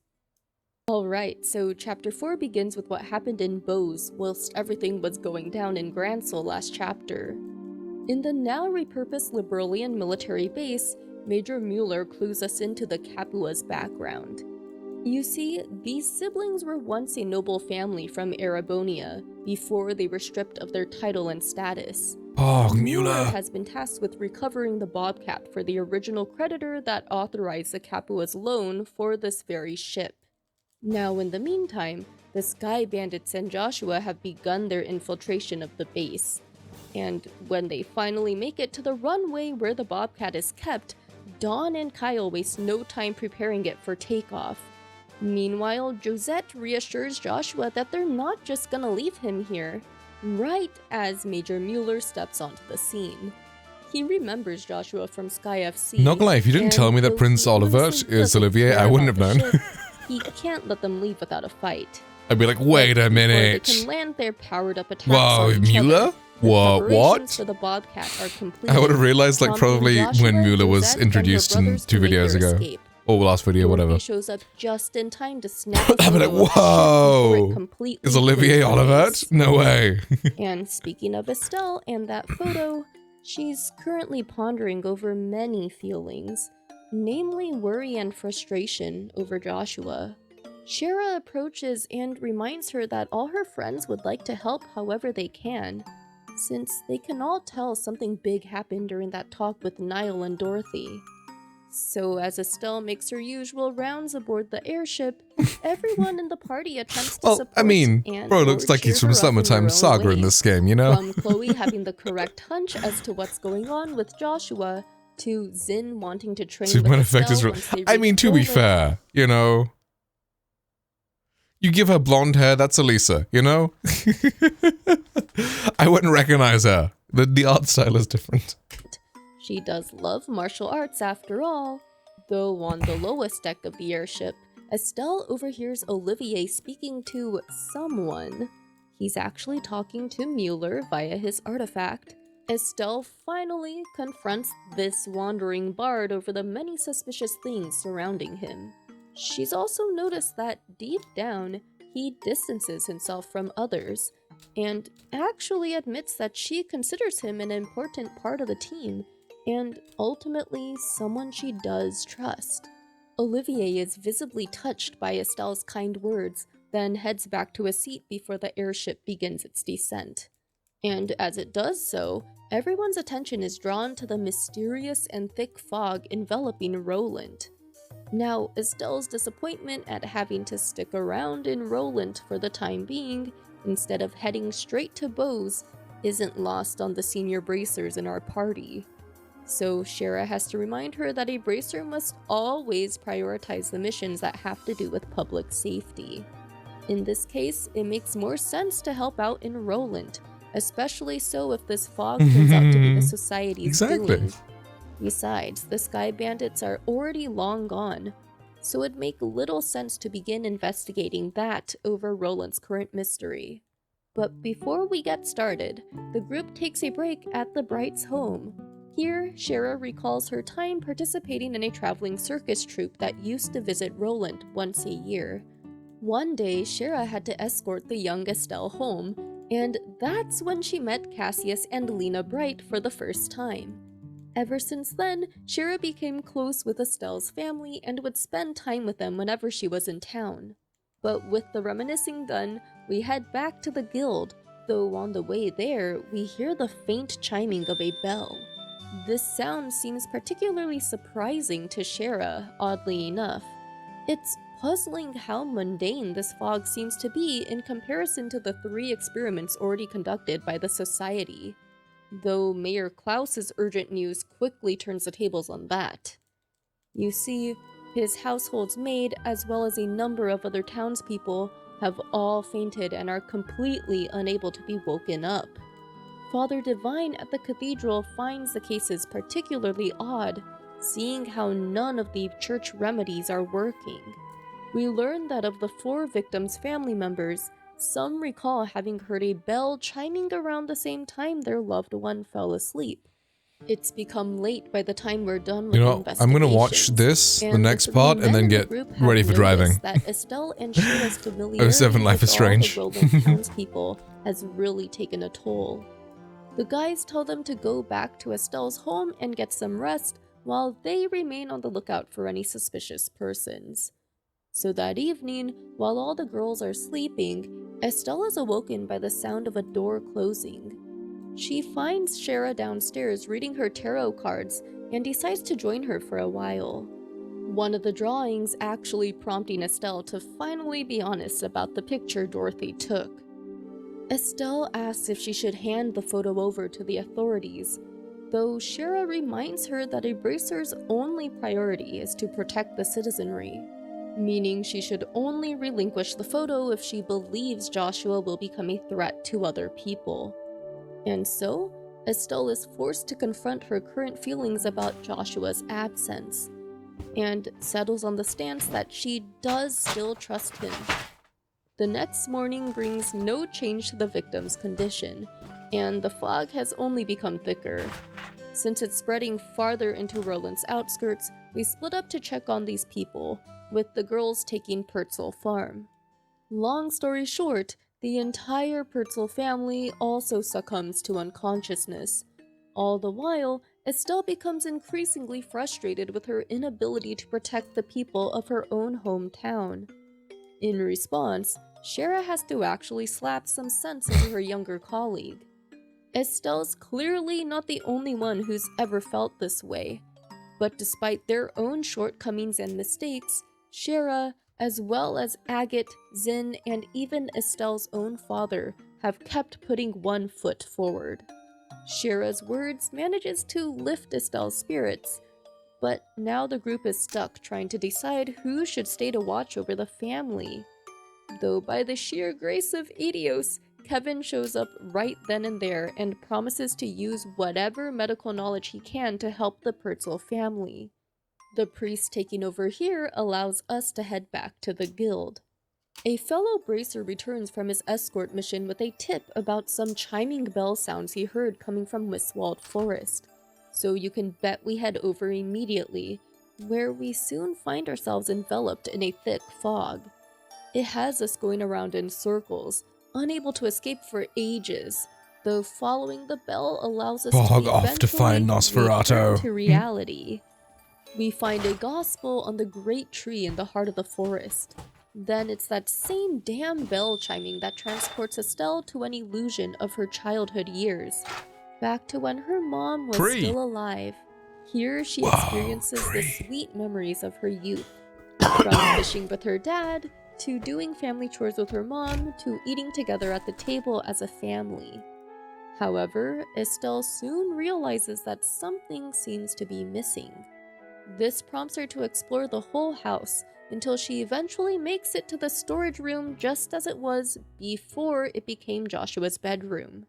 Alright, so Chapter 4 begins with what happened in Bose whilst everything was going down in Gransel last chapter. In the now repurposed Liberalian military base, Major Mueller clues us into the Capua's background. You see, these siblings were once a noble family from Erebonia, before they were stripped of their title and status. Oh, Mueller has been tasked with recovering the Bobcat for the original creditor that authorized the Capua's loan for this very ship. Now, in the meantime, the Sky Bandits and Joshua have begun their infiltration of the base. And when they finally make it to the runway where the Bobcat is kept, Dawn and Kyle waste no time preparing it for takeoff. Meanwhile, Josette reassures Joshua that they're not just gonna leave him here, right as Major Mueller steps onto the scene. He remembers Joshua from Sky FC. Not gonna lie, if you didn't and tell me that though Prince he Oliver honestly is doesn't Olivier, care I wouldn't have about the known. ship, he can't let them leave without a fight. I'd be like, wait a Before they minute. can land their powered-up attacks Whoa, on each Mueller? other, the What? preparations for the Bobcat are completed, I would have realized like prompting probably Joshua, when Mueller was Josette, and her introduced in brothers 2 to make videos their ago. escape. Or last video, Dorothy whatever. shows up just in time to snap a I'd be photo like, of the ship before whoa! it completely Is Olivier flew to Olivet? space. No way. And speaking of Estelle and that photo, she's currently pondering over many feelings, namely worry and frustration over Joshua. Shara approaches and reminds her that all her friends would like to help however they can, since they can all tell something big happened during that talk with Niall and Dorothy. So as Estelle makes her usual rounds aboard the airship, everyone in the party attempts to Well, support I mean, and bro looks or like he's cheer from her up in their Summertime own Saga in way. this game, you know? From Chloe having the correct hunch as to what's going on with Joshua, to Zin wanting to train Superman with effect is Estelle real. once they I mean, reach to be Roland. fair, you know, you give her blonde hair, that's Elisa, you know? I wouldn't recognize her. The art style is different. She does love martial arts after all, though on the lowest deck of the airship, Estelle overhears Olivier speaking to someone. He's actually talking to Mueller via his artifact. Estelle finally confronts this wandering bard over the many suspicious things surrounding him. She's also noticed that deep down, he distances himself from others, and actually admits that she considers him an important part of the team, and ultimately someone she does trust. Olivier is visibly touched by Estelle's kind words, then heads back to a seat before the airship begins its descent. And as it does so, everyone's attention is drawn to the mysterious and thick fog enveloping Roland. Now, Estelle's disappointment at having to stick around in Roland for the time being, instead of heading straight to Bose, isn't lost on the senior bracers in our party. So Shara has to remind her that a bracer must always prioritize the missions that have to do with public safety. In this case, it makes more sense to help out in Roland, especially so if this fog turns out to be the society's Exactly. doing. Besides, the Sky Bandits are already long gone, so it'd make little sense to begin investigating that over Roland's current mystery. But before we get started, the group takes a break at the Brights' home. Here, Shara recalls her time participating in a traveling circus troupe that used to visit Roland once a year. One day, Shara had to escort the young Estelle home, and that's when she met Cassius and Lena Bright for the first time. Ever since then, Shara became close with Estelle's family and would spend time with them whenever she was in town. But with the reminiscing done, we head back to the guild, though on the way there, we hear the faint chiming of a bell. This sound seems particularly surprising to Shara, oddly enough. It's puzzling how mundane this fog seems to be in comparison to the 3 experiments already conducted by the Society, though Mayor Klaus's urgent news quickly turns the tables on that. You see, his household's maid, as well as a number of other townspeople, have all fainted and are completely unable to be woken up. Father Divine at the cathedral finds the cases particularly odd, seeing how none of the church remedies are working. We learn that of the 4 victims' family members, some recall having heard a bell chiming around the same time their loved one fell asleep. It's become late by the time we're done with I'm gonna watch this, the next part, and then get ready for driving. That Estelle and Shira's familiarity 07 Life is Strange. with all the Roland townspeople has really taken a toll. The guys tell them to go back to Estelle's home and get some rest, while they remain on the lookout for any suspicious persons. So that evening, while all the girls are sleeping, Estelle is awoken by the sound of a door closing. She finds Shara downstairs reading her tarot cards and decides to join her for a while. One of the drawings actually prompting Estelle to finally be honest about the picture Dorothy took. Estelle asks if she should hand the photo over to the authorities, though Shara reminds her that a bracer's only priority is to protect the citizenry, meaning she should only relinquish the photo if she believes Joshua will become a threat to other people. And so, Estelle is forced to confront her current feelings about Joshua's absence, and settles on the stance that she does still trust him. The next morning brings no change to the victim's condition, and the fog has only become thicker. Since it's spreading farther into Roland's outskirts, we split up to check on these people, with the girls taking Pertzel Farm. Long story short, the entire Pertzel family also succumbs to unconsciousness. All the while, Estelle becomes increasingly frustrated with her inability to protect the people of her own hometown. In response, Shara has to actually slap some sense into her younger colleague. Estelle's clearly not the only one who's ever felt this way, but despite their own shortcomings and mistakes, Shara, as well as Agate, Zin, and even Estelle's own father, have kept putting one foot forward. Shara's words manages to lift Estelle's spirits, but now the group is stuck trying to decide who should stay to watch over the family. Though by the sheer grace of Eidos, Kevin shows up right then and there and promises to use whatever medical knowledge he can to help the Pertzel family. The priest taking over here allows us to head back to the guild. A fellow bracer returns from his escort mission with a tip about some chiming bell sounds he heard coming from Wiswald Forest, so you can bet we head over immediately, where we soon find ourselves enveloped in a thick fog. It has us going around in circles, unable to escape for ages, though following the bell allows us Fog to off to find Nosferatu. return to reality. We find a gospel on the great tree in the heart of the forest. Then it's that same damn bell chiming that transports Estelle to an illusion of her childhood years, back to when her mom was still alive. Here she experiences the sweet memories of her youth, from fishing with her dad, to doing family chores with her mom, to eating together at the table as a family. However, Estelle soon realizes that something seems to be missing. This prompts her to explore the whole house until she eventually makes it to the storage room just as it was before it became Joshua's bedroom.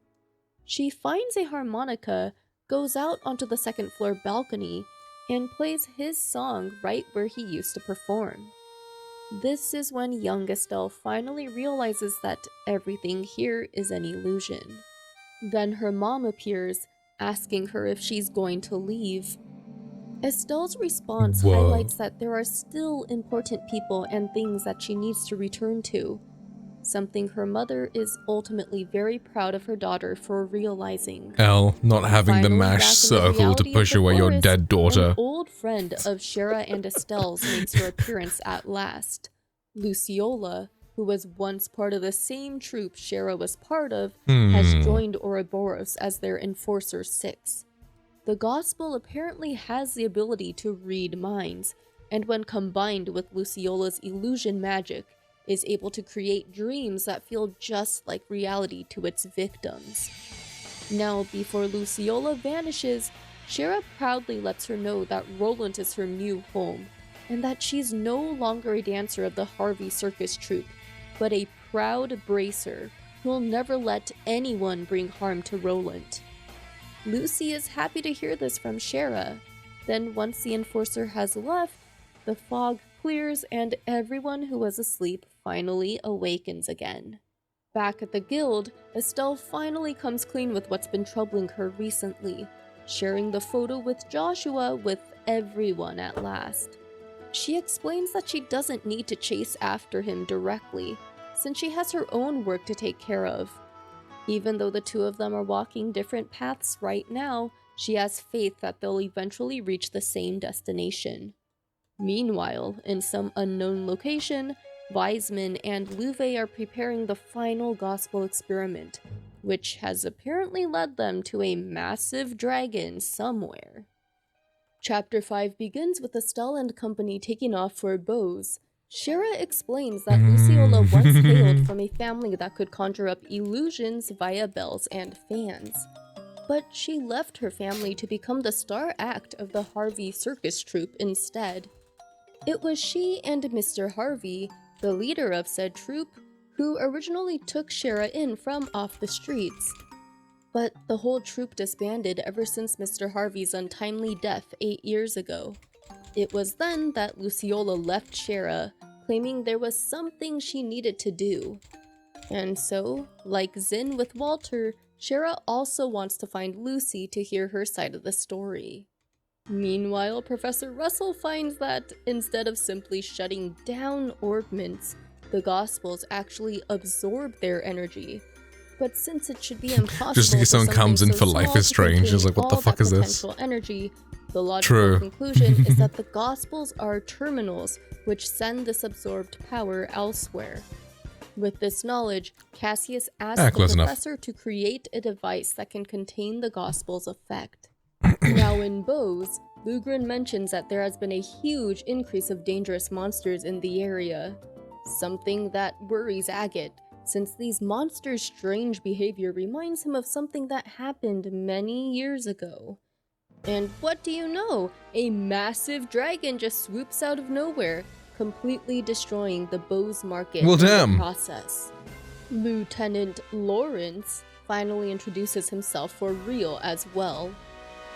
She finds a harmonica, goes out onto the second floor balcony, and plays his song right where he used to perform. This is when young Estelle finally realizes that everything here is an illusion. Then her mom appears, asking her if she's going to leave. Estelle's response highlights that there are still important people and things that she needs to return to, something her mother is ultimately very proud of her daughter for realizing. L, not having the mash circle to push away your dead daughter. An old friend of Shara and Estelle's makes her appearance at last. Luciola, who was once part of the same troop Shara was part of, has joined Ouroboros as their Enforcer 6. The Gospel apparently has the ability to read minds, and when combined with Luciola's illusion magic, is able to create dreams that feel just like reality to its victims. Now, before Luciola vanishes, Shara proudly lets her know that Roland is her new home, and that she's no longer a dancer of the Harvey Circus troupe, but a proud bracer who will never let anyone bring harm to Roland. Lucy is happy to hear this from Shara. Then once the enforcer has left, the fog clears and everyone who was asleep finally awakens again. Back at the guild, Estelle finally comes clean with what's been troubling her recently, sharing the photo with Joshua with everyone at last. She explains that she doesn't need to chase after him directly, since she has her own work to take care of. Even though the two of them are walking different paths right now, she has faith that they'll eventually reach the same destination. Meanwhile, in some unknown location, Wiseman and Louvet are preparing the final gospel experiment, which has apparently led them to a massive dragon somewhere. Chapter 5 begins with Estelle and company taking off for Bose. Shara explains that Luciola once hailed from a family that could conjure up illusions via bells and fans. But she left her family to become the star act of the Harvey Circus troupe instead. It was she and Mr. Harvey, the leader of said troupe, who originally took Shara in from off the streets. But the whole troupe disbanded ever since Mr. Harvey's untimely death 8 years ago. It was then that Luciola left Shara, claiming there was something she needed to do. And so, like Zinn with Walter, Shara also wants to find Lucy to hear her side of the story. Meanwhile, Professor Russell finds that, instead of simply shutting down orbments, the Gospels actually absorb their energy. But since it should be impossible Just in case someone comes in for small Life is to Strange, contain is like, what the all fuck that is this? potential energy, the logical conclusion is that the Gospels are terminals which send this absorbed power elsewhere. With this knowledge, Cassius asks the close enough. professor to create a device that can contain the Gospel's effect. Now in Bose, Lugren mentions that there has been a huge increase of dangerous monsters in the area. Something that worries Agate, since these monsters' strange behavior reminds him of something that happened many years ago. And what do you know? A massive dragon just swoops out of nowhere, completely destroying the Bose market Well, in the damn. process. Lieutenant Lawrence finally introduces himself for real as well.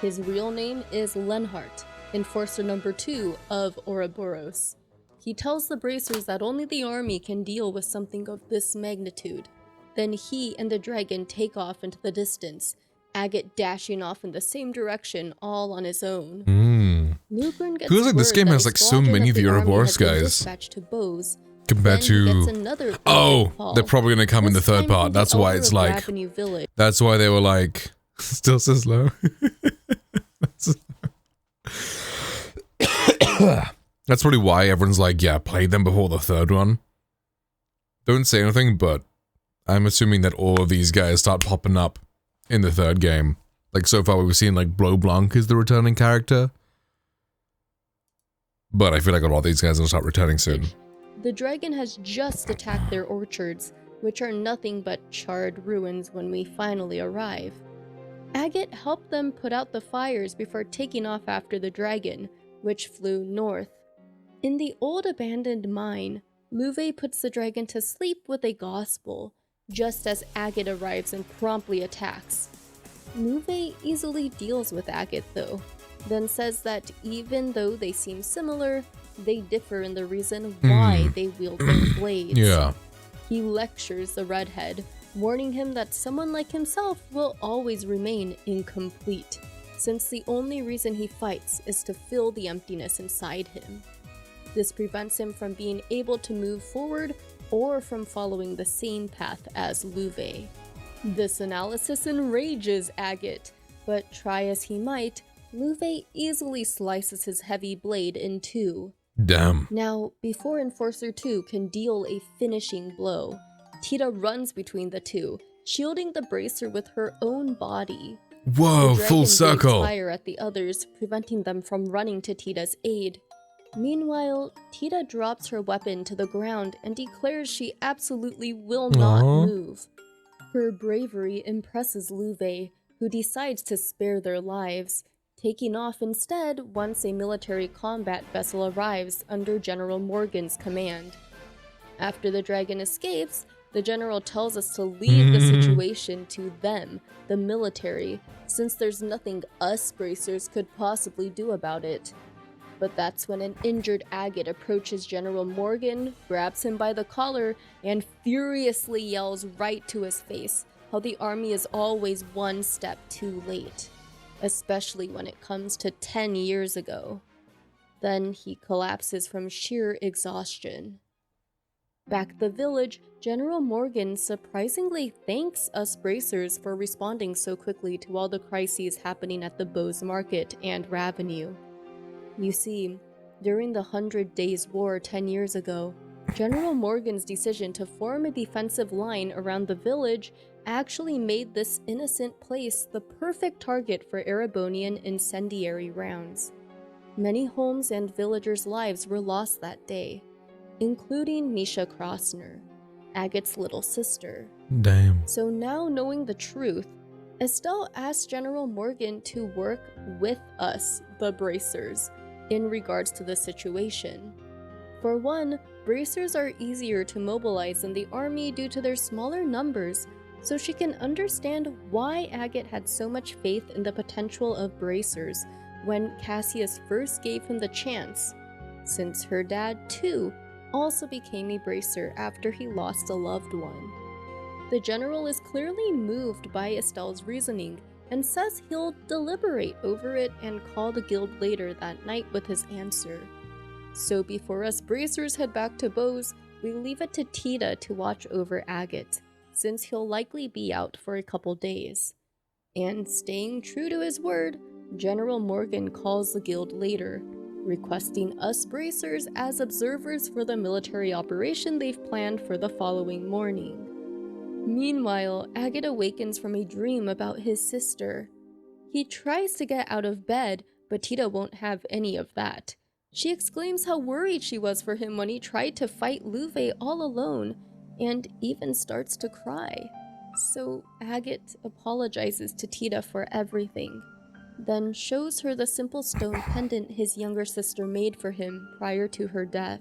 His real name is Lenhart, Enforcer number 2 of Ouroboros. He tells the Bracers that only the army can deal with something of this magnitude. Then he and the dragon take off into the distance, Agate dashing off in the same direction all on his own. Lugren gets Feels like this word game that has a like so squadron many of of the army Ouroboros has been guys dispatched to Bose. compared Then he gets to. another Oh, call. they're probably gonna come in the This third time part. from the That's why elder it's of like. Ravenue Village. That's why they were like. Still so slow. That's probably why everyone's like, yeah, play them before the third one. Don't say anything, but I'm assuming that all of these guys start popping up in the third game. Like, so far we've seen, like, Blo Blanc is the returning character. But I feel like a lot of these guys will start returning soon. The dragon has just attacked their orchards, which are nothing but charred ruins when we finally arrive. Agate helped them put out the fires before taking off after the dragon, which flew north. In the old abandoned mine, Louvet puts the dragon to sleep with a gospel, just as Agate arrives and promptly attacks. Louvet easily deals with Agate though, then says that even though they seem similar, they differ in the reason why they wield their blades. Yeah. He lectures the redhead, warning him that someone like himself will always remain incomplete, since the only reason he fights is to fill the emptiness inside him. This prevents him from being able to move forward or from following the same path as Louvet. This analysis enrages Agate, but try as he might, Louvet easily slices his heavy blade in two. Damn. Now, before Enforcer 2 can deal a finishing blow, Tita runs between the two, shielding the bracer with her own body. Whoa, The full dragon circle. breathes fire at the others, preventing them from running to Tita's aid. Meanwhile, Tita drops her weapon to the ground and declares she absolutely will not move. Her bravery impresses Louvet, who decides to spare their lives, taking off instead once a military combat vessel arrives under General Morgan's command. After the dragon escapes, the general tells us to leave the situation to them, the military, since there's nothing us bracers could possibly do about it. But that's when an injured Agate approaches General Morgan, grabs him by the collar, and furiously yells right to his face how the army is always one step too late, especially when it comes to 10 years ago. Then he collapses from sheer exhaustion. Back at the village, General Morgan surprisingly thanks us bracers for responding so quickly to all the crises happening at the Beau's Market and Ravenue. You see, during the 100 Days War 10 years ago, General Morgan's decision to form a defensive line around the village actually made this innocent place the perfect target for Erebonian incendiary rounds. Many homes and villagers' lives were lost that day, including Misha Krosner, Agate's little sister. Damn. So now knowing the truth, Estelle asked General Morgan to work with us, the bracers, in regards to the situation. For one, bracers are easier to mobilize than the army due to their smaller numbers, so she can understand why Agate had so much faith in the potential of bracers when Cassius first gave him the chance, since her dad, too, also became a bracer after he lost a loved one. The general is clearly moved by Estelle's reasoning and says he'll deliberate over it and call the guild later that night with his answer. So before us bracers head back to Beau's, we leave it to Tita to watch over Agate, since he'll likely be out for a couple days. And staying true to his word, General Morgan calls the guild later, requesting us bracers as observers for the military operation they've planned for the following morning. Meanwhile, Agate awakens from a dream about his sister. He tries to get out of bed, but Tita won't have any of that. She exclaims how worried she was for him when he tried to fight Louvet all alone, and even starts to cry. So Agate apologizes to Tita for everything, then shows her the simple stone pendant his younger sister made for him prior to her death.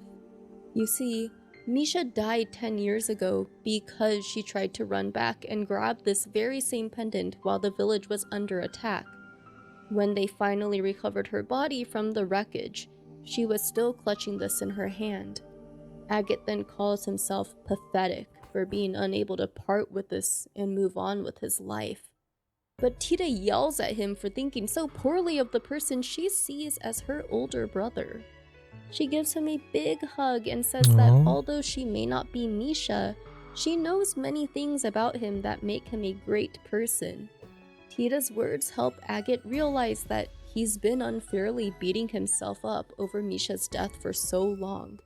You see, Misha died 10 years ago because she tried to run back and grab this very same pendant while the village was under attack. When they finally recovered her body from the wreckage, she was still clutching this in her hand. Agate then calls himself pathetic for being unable to part with this and move on with his life. But Tita yells at him for thinking so poorly of the person she sees as her older brother. She gives him a big hug and says that although she may not be Misha, she knows many things about him that make him a great person. Tita's words help Agate realize that he's been unfairly beating himself up over Misha's death for so long.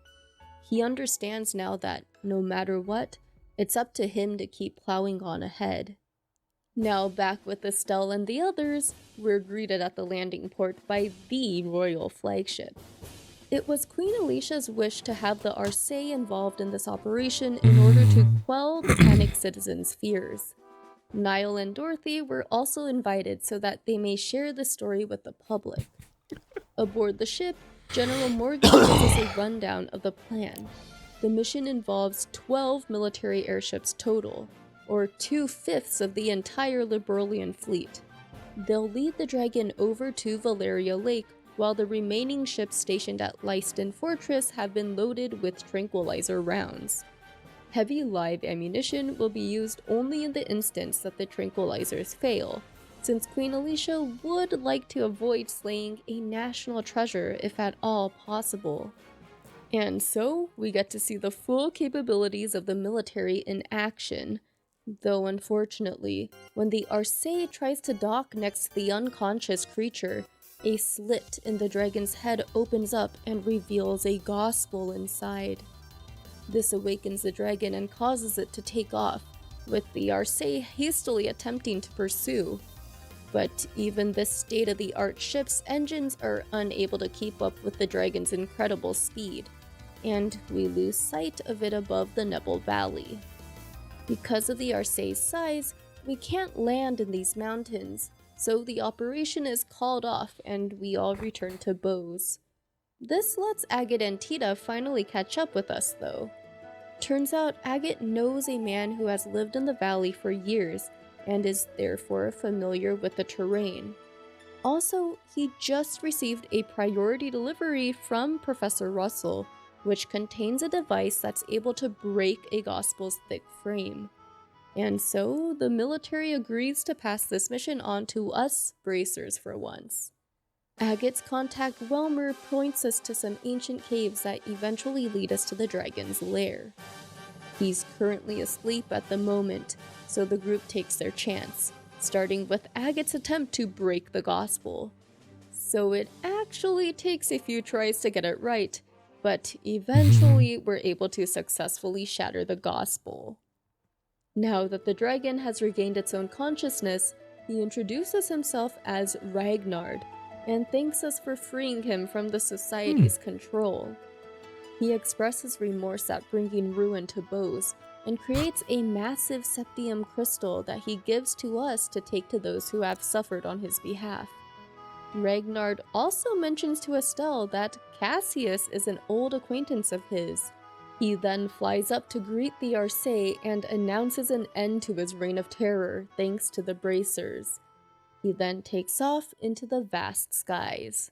He understands now that, no matter what, it's up to him to keep plowing on ahead. Now back with Estelle and the others, we're greeted at the landing port by the royal flagship. It was Queen Alicia's wish to have the Arce involved in this operation in order to quell the panicked citizens' fears. Niall and Dorothy were also invited so that they may share the story with the public. Aboard the ship, General Morgan gives us a rundown of the plan. The mission involves 12 military airships total, or 2/5 of the entire Liberolian fleet. They'll lead the dragon over to Valeria Lake, while the remaining ships stationed at Lyston Fortress have been loaded with tranquilizer rounds. Heavy live ammunition will be used only in the instance that the tranquilizers fail, since Queen Alicia would like to avoid slaying a national treasure if at all possible. And so, we get to see the full capabilities of the military in action, though unfortunately, when the Arce tries to dock next to the unconscious creature, a slit in the dragon's head opens up and reveals a gospel inside. This awakens the dragon and causes it to take off, with the Arce hastily attempting to pursue. But even this state-of-the-art ship's engines are unable to keep up with the dragon's incredible speed, and we lose sight of it above the Nebel Valley. Because of the Arcee's size, we can't land in these mountains, so the operation is called off and we all return to Bose. This lets Agate and Tita finally catch up with us though. Turns out Agate knows a man who has lived in the valley for years and is therefore familiar with the terrain. Also, he just received a priority delivery from Professor Russell, which contains a device that's able to break a gospel's thick frame. And so, the military agrees to pass this mission on to us bracers for once. Agate's contact Welmer points us to some ancient caves that eventually lead us to the dragon's lair. He's currently asleep at the moment, so the group takes their chance, starting with Agate's attempt to break the gospel. So it actually takes a few tries to get it right, but eventually we're able to successfully shatter the gospel. Now that the dragon has regained its own consciousness, he introduces himself as Ragnard, and thanks us for freeing him from the society's control. He expresses remorse at bringing ruin to Bose, and creates a massive septium crystal that he gives to us to take to those who have suffered on his behalf. Ragnard also mentions to Estelle that Cassius is an old acquaintance of his. He then flies up to greet the Arcee and announces an end to his reign of terror thanks to the bracers. He then takes off into the vast skies.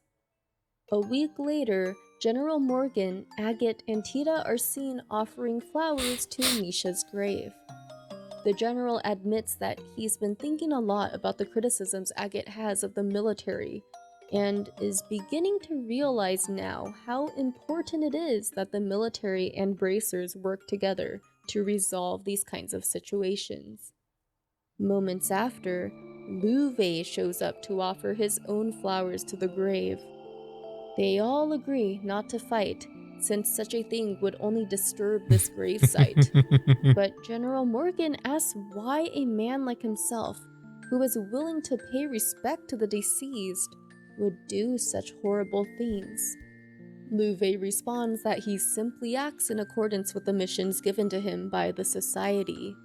A week later, General Morgan, Agate, and Tita are seen offering flowers to Misha's grave. The general admits that he's been thinking a lot about the criticisms Agate has of the military, and is beginning to realize now how important it is that the military and bracers work together to resolve these kinds of situations. Moments after, Louvet shows up to offer his own flowers to the grave. They all agree not to fight, since such a thing would only disturb this gravesite. But General Morgan asks why a man like himself, who is willing to pay respect to the deceased, would do such horrible things. Louvet responds that he simply acts in accordance with the missions given to him by the Society.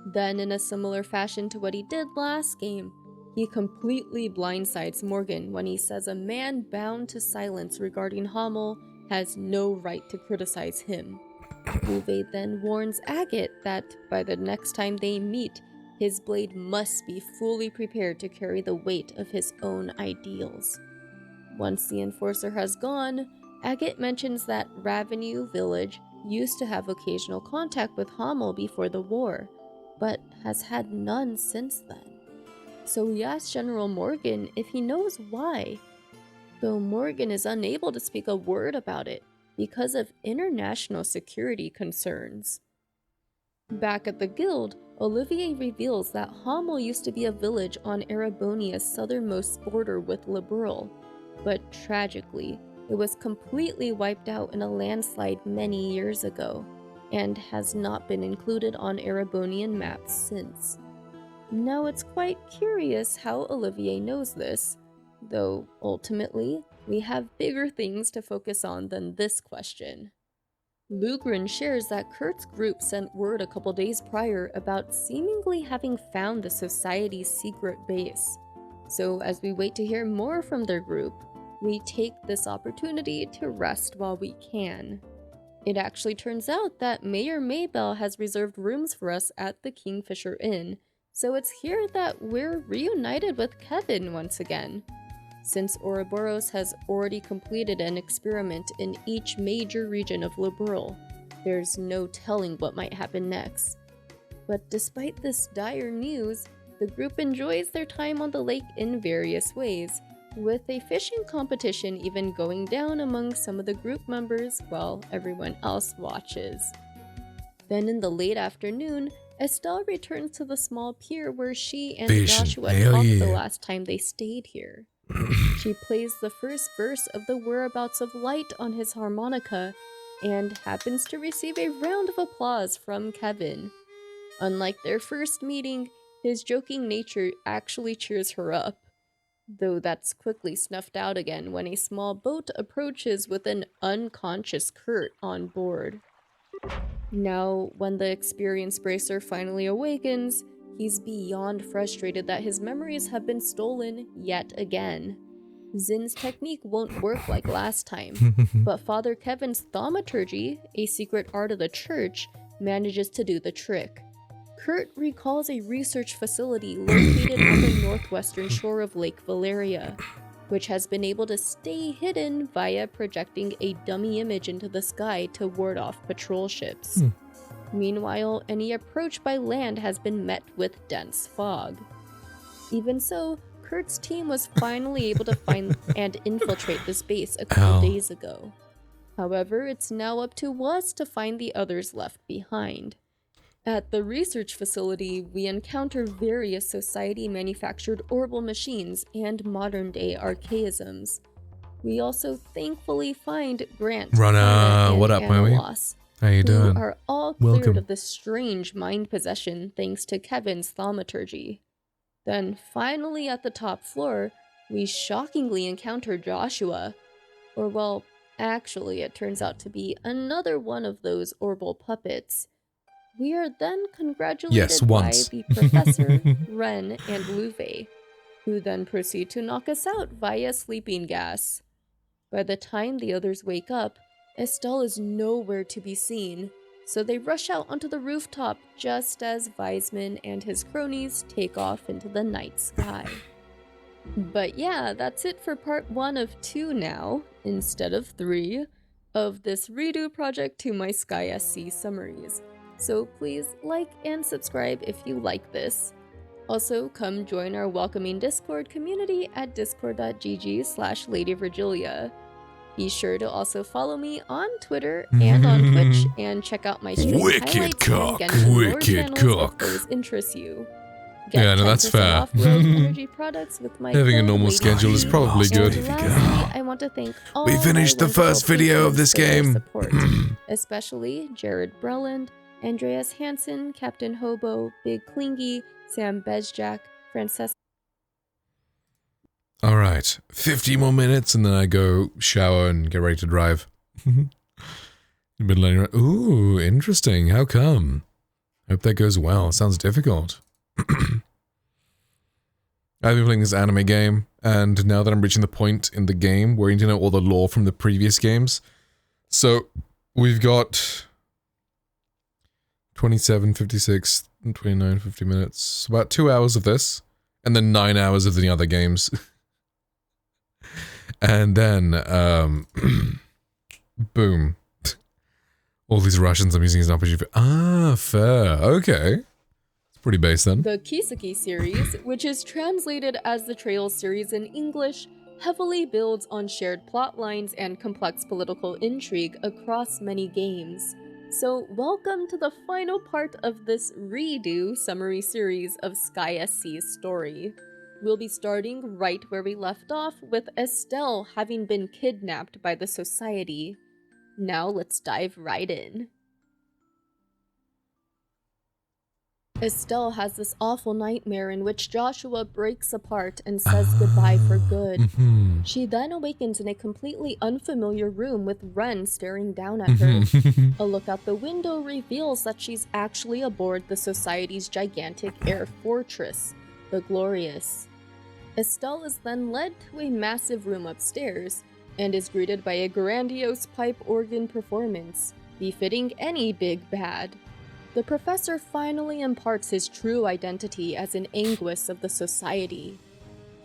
Then, in a similar fashion to what he did last game, he completely blindsides Morgan when he says a man bound to silence regarding Hamel has no right to criticize him. Louvet then warns Agate that by the next time they meet, his blade must be fully prepared to carry the weight of his own ideals. Once the Enforcer has gone, Agate mentions that Ravenue Village used to have occasional contact with Hamel before the war, but has had none since then. So we ask General Morgan if he knows why, though Morgan is unable to speak a word about it because of international security concerns. Back at the guild, Olivier reveals that Hamel used to be a village on Erebonia's southernmost border with Liberl, but tragically, it was completely wiped out in a landslide many years ago, and has not been included on Erebonian maps since. Now it's quite curious how Olivier knows this, though ultimately, we have bigger things to focus on than this question. Lugrin shares that Kurt's group sent word a couple days prior about seemingly having found the Society's secret base. So as we wait to hear more from their group, we take this opportunity to rest while we can. It actually turns out that Mayor Maybell has reserved rooms for us at the Kingfisher Inn, so it's here that we're reunited with Kevin once again. Since Ouroboros has already completed an experiment in each major region of Liberl, there's no telling what might happen next. But despite this dire news, the group enjoys their time on the lake in various ways, with a fishing competition even going down among some of the group members while everyone else watches. Then in the late afternoon, Estelle returns to the small pier where she and Joshua talked the last time they stayed here. She plays the first verse of the Whereabouts of Light on his harmonica, and happens to receive a round of applause from Kevin. Unlike their first meeting, His joking nature actually cheers her up, though that's quickly snuffed out again when a small boat approaches with an unconscious Kurt on board. Now, when the Experience Bracer finally awakens, he's beyond frustrated that his memories have been stolen yet again. Zin's technique won't work like last time, but Father Kevin's thaumaturgy, a secret art of the church, manages to do the trick. Kurt recalls a research facility located on the northwestern shore of Lake Valeria, which has been able to stay hidden via projecting a dummy image into the sky to ward off patrol ships. Meanwhile, any approach by land has been met with dense fog. Even so, Kurt's team was finally able to find and infiltrate this base a couple days ago. However, it's now up to us to find the others left behind. At the research facility, we encounter various society-manufactured orbital machines and modern-day archaisms. We also thankfully find Grant, Rana, what up, homie? How you doing? Who are all cleared of the strange mind possession thanks to Kevin's thaumaturgy. Then, finally at the top floor, we shockingly encounter Joshua. Or, well, actually, it turns out to be another one of those orbital puppets. We are then congratulated by the Professor, Ren, and Luve, who then proceed to knock us out via sleeping gas. By the time the others wake up, Estelle is nowhere to be seen, so they rush out onto the rooftop just as Wiseman and his cronies take off into the night sky. But yeah, that's it for part 1 of 2 now, instead of 3, of this redo project to my Sky SC summaries. So please like and subscribe if you like this. Also, come join our welcoming Discord community at discord.gg/LadyVirgilia. Be sure to also follow me on Twitter and on Twitch, and check out my stream highlights cock, and Genshin Lore wicked channels cock. if those interest you. Yeah, no, that's 10% fair. off Rogue energy products with my Having a code normal Lady schedule is probably good. And lastly, I want to thank all We finished my the first wonderful video of patrons this for their game. support, especially Jared Breland, Andreas Hansen, Captain Hobo, Big Klingy, Sam Bezjak, Francesca. Alright, 50 more minutes and then I go shower and get ready to drive. You've been laying around. Ooh, interesting. How come? Hope that goes well. Sounds difficult. I've been playing this anime game, and now that I'm reaching the point in the game where you need to know all the lore from the previous games. So, we've got 27, 56, 29, 50 minutes. About 2 hours of this, and then 9 hours of the other games. And then, boom. All these Russians I'm using as an RPG. Ah, fair. Okay. It's pretty base then. The Kiseki series, which is translated as the Trails series in English, heavily builds on shared plot lines and complex political intrigue across many games. So welcome to the final part of this redo summary series of Sky SC's story. We'll be starting right where we left off, with Estelle having been kidnapped by the Society. Now let's dive right in. Estelle has this awful nightmare in which Joshua breaks apart and says goodbye for good. She then awakens in a completely unfamiliar room with Ren staring down at her. A look out the window reveals that she's actually aboard the Society's gigantic air fortress, the Glorious. Estelle is then led to a massive room upstairs, and is greeted by a grandiose pipe organ performance, befitting any big bad. The professor finally imparts his true identity as an Anguis of the Society.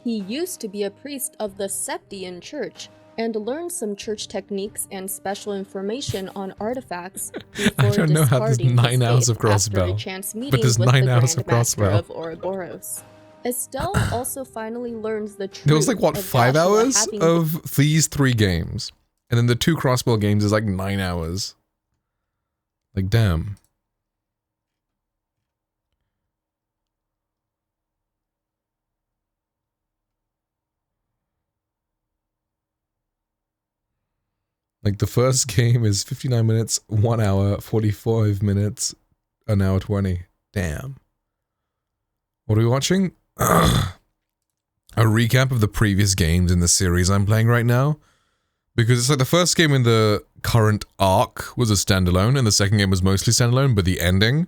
He used to be a priest of the Septian Church, and learned some church techniques and special information on artifacts before I don't know how there's discarding 9 his hours of faith after a Crossbell, chance but meeting there's with 9 the hours Grand of Master Crossbell. of Ouroboros. Estelle also finally learns the truth. There was like, what, of 5 Joshua hours having of these 3 games? And then the 2 Crossbell games is like 9 hours. Like, damn. Like, the first game is 59 minutes, 1 hour, 45 minutes, an hour 20. Damn. What are we watching? A recap of the previous games in the series I'm playing right now. Because it's like the first game in the current arc was a standalone, and the second game was mostly standalone, but the ending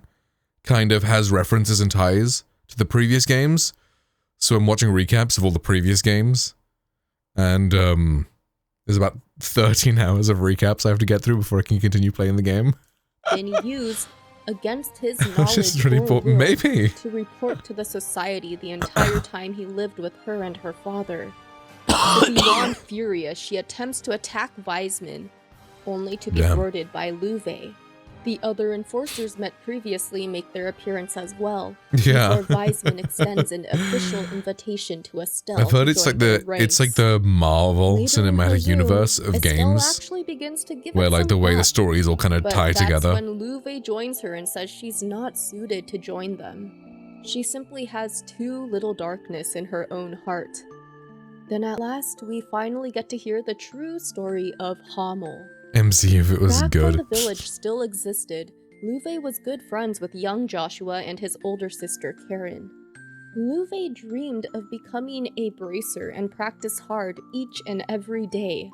kind of has references and ties to the previous games. So I'm watching recaps of all the previous games. And there's about 13 hours of recaps I have to get through before I can continue playing the game. Been used against his knowledge just really or will maybe. to report to the society the entire time he lived with her and her father. So beyond furious, she attempts to attack Wiseman, only to be thwarted by Louvet. The other enforcers met previously make their appearance as well. Yeah. Before Wiseman extends an official invitation to Estelle. I've heard to it's join like their the ranks. Marvel Later in her cinematic room, universe of Estelle games, actually begins to give where it like some the way the thought. stories all kind of But tie that's together. when Louvet joins her and says she's not suited to join them. She simply has too little darkness in her own heart. Then at last, we finally get to hear the true story of Hamel. MC, if it was Back good. when the village still existed, Louvet was good friends with young Joshua and his older sister Karen. Louvet dreamed of becoming a bracer and practiced hard each and every day.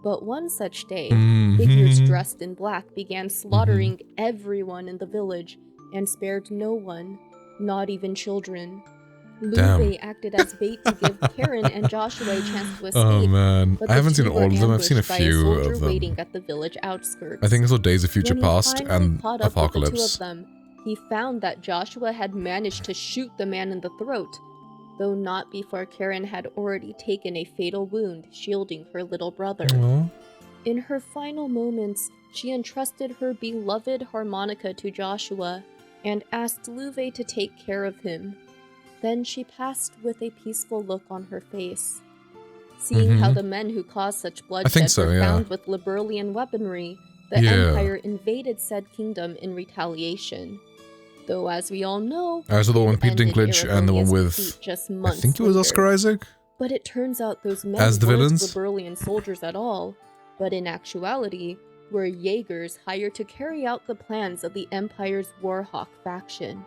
But one such day, figures dressed in black began slaughtering everyone in the village and spared no one, not even children. Louvet acted as bait to give Karen and Joshua a chance to escape. Oh man, but I the haven't two seen all were of them. I've seen a ambushed by few soldier of them. waiting at the village outskirts. I think I saw Days of Future When he Past finally and caught up with the two Apocalypse. of them, he found that Joshua had managed to shoot the man in the throat, though not before Karen had already taken a fatal wound shielding her little brother. Aw. In her final moments, she entrusted her beloved harmonica to Joshua and asked Louvet to take care of him. Then she passed with a peaceful look on her face. Seeing how the men who caused such bloodshed so, were yeah. found with Liberlian weaponry, the Yeah. Empire invaded said kingdom in retaliation. Though, as we all know, I saw the one with Peter ended Dinklage and the one irreligious with, defeat just I months think it was later. Oscar Isaac. But it turns out those men As the weren't villains? Liberlian soldiers at all, but in actuality were Jaegers hired to carry out the plans of the Empire's Warhawk faction.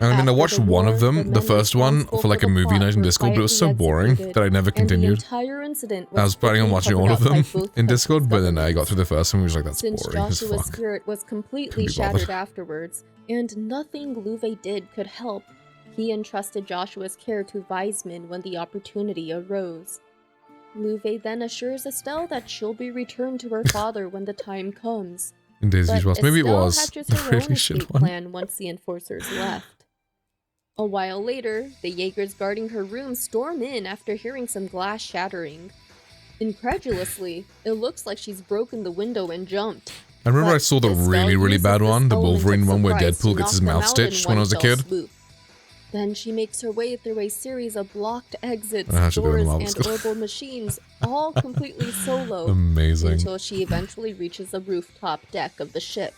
And I mean, I After watched the one war, of them, the the men first one, responsible for like for a the movie plot night in were Discord, but it was so quietly boring executed, that I never and the continued. entire incident I was planning on quickly watching all of covered them up by both in countries' Discord, but then I got governments. through the first one and was like, that's Since boring as Joshua's fuck. spirit was completely Couldn't be bothered. shattered afterwards, and nothing Louvet did could help, he entrusted Joshua's care to Wiseman when the opportunity arose. Louvet then assures Estelle that she'll be returned to her father when the time comes. In Days of But Future Past. Maybe it Estelle was hatches the her really own shit escape one. plan once the enforcers left. A while later, the Jaegers guarding her room storm in after hearing some glass shattering. Incredulously, it looks like she's broken the window and jumped. I remember But I saw the Estelle really, really uses bad this one, the element of Wolverine one where surprise to Deadpool gets his knock them mouth out in stitched one when I was a fell kid. swoop. Then she makes her way through a series of blocked exits, I should do it in doors, Marvel and School. orbital machines, all completely solo. Amazing. Until she eventually reaches the rooftop deck of the ship.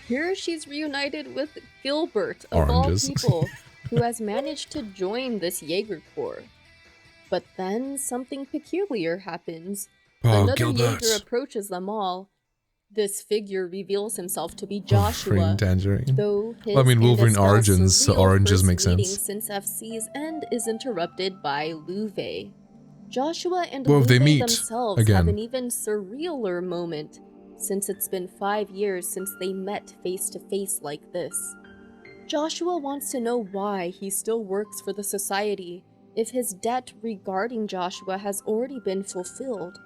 Here she's reunited with Gilbert, of Oranges. all people, who has managed to join this Jaeger Corps. But then something peculiar happens. Oh, Another Gilbert. Jaeger approaches them all. This figure reveals himself to be Joshua, Wolverine Tangerine. though his Well, I mean, and Wolverine Estelle's Origins, so surreal oranges first make sense. meeting since FC's end is interrupted by Louvet. Joshua and Well, they Louvet meet themselves have again. an even surrealer moment, since it's been 5 years since they met face to face like this. Joshua wants to know why he still works for the Society if his debt regarding Joshua has already been fulfilled.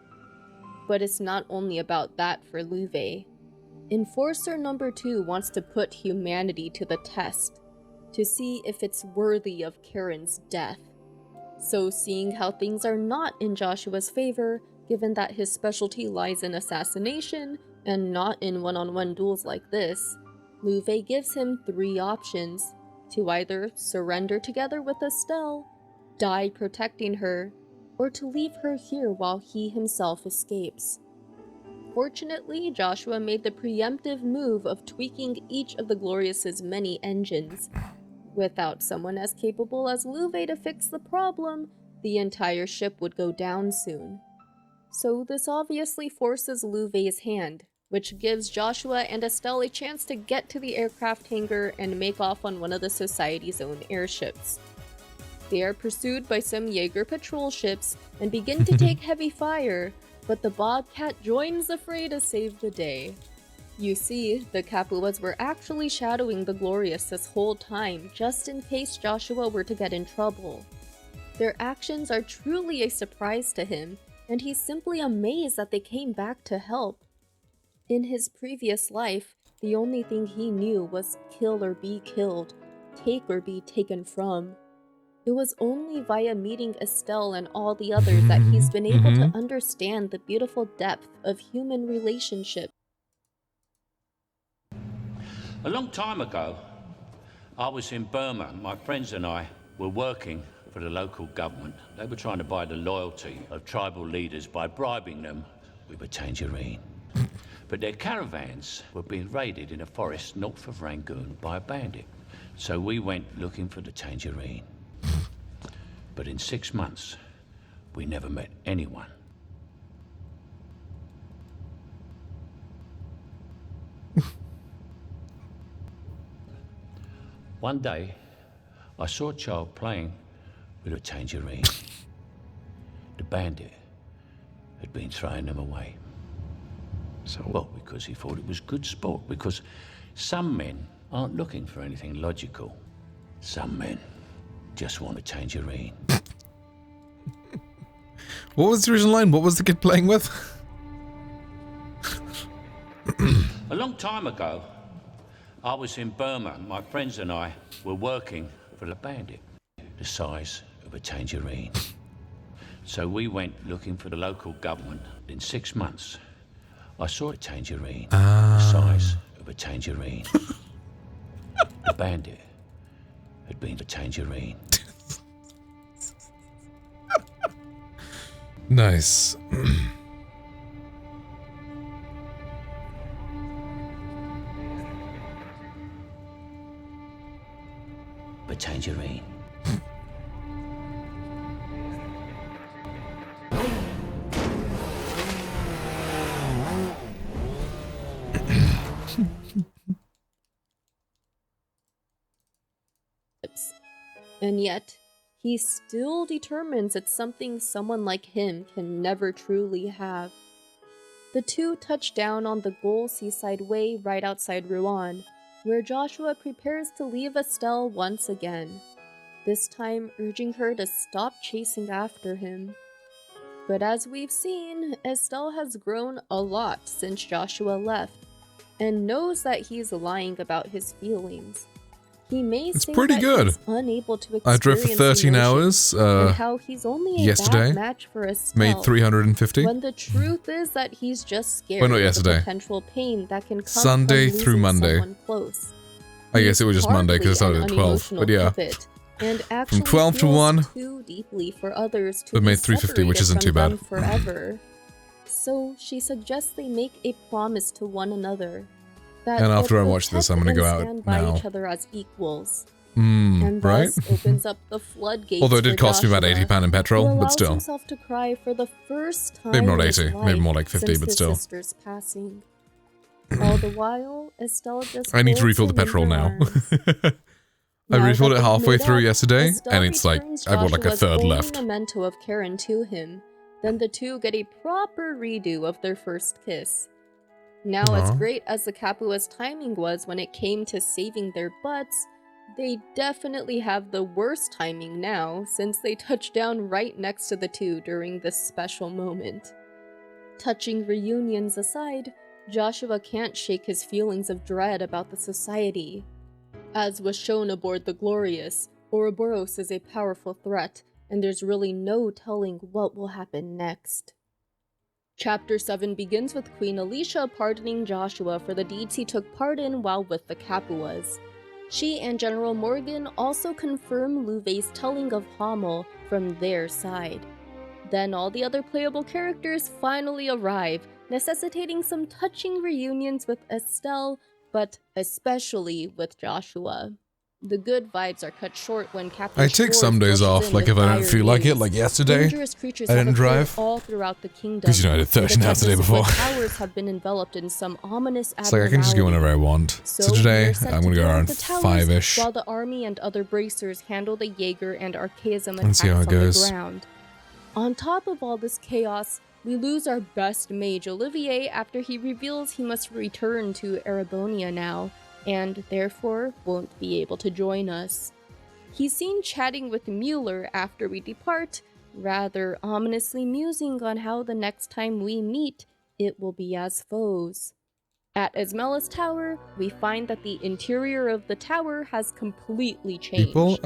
But it's not only about that for Louvet. Enforcer number 2 wants to put humanity to the test, to see if it's worthy of Karen's death. So seeing how things are not in Joshua's favor, given that his specialty lies in assassination and not in one-on-one duels like this, Louvet gives him 3 options: to either surrender together with Estelle, die protecting her, or to leave her here while he himself escapes. Fortunately, Joshua made the preemptive move of tweaking each of the Glorious's many engines. Without someone as capable as Louvet to fix the problem, the entire ship would go down soon. So this obviously forces Louvet's hand, which gives Joshua and Estelle a chance to get to the aircraft hangar and make off on one of the Society's own airships. They are pursued by some Jaeger patrol ships and begin to take heavy fire, but the Bobcat joins the fray to save the day. You see, the Capuas were actually shadowing the Glorious this whole time, just in case Joshua were to get in trouble. Their actions are truly a surprise to him, and he's simply amazed that they came back to help. In his previous life, the only thing he knew was kill or be killed, take or be taken from. It was only via meeting Estelle and all the others that he's been able to understand the beautiful depth of human relationship. A long time ago, I was in Burma. My friends and I were working for the local government. They were trying to buy the loyalty of tribal leaders by bribing them with a tangerine. But their caravans were being raided in a forest north of Rangoon by a bandit. So we went looking for the tangerine. But in 6 months, we never met anyone. One day, I saw a child playing with a tangerine. The bandit had been throwing them away. Well, because he thought it was good sport, because some men aren't looking for anything logical. Some men just want a tangerine. What was the original line? What was the kid playing with? A long time ago, I was in Burma. My friends and I were working for the bandit, the size of a tangerine. So we went looking for the local government. In 6 months, I saw a tangerine, the size of a tangerine. The bandit had been a tangerine. Nice. A tangerine. And yet, he still determines it's something someone like him can never truly have. The two touch down on the Goal Seaside Way right outside Rouen, where Joshua prepares to leave Estelle once again, this time urging her to stop chasing after him. But as we've seen, Estelle has grown a lot since Joshua left, and knows that he's lying about his feelings. He may say pretty that good. he's unable to I drove for 13 hours and how he's only a yesterday. bad match for Estelle, Made 350. when the truth is that he's just scared Well, not of yesterday. the potential pain that can come Sunday from through losing Monday. someone close. I guess it was just Monday because it Hardly started an at 12. unemotional But yeah. puppet, and actually From 12 to feels 1. too deeply for others to We've be made 350, which isn't too separated bad. from them forever. So she suggests they make a promise to one another. That And after they'll I watch this, protect I'm gonna go and out stand by now. each other as equals. Right? And thus opens up the floodgates. Although it did for cost me about Joshua, £80 in petrol, who but allows still. himself to cry for the first time Maybe not in his 80, maybe life more like 50, since but his still. sister's passing. All the while, Estelle just I need to holds refill the him in petrol her now. arms. I Now refilled that it they've halfway made through up, yesterday, Estelle and it's like, returns I've got like a Joshua's third only left. memento of Karen to him. Then the two get a proper redo of their first kiss. Now, as Aw. great as the Capua's timing was when it came to saving their butts, they definitely have the worst timing now, since they touch down right next to the two during this special moment. Touching reunions aside, Joshua can't shake his feelings of dread about the society. As was shown aboard the Glorious, Ouroboros is a powerful threat, and there's really no telling what will happen next. Chapter 7 begins with Queen Alicia pardoning Joshua for the deeds he took part in while with the Capuas. She and General Morgan also confirm Louvet's telling of Hamel from their side. Then all the other playable characters finally arrive, necessitating some touching reunions with Estelle, but especially with Joshua. The good vibes are cut short when Captain I take Schwartz some days rushes off, in like with if I don't dire feel like it, news. like yesterday. Dangerous creatures I have didn't appeared drive. all throughout the kingdom. Because you know I did and 13 hours the day detectives before. with powers have been enveloped in some ominous It's like I can just go whenever I want. So we today, are sent I'm to gonna go deal with around the towers 5-ish. while the army and other bracers handle the Jaeger and Archaism And attacks see how it on the goes. ground. On top of all this chaos, we lose our best mage, Olivier, after he reveals he must return to Erebonia now, and therefore won't be able to join us. He's seen chatting with Mueller after we depart, rather ominously musing on how the next time we meet, it will be as foes. At Esmella's tower, we find that the interior of the tower has completely changed. People,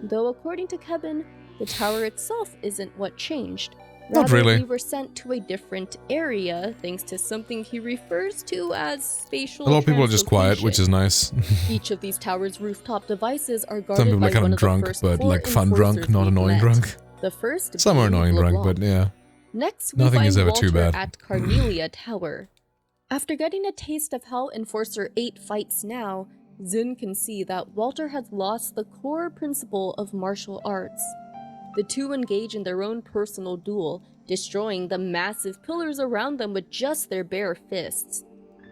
Though according to Kevin, the tower itself isn't what changed. Not Rather, really. we were sent to a different area thanks to something he refers to as spatial A lot of people are just quiet, which is nice. Each of these towers' rooftop devices are guarded Some people by are kind one of drunk, the first but 4 like fun drunk, enforcers not we've annoying met. drunk. The first Some are being annoying drunk, LeBlanc. but yeah. Next, we Nothing find is ever Walter too bad. at Carnelia Tower. After getting a taste of how Enforcer 8 fights now, Zin can see that Walter has lost the core principle of martial arts. The two engage in their own personal duel, destroying the massive pillars around them with just their bare fists.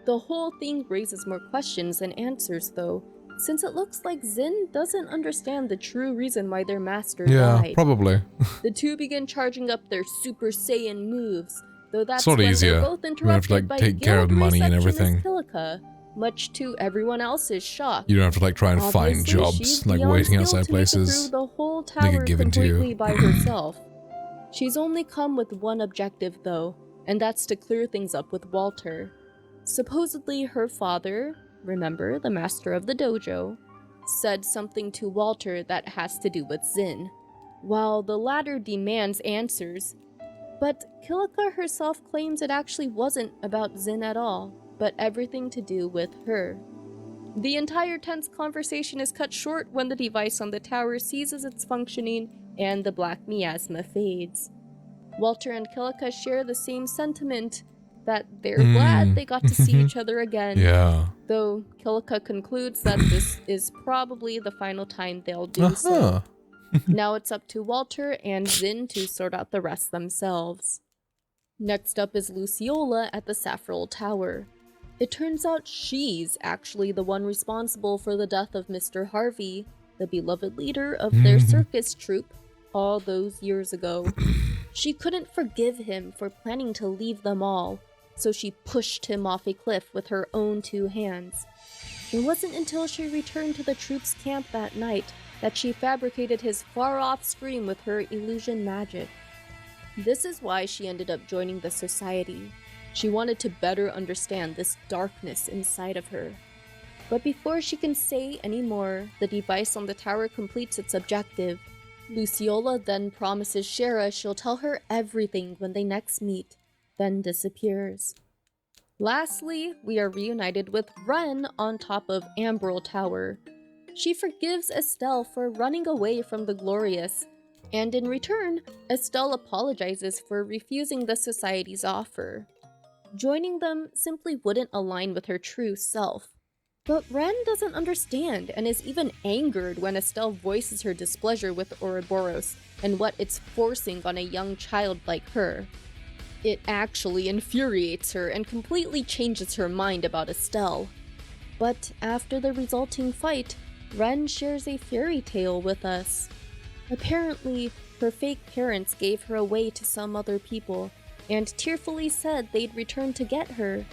The whole thing raises more questions than answers, though, since it looks like Zin doesn't understand the true reason why their master Yeah, died. probably. The two begin charging up their Super Saiyan moves, though that's It's not when easier. they're both You interrupted don't have to, like, by take care of guild money and receptionist everything. Kilika, much to everyone else's shock. You don't have to like try and find Obviously, jobs, she's like beyond waiting skilled outside to make it places. through the whole They tower get given to completely you. by herself. She's only come with one objective, though, and that's to clear things up with Walter. Supposedly, her father, remember, the master of the dojo, said something to Walter that has to do with Zin, while the latter demands answers. But Kilika herself claims it actually wasn't about Zin at all, but everything to do with her. The entire tense conversation is cut short when the device on the tower ceases its functioning and the black miasma fades. Walter and Kilika share the same sentiment that they're glad they got to see each other again. Yeah. Though Kilika concludes that this is probably the final time they'll do so. Now it's up to Walter and Zin to sort out the rest themselves. Next up is Luciola at the Saffrol Tower. It turns out she's actually the one responsible for the death of Mr. Harvey, the beloved leader of their circus troupe, all those years ago. She couldn't forgive him for planning to leave them all, so she pushed him off a cliff with her own 2 hands. It wasn't until she returned to the troops' camp that night that she fabricated his far-off scream with her illusion magic. This is why she ended up joining the society. She wanted to better understand this darkness inside of her. But before she can say any more, the device on the tower completes its objective. Luciola then promises Shara she'll tell her everything when they next meet, then disappears. Lastly, we are reunited with Ren on top of Ambrel Tower. She forgives Estelle for running away from the Glorious, and in return, Estelle apologizes for refusing the Society's offer. Joining them simply wouldn't align with her true self. But Ren doesn't understand and is even angered when Estelle voices her displeasure with Ouroboros and what it's forcing on a young child like her. It actually infuriates her and completely changes her mind about Estelle. But after the resulting fight, Ren shares a fairy tale with us. Apparently, her fake parents gave her away to some other people, and tearfully said they'd return to get her.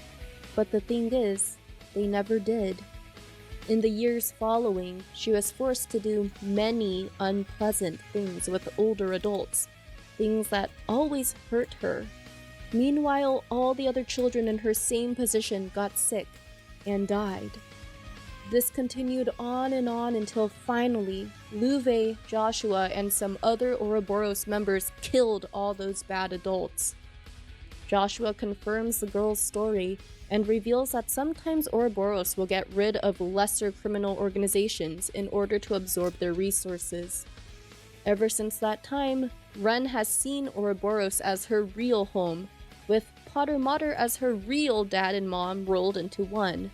But the thing is, they never did. In the years following, she was forced to do many unpleasant things with older adults, things that always hurt her. Meanwhile, all the other children in her same position got sick and died. This continued on and on until finally, Louve, Joshua, and some other Ouroboros members killed all those bad adults. Joshua confirms the girl's story and reveals that sometimes Ouroboros will get rid of lesser criminal organizations in order to absorb their resources. Ever since that time, Ren has seen Ouroboros as her real home, with Potter Mater as her real dad and mom rolled into one.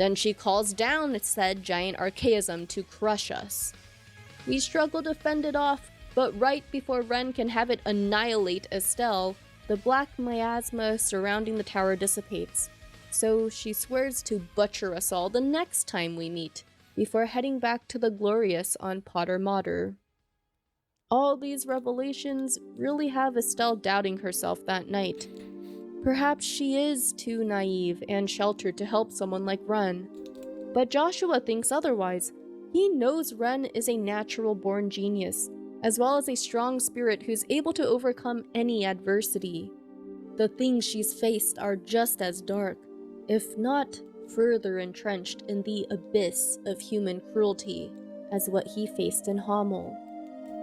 Then she calls down said giant archaism to crush us. We struggle to fend it off, but right before Ren can have it annihilate Estelle, the black miasma surrounding the tower dissipates. So she swears to butcher us all the next time we meet, before heading back to the Glorious on Potter Mater. All these revelations really have Estelle doubting herself that night. Perhaps she is too naive and sheltered to help someone like Ren. But Joshua thinks otherwise. He knows Ren is a natural-born genius, as well as a strong spirit who's able to overcome any adversity. The things she's faced are just as dark, if not further entrenched in the abyss of human cruelty, as what he faced in Hamel.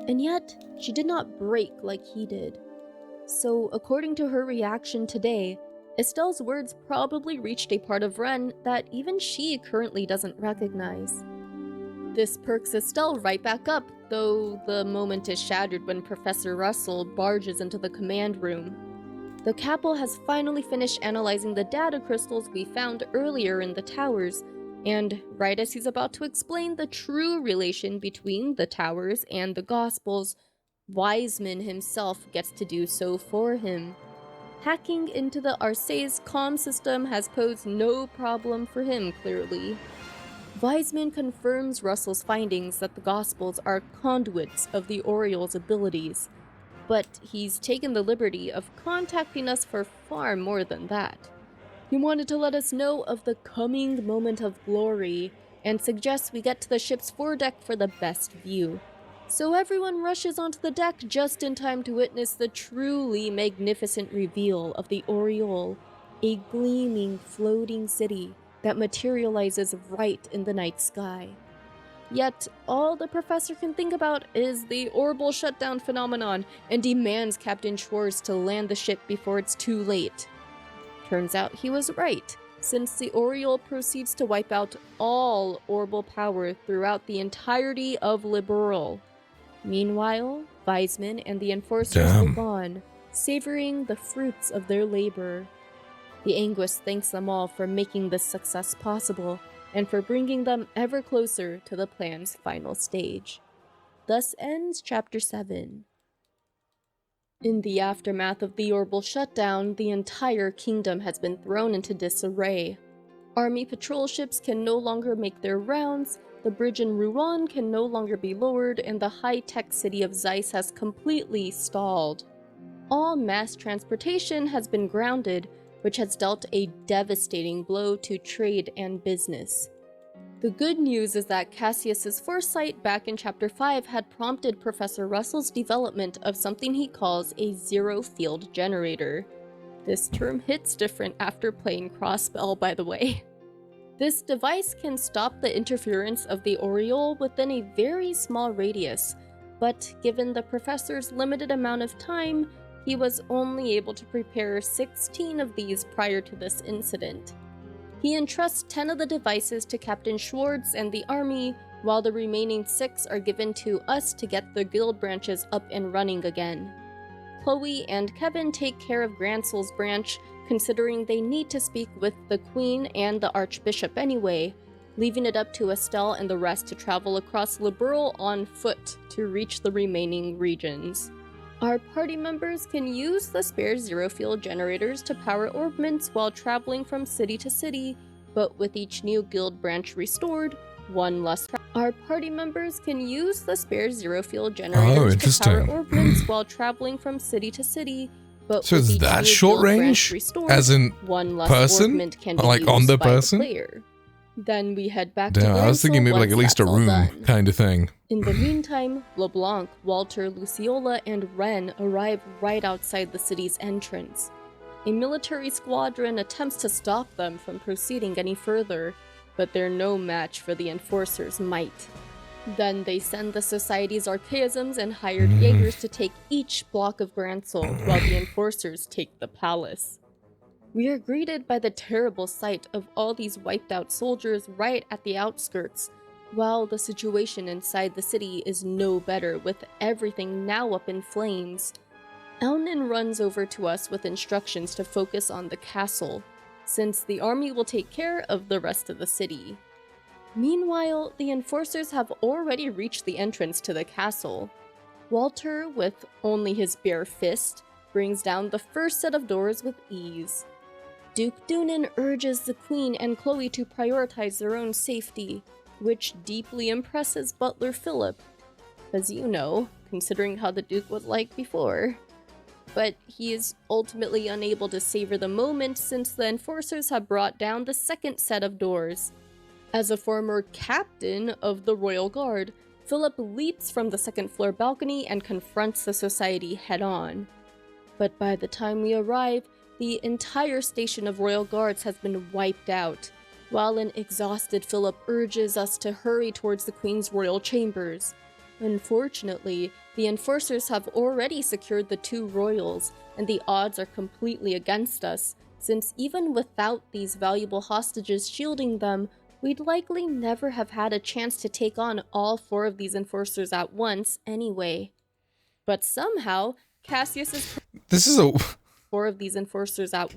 And yet, she did not break like he did. So, according to her reaction today, Estelle's words probably reached a part of Ren that even she currently doesn't recognize. This perks Estelle right back up, though the moment is shattered when Professor Russell barges into the command room. The Capel has finally finished analyzing the data crystals we found earlier in the towers, and right as he's about to explain the true relation between the towers and the Gospels, Wiseman himself gets to do so for him. Hacking into the Arcee's comm system has posed no problem for him, clearly. Wiseman confirms Russell's findings that the Gospels are conduits of the Oriol's abilities, but he's taken the liberty of contacting us for far more than that. He wanted to let us know of the coming moment of glory, and suggests we get to the ship's foredeck for the best view. So everyone rushes onto the deck just in time to witness the truly magnificent reveal of the Oriole, a gleaming, floating city that materializes right in the night sky. Yet, all the professor can think about is the orbital shutdown phenomenon and demands Captain Schwartz to land the ship before it's too late. Turns out he was right, since the Oriole proceeds to wipe out all orbital power throughout the entirety of Liberal. Meanwhile, Wiseman and the Enforcers move on, savoring the fruits of their labor. The Anguis thanks them all for making this success possible, and for bringing them ever closer to the plan's final stage. Thus ends Chapter 7. In the aftermath of the orbital shutdown, the entire kingdom has been thrown into disarray. Army patrol ships can no longer make their rounds, the bridge in Rouen can no longer be lowered, and the high-tech city of Zeiss has completely stalled. All mass transportation has been grounded, which has dealt a devastating blow to trade and business. The good news is that Cassius's foresight back in Chapter 5 had prompted Professor Russell's development of something he calls a zero-field generator. This term hits different after playing Crossbell, by the way. This device can stop the interference of the Oriole within a very small radius, but given the professor's limited amount of time, he was only able to prepare 16 of these prior to this incident. He entrusts 10 of the devices to Captain Schwartz and the army, while the remaining 6 are given to us to get the guild branches up and running again. Chloe and Kevin take care of Gransel's branch, considering they need to speak with the Queen and the Archbishop anyway, leaving it up to Estelle and the rest to travel across Liberal on foot to reach the remaining regions. Our party members can use the spare zero-fuel generators to power orbments while traveling from city to city, but with each new guild branch restored, one less. Our party members can use the spare zero-fuel generators to power orbments while traveling from city to city, but so with is each that new short guild branch range? restored, As in one less person? orbment can be Like used on the by person? player. Then we head back to Damn, I was thinking Gransel maybe like once at least a that's all room done. kind of thing. In the meantime, LeBlanc, Walter, Luciola, and Ren arrive right outside the city's entrance. A military squadron attempts to stop them from proceeding any further, but they're no match for the Enforcers' might. Then they send the Society's archaisms and hired Jaegers to take each block of Gransel, while the Enforcers take the palace. We are greeted by the terrible sight of all these wiped out soldiers right at the outskirts, while the situation inside the city is no better, with everything now up in flames. Elnan runs over to us with instructions to focus on the castle. since the army will take care of the rest of the city. Meanwhile, the enforcers have already reached the entrance to the castle. Walter, with only his bare fist, brings down the first set of doors with ease. Duke Doonan urges the Queen and Chloe to prioritize their own safety, which deeply impresses Butler Philip, as you know, considering how the Duke was like before. But he is ultimately unable to savor the moment since the enforcers have brought down the second set of doors. As a former captain of the Royal Guard, Philip leaps from the second-floor balcony and confronts the society head-on. But by the time we arrive, the entire station of Royal Guards has been wiped out, while an exhausted Philip urges us to hurry towards the Queen's royal chambers. Unfortunately, the enforcers have already secured the two royals, and the odds are completely against us, since even without these valuable hostages shielding them, we'd likely never have had a chance to take on all four of these enforcers at once anyway. But somehow, Cassius is four of these enforcers at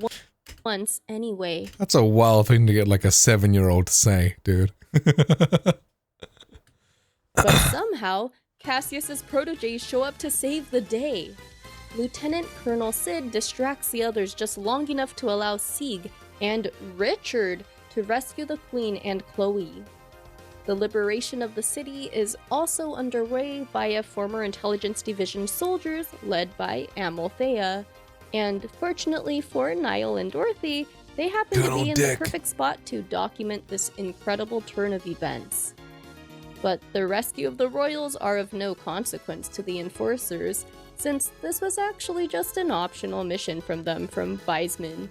once anyway. That's a wild thing to get like a 7-year-old to say, dude. But somehow, Cassius's protégés show up to save the day. Lieutenant Colonel Sid distracts the others just long enough to allow Sieg and Richard to rescue the Queen and Chloe. The liberation of the city is also underway via former Intelligence Division soldiers led by Amalthea. And fortunately for Niall and Dorothy, they happen to be in the perfect spot to document this incredible turn of events. But the rescue of the royals are of no consequence to the enforcers, since this was actually just an optional mission from them from Weisman.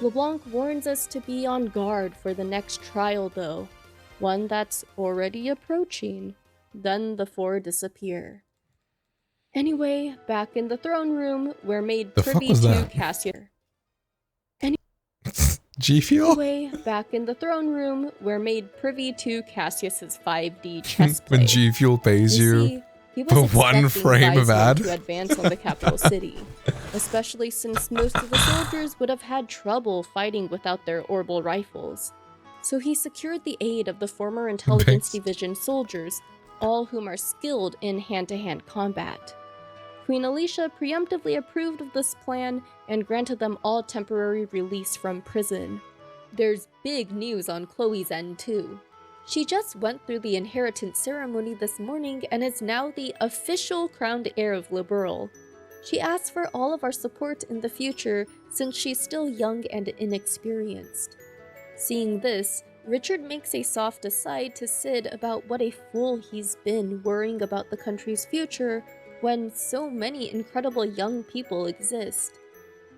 LeBlanc warns us to be on guard for the next trial though, one that's already approaching. Then the four disappear. Anyway, back in the throne room, we're made privy to Cassius. G Fuel? Anyway, back in the throne room, we're made privy to Cassius's 5D chess play. When G Fuel pays you for one frame of ad to advance on the capital city, especially since most of the soldiers would have had trouble fighting without their orbital rifles. So he secured the aid of the former Intelligence Division soldiers, all whom are skilled in hand-to-hand combat. Queen Alicia preemptively approved of this plan and granted them all temporary release from prison. There's big news on Chloe's end too. She just went through the inheritance ceremony this morning and is now the official crowned heir of Liberl. She asks for all of our support in the future since she's still young and inexperienced. Seeing this, Richard makes a soft aside to Sid about what a fool he's been worrying about the country's future when so many incredible young people exist.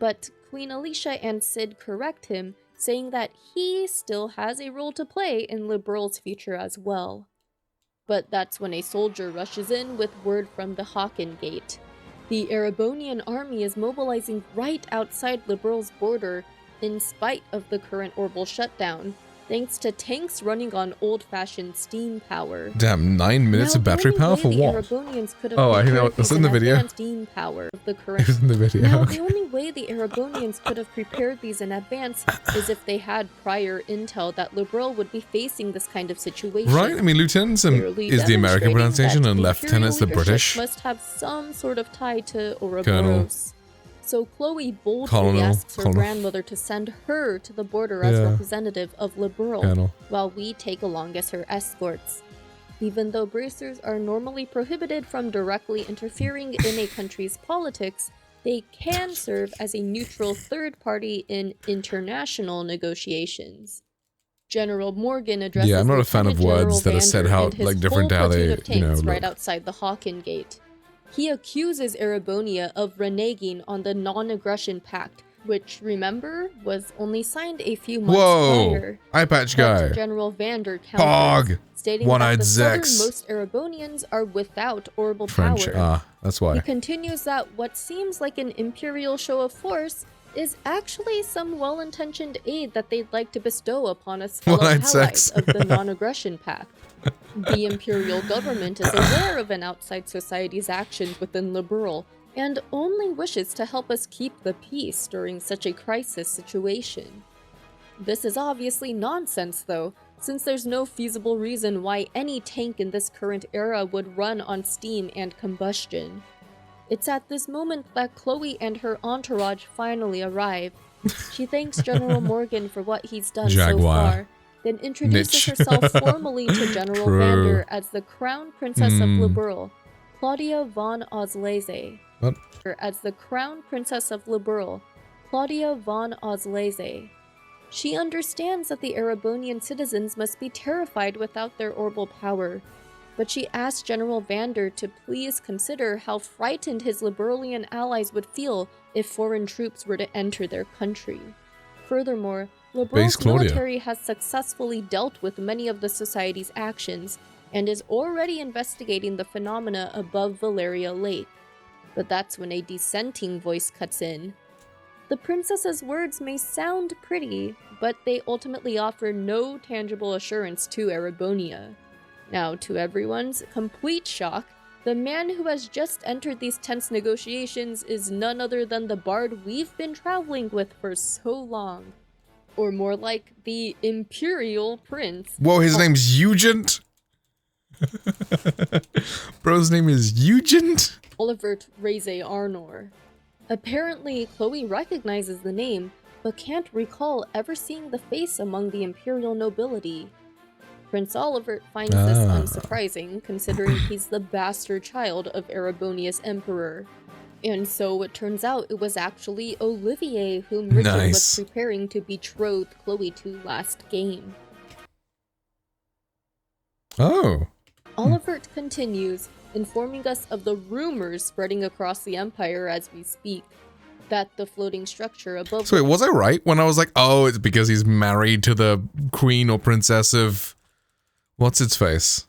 But Queen Alicia and Sid correct him, saying that he still has a role to play in Liberl's future as well. But that's when a soldier rushes in with word from the Hawken Gate. The Erebonian army is mobilizing right outside Liberl's border in spite of the current orbital shutdown, thanks to tanks running on old-fashioned steam power. Damn, 9 minutes of battery power for what? Oh, I think that was in the video. Steam power of the current. It was in the video. Now, Okay. the only way the Erebonians could have prepared these in advance is if they had prior intel that Liberl would be facing this kind of situation. Right? I mean, lieutenants Clearly is the American demonstrating pronunciation that and Imperial lieutenants the leadership British. Must have some sort of tie to Colonel. Ouroboros. So Chloe boldly Colonel. asks her Colonel. grandmother to send her to the border as Yeah. representative of Liberl, Colonel. while we take along as her escorts. Even though bracers are normally prohibited from directly interfering in a country's politics, they can serve as a neutral third party in international negotiations. General Morgan addresses Yeah, I'm not a fan of Lieutenant words that General are said Vander how and his like different whole how platoon they, of tanks right look. outside the Hawken Gate. He accuses Erebonia of reneging on the non-aggression pact, which, remember, was only signed a few months Whoa! prior. Eye patch But guy. General Vander counters, Hog! stating One-eyed that the Zex. southernmost Erebonians are without orbital French. power. Ah, that's He why. continues that what seems like an imperial show of force is actually some well-intentioned aid that they'd like to bestow upon us fellow One-eyed allies sex. of the non-aggression pact. The imperial government is aware of an outside society's actions within Liberl and only wishes to help us keep the peace during such a crisis situation. This is obviously nonsense, though, since there's no feasible reason why any tank in this current era would run on steam and combustion. It's at this moment that Chloe and her entourage finally arrive. She thanks General Morgan for what he's done so far, then introduces herself formally to General Vander as the Crown Princess of Liberl, Claudia von Auslese. What? As the Crown Princess of Liberl, Claudia von Auslese. She understands that the Erebonian citizens must be terrified without their orbital power, but she asks General Vander to please consider how frightened his Liberalian allies would feel if foreign troops were to enter their country. Furthermore, Liberal's military has successfully dealt with many of the Society's actions, and is already investigating the phenomena above Valeria Lake. But that's when a dissenting voice cuts in. The princess's words may sound pretty, but they ultimately offer no tangible assurance to Erebonia. Now, to everyone's complete shock, the man who has just entered these tense negotiations is none other than the bard we've been traveling with for so long. Or more like the Imperial Prince. Whoa, his name's Eugent? Bro's name is Eugent? Olivert Reze Arnor. Apparently, Chloe recognizes the name, but can't recall ever seeing the face among the Imperial nobility. Prince Olivert finds this unsurprising, considering he's the bastard child of Erebonia's emperor. And so it turns out it was actually Olivier whom Richard was preparing to betroth Chloe to last game. Oh. Olivert continues, informing us of the rumors spreading across the Empire as we speak, that the floating structure above... So wait, was I right when I was like, oh, it's because he's married to the queen or princess of... What's its face?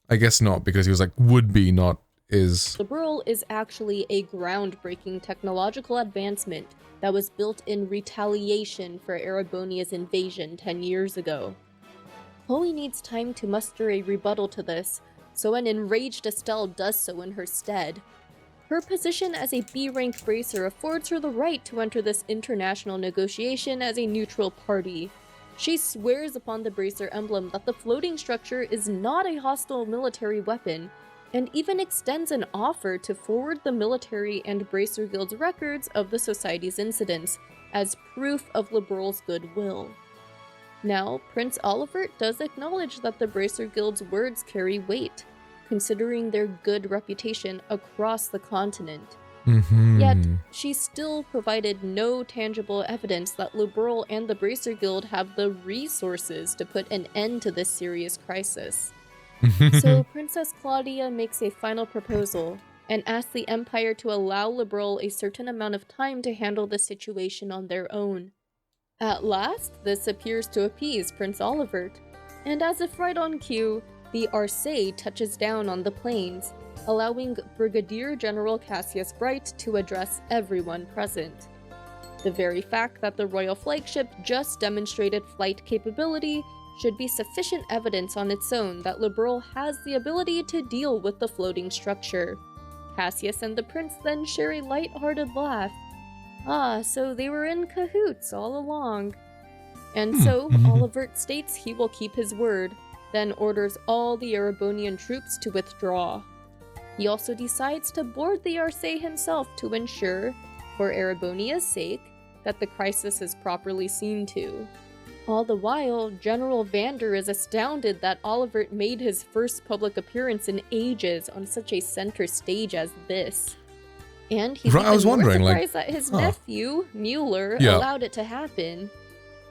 I guess not, because he was like, would be, not is. Liberl is actually a groundbreaking technological advancement that was built in retaliation for Erebonia's invasion 10 years ago. Chloe needs time to muster a rebuttal to this, so an enraged Estelle does so in her stead. Her position as a B-rank bracer affords her the right to enter this international negotiation as a neutral party. She swears upon the bracer emblem that the floating structure is not a hostile military weapon, and even extends an offer to forward the military and Bracer Guild's records of the Society's incidents as proof of Liberal's goodwill. Now, Prince Olivert does acknowledge that the Bracer Guild's words carry weight, considering their good reputation across the continent. Yet, she still provided no tangible evidence that Liberal and the Bracer Guild have the resources to put an end to this serious crisis. So Princess Claudia makes a final proposal, and asks the Empire to allow Liberal a certain amount of time to handle the situation on their own. At last, this appears to appease Prince Olivert, and as if right on cue, the Arcee touches down on the plains, allowing Brigadier General Cassius Bright to address everyone present. The very fact that the royal flagship just demonstrated flight capability should be sufficient evidence on its own that Liberal has the ability to deal with the floating structure. Cassius and the prince then share a light-hearted laugh. Ah, so they were in cahoots all along. And so, Olivert states he will keep his word, then orders all the Erebonian troops to withdraw. He also decides to board the Arcee himself to ensure, for Erebonia's sake, that the crisis is properly seen to. All the while, General Vander is astounded that Olivert made his first public appearance in ages on such a center stage as this. And he's even more surprised that his nephew, Mueller, allowed it to happen.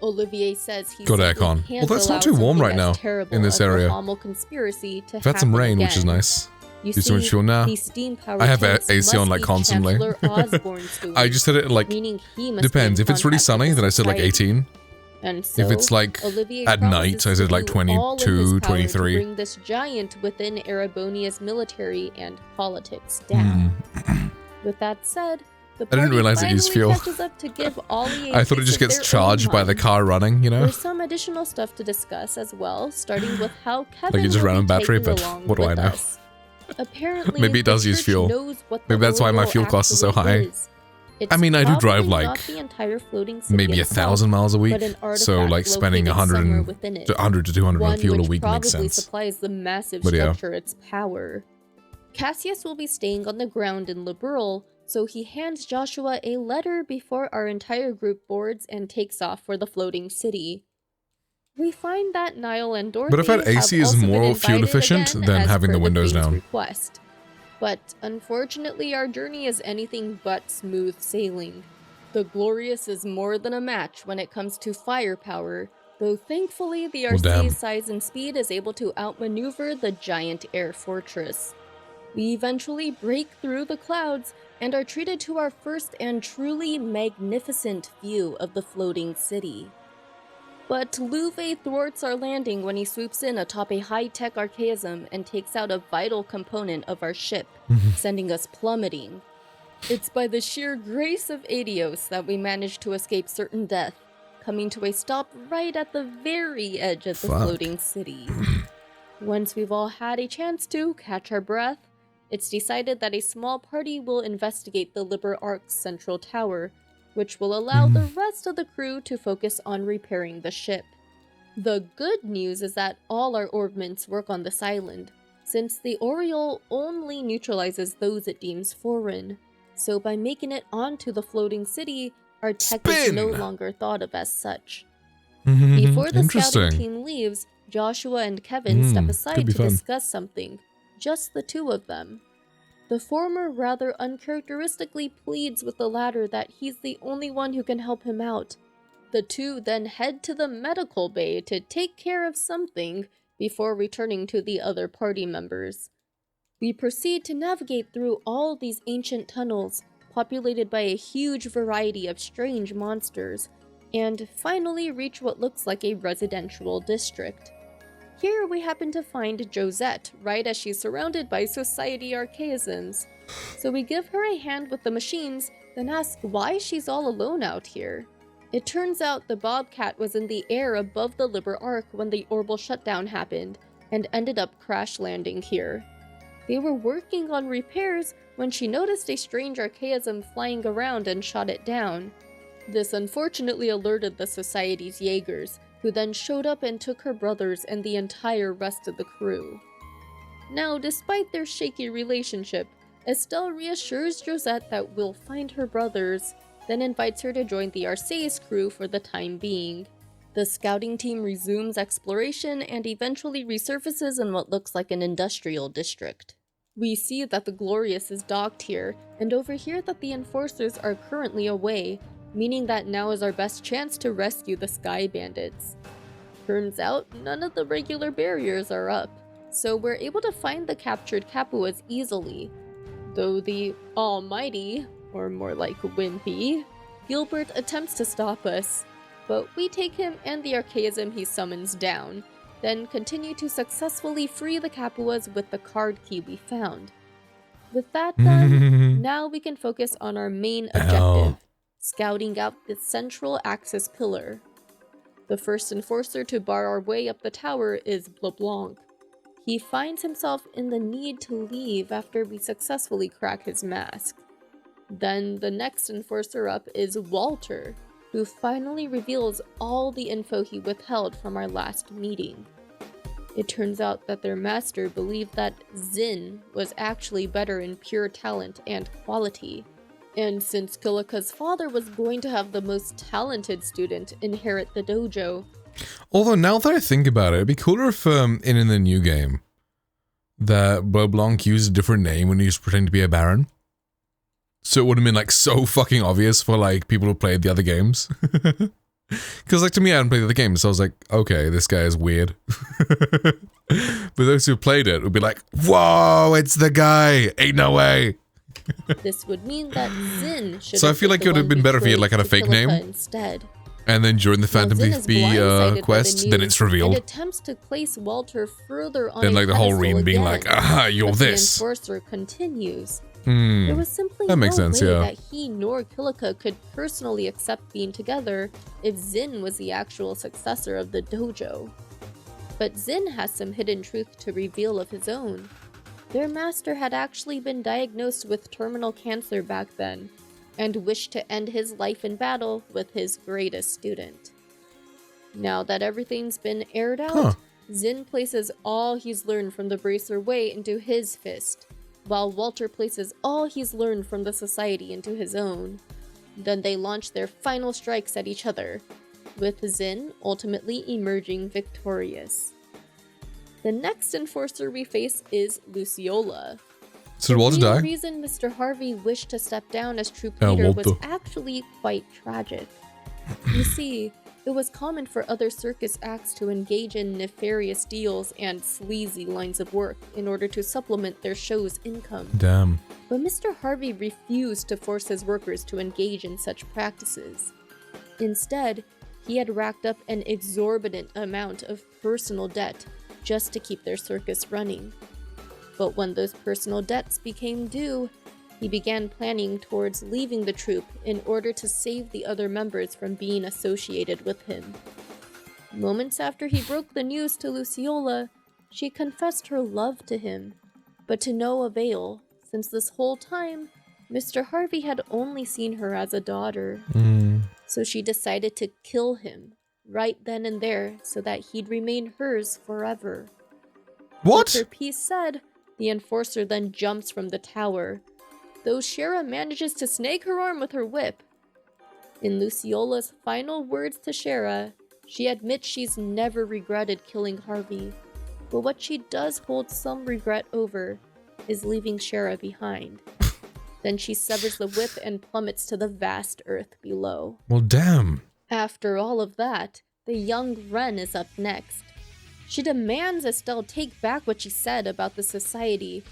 Olivier says he's got aircon. Although it's not too warm right now in this area. Conspiracy to I've had some rain, which is nice. You do so much fuel now. I have AC on like constantly. I just set it like, depends. If it's really sunny, then I set like 18. And so, if it's like Olivier at night, I said like 22, 23. Bring this giant within Erebonia's military and politics down. With that said, the I didn't realize it used fuel. up to give I thought it just gets charged by the car running, you know? There's some additional stuff to discuss as well, starting with how Kevin like it just ran on battery, but what do I know? Apparently, maybe it does use fuel. Maybe that's why my fuel cost is so high. It's I mean, I do drive probably like not the entire floating city maybe itself, 1,000 miles a week, but an so artifact like spending located 100 somewhere and within it. 100 to 200 on One fuel a which week makes probably sense. supplies the massive But yeah. structure its power. Cassius will be staying on the ground in Liberal, so he hands Joshua a letter before our entire group boards and takes off for the floating city. We find that Niall and Dorothy But I bet AC have is also been more fuel invited efficient again, than as having per the windows Queen's down. request. But unfortunately, our journey is anything but smooth sailing. The Glorious is more than a match when it comes to firepower, though thankfully the Well, damn. RC's size and speed is able to outmaneuver the giant air fortress. We eventually break through the clouds and are treated to our first and truly magnificent view of the floating city. But Luve thwarts our landing when he swoops in atop a high-tech archaism and takes out a vital component of our ship, sending us plummeting. It's by the sheer grace of Adios that we manage to escape certain death, coming to a stop right at the very edge of the floating city. Once we've all had a chance to catch our breath, it's decided that a small party will investigate the Liber Ark's central tower, which will allow the rest of the crew to focus on repairing the ship. The good news is that all our orbments work on this island, since the Oriole only neutralizes those it deems foreign, so by making it onto the floating city, our tech is no longer thought of as such. Before the scouting team leaves, Joshua and Kevin step aside to discuss something, just the two of them. The former rather uncharacteristically pleads with the latter that he's the only one who can help him out. The two then head to the medical bay to take care of something before returning to the other party members. We proceed to navigate through all these ancient tunnels, populated by a huge variety of strange monsters, and finally reach what looks like a residential district. Here we happen to find Josette, right as she's surrounded by society archaisms. So we give her a hand with the machines, then ask why she's all alone out here. It turns out the Bobcat was in the air above the Liber Ark when the orbital shutdown happened, and ended up crash landing here. They were working on repairs when she noticed a strange archaism flying around and shot it down. This unfortunately alerted the Society's Jaegers, who then showed up and took her brothers and the entire rest of the crew. Now, despite their shaky relationship, Estelle reassures Josette that we'll find her brothers, then invites her to join the Arceus crew for the time being. The scouting team resumes exploration and eventually resurfaces in what looks like an industrial district. We see that the Glorious is docked here, and overhear that the Enforcers are currently away, meaning that now is our best chance to rescue the Sky Bandits. Turns out, none of the regular barriers are up, so we're able to find the captured Capuas easily, though the almighty, or more like wimpy, Gilbert attempts to stop us, but we take him and the archaism he summons down, then continue to successfully free the Capuas with the card key we found. With that done, now we can focus on our main objective, scouting out the central axis pillar. The first enforcer to bar our way up the tower is LeBlanc. He finds himself in the need to leave after we successfully crack his mask. Then the next enforcer up is Walter, who finally reveals all the info he withheld from our last meeting. It turns out that their master believed that Zin was actually better in pure talent and quality. And since Kilika's father was going to have the most talented student inherit the dojo. Although now that I think about it, it'd be cooler if in the new game that LeBlanc used a different name when he was pretending to be a baron. So it would have been like so fucking obvious for like people who played the other games. Because like to me, I hadn't played the other games, so I was like, okay, this guy is weird. But those who played it would be like, whoa, it's the guy. Ain't no way. This would mean that Zin should. So I feel like it would have been better if he had like had a fake name instead. And then during the Phantom Thief quest, then it's revealed. And attempts to place Walter further on. Then like the whole Reem being like, aha, you're but this. The Enforcer continues. There was simply no way that he nor Kilika could personally accept being together if Zin was the actual successor of the dojo. But Zin has some hidden truth to reveal of his own. Their master had actually been diagnosed with terminal cancer back then, and wished to end his life in battle with his greatest student. Now that everything's been aired out, Zin places all he's learned from the Bracer Way into his fist, while Walter places all he's learned from the Society into his own. Then they launch their final strikes at each other, with Zin ultimately emerging victorious. The next enforcer we face is Luciola. So did Walter die? The reason Mr. Harvey wished to step down as troop leader was actually quite tragic. You see, it was common for other circus acts to engage in nefarious deals and sleazy lines of work in order to supplement their show's income. Damn. But Mr. Harvey refused to force his workers to engage in such practices. Instead, he had racked up an exorbitant amount of personal debt just to keep their circus running. But when those personal debts became due, he began planning towards leaving the troupe in order to save the other members from being associated with him. Moments after he broke the news to Luciola, she confessed her love to him, but to no avail, since this whole time, Mr. Harvey had only seen her as a daughter. So she decided to kill him right then and there so that he'd remain hers forever. What? With her piece said, the enforcer then jumps from the tower, though Shara manages to snag her arm with her whip. In Luciola's final words to Shara, she admits she's never regretted killing Harvey, but what she does hold some regret over is leaving Shara behind. Then she severs the whip and plummets to the vast earth below. Well, damn. After all of that, the young Ren is up next. She demands Estelle take back what she said about the society,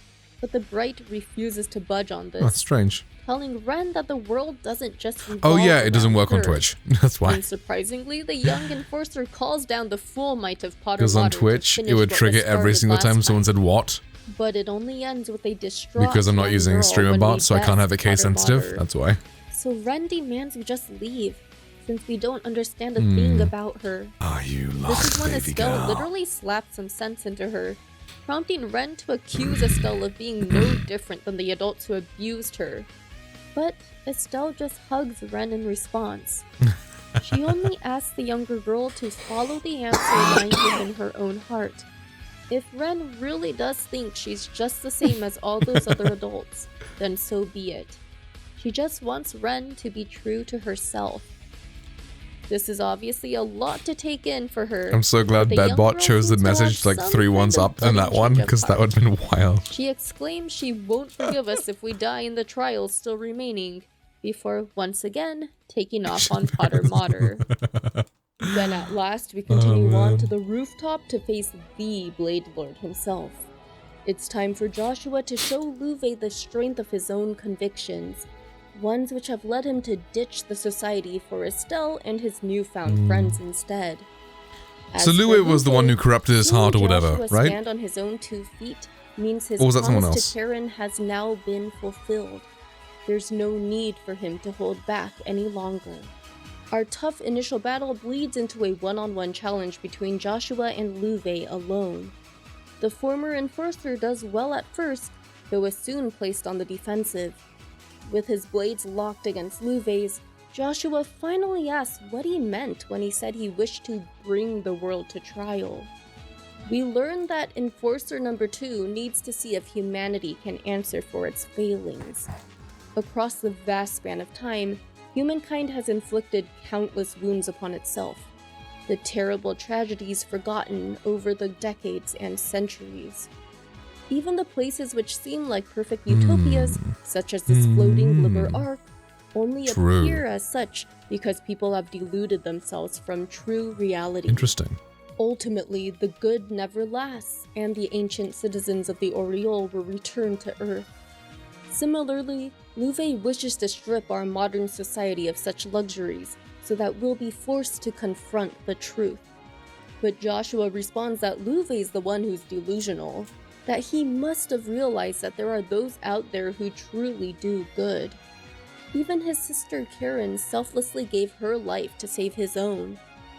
but the Bright refuses to budge on this. That's strange. Telling Ren that the world doesn't just revolve Oh yeah, it doesn't around work on her. Twitch. That's why. Unsurprisingly, the young enforcer calls down the full might of Potter Because on Modern to Twitch, it finish would what trigger was every started single last time someone night. said what. But it only ends with a distraught Because I'm not young using girl streamer when we bot, so I can't get have it case Potter sensitive. Modern. That's why. So Ren demands we just leave, since we don't understand a thing about her. Oh, you This lost is when baby Estelle girl. literally slapped some sense into her, prompting Ren to accuse Estelle of being no different than the adults who abused her. But Estelle just hugs Ren in response. She only asks the younger girl to follow the answer lying within her own heart. If Ren really does think she's just the same as all those other adults, then so be it. She just wants Ren to be true to herself. This is obviously a lot to take in for her. I'm so glad but the young Bedbot girl chose the seems to have message like some 3 kind ones of up than that budding one, change of because that heart. would have been wild. She exclaims she won't forgive us if we die in the trials still remaining, before once again taking off on Potter Mater. Then at last we continue on to the rooftop to face the Blade Lord himself. It's time for Joshua to show Luve the strength of his own convictions, ones which have led him to ditch the society for Estelle and his newfound friends instead. As So for Luwe was the one who Luve, corrupted his seeing heart or whatever, Joshua right? stand on his own 2 feet means his Or was that someone promise else? to Karen has now been fulfilled. There's no need for him to hold back any longer. Our tough initial battle bleeds into a one-on-one challenge between Joshua and Luve alone. The former enforcer does well at first, though is soon placed on the defensive. With his blades locked against Luve's, Joshua finally asks what he meant when he said he wished to bring the world to trial. We learn that Enforcer number 2 needs to see if humanity can answer for its failings. Across the vast span of time, humankind has inflicted countless wounds upon itself, the terrible tragedies forgotten over the decades and centuries. Even the places which seem like perfect utopias, such as this floating Liber Arc, only True. appear as such because people have deluded themselves from true reality. Interesting. Ultimately, the good never lasts, and the ancient citizens of the Oriole will return to Earth. Similarly, Luve wishes to strip our modern society of such luxuries so that we'll be forced to confront the truth. But Joshua responds that Luve's the one who's delusional, that he must have realized that there are those out there who truly do good. Even his sister Karen selflessly gave her life to save his own,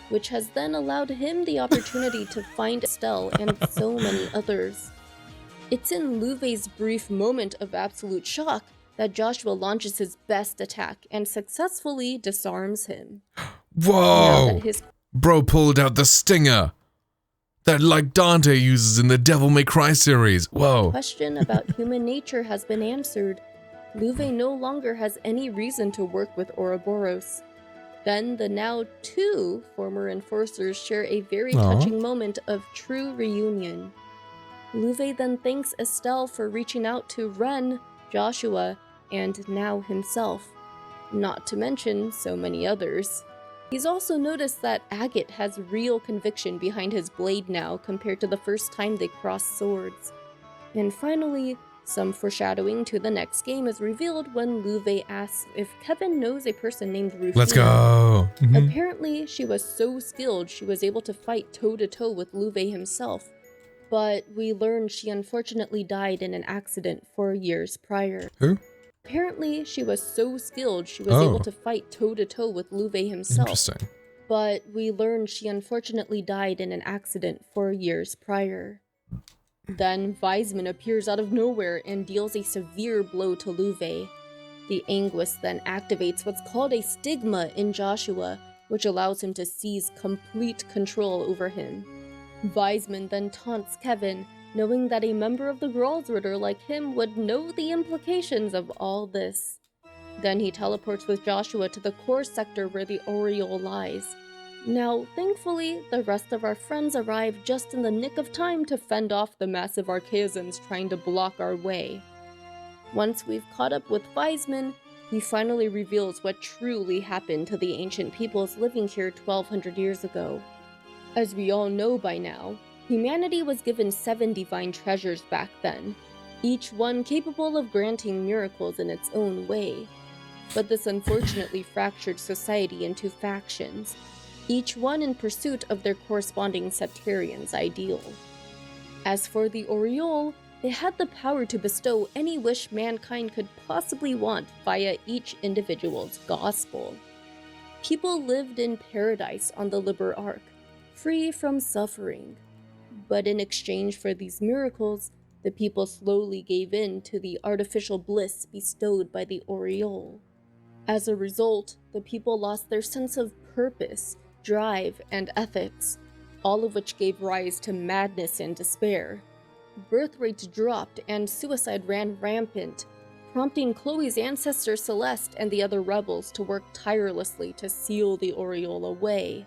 which has then allowed him the opportunity to find Estelle and so many others. It's in Luve's brief moment of absolute shock that Joshua launches his best attack and successfully disarms him. Whoa! Bro pulled out the stinger that like Dante uses in the Devil May Cry series. Whoa. The question about human nature has been answered. Luve no longer has any reason to work with Ouroboros. Then the now 2 former enforcers share a very touching moment of true reunion. Luve then thanks Estelle for reaching out to Ren, Joshua, and now himself, not to mention so many others. He's also noticed that Agate has real conviction behind his blade now compared to the first time they crossed swords. And finally, some foreshadowing to the next game is revealed when Luve asks if Kevin knows a person named Rufina. Let's go! Apparently, she was so skilled she was able to fight toe-to-toe with Luve himself, but we learn she unfortunately died in an accident 4 years prior. Who? Apparently, she was so skilled she was able to fight toe-to-toe with Luve himself. Interesting. But we learn she unfortunately died in an accident 4 years prior. Then Wiseman appears out of nowhere and deals a severe blow to Luve. The Anguis then activates what's called a stigma in Joshua, which allows him to seize complete control over him. Wiseman then taunts Kevin, knowing that a member of the Gralsritter like him would know the implications of all this. Then he teleports with Joshua to the core sector where the Aureole lies. Now, thankfully, the rest of our friends arrive just in the nick of time to fend off the massive archaisms trying to block our way. Once we've caught up with Wiseman, he finally reveals what truly happened to the ancient peoples living here 1200 years ago. As we all know by now, humanity was given 7 divine treasures back then, each one capable of granting miracles in its own way. But this unfortunately fractured society into factions, each one in pursuit of their corresponding septarian's ideal. As for the Aureole, they had the power to bestow any wish mankind could possibly want via each individual's gospel. People lived in paradise on the Liber Arc, free from suffering. But in exchange for these miracles, the people slowly gave in to the artificial bliss bestowed by the Aureole. As a result, the people lost their sense of purpose, drive, and ethics, all of which gave rise to madness and despair. Birth rates dropped and suicide ran rampant, prompting Chloe's ancestor Celeste and the other rebels to work tirelessly to seal the Aureole away.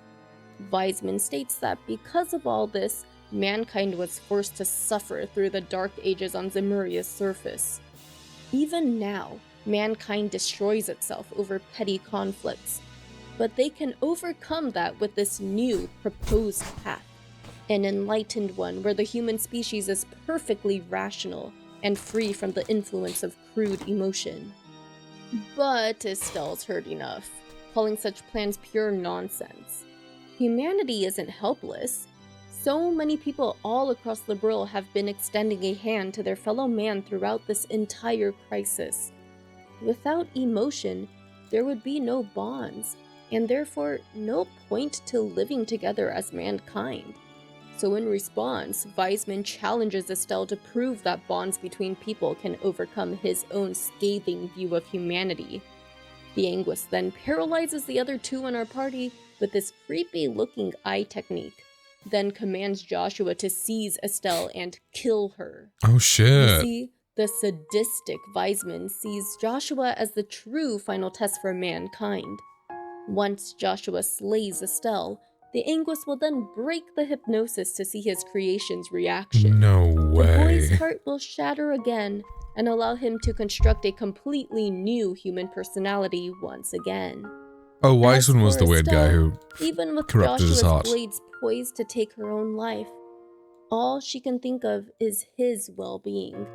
Wiseman states that because of all this, mankind was forced to suffer through the Dark Ages on Zemuria's surface. Even now, mankind destroys itself over petty conflicts, but they can overcome that with this new proposed path, an enlightened one where the human species is perfectly rational and free from the influence of crude emotion. But Estelle's heard enough, calling such plans pure nonsense. Humanity isn't helpless. So many people all across the world have been extending a hand to their fellow man throughout this entire crisis. Without emotion, there would be no bonds, and therefore no point to living together as mankind. So in response, Wiseman challenges Estelle to prove that bonds between people can overcome his own scathing view of humanity. The Anguis then paralyzes the other 2 in our party with this creepy-looking eye technique, then commands Joshua to seize Estelle and kill her. Oh shit. You see, the sadistic Wiseman sees Joshua as the true final test for mankind. Once Joshua slays Estelle, the Anguis will then break the hypnosis to see his creation's reaction. No way. The boy's heart will shatter again and allow him to construct a completely new human personality once again. Oh, Wiseman was the weird guy who even with corrupted his heart. Joshua's blades poised to take her own life, all she can think of is his well-being.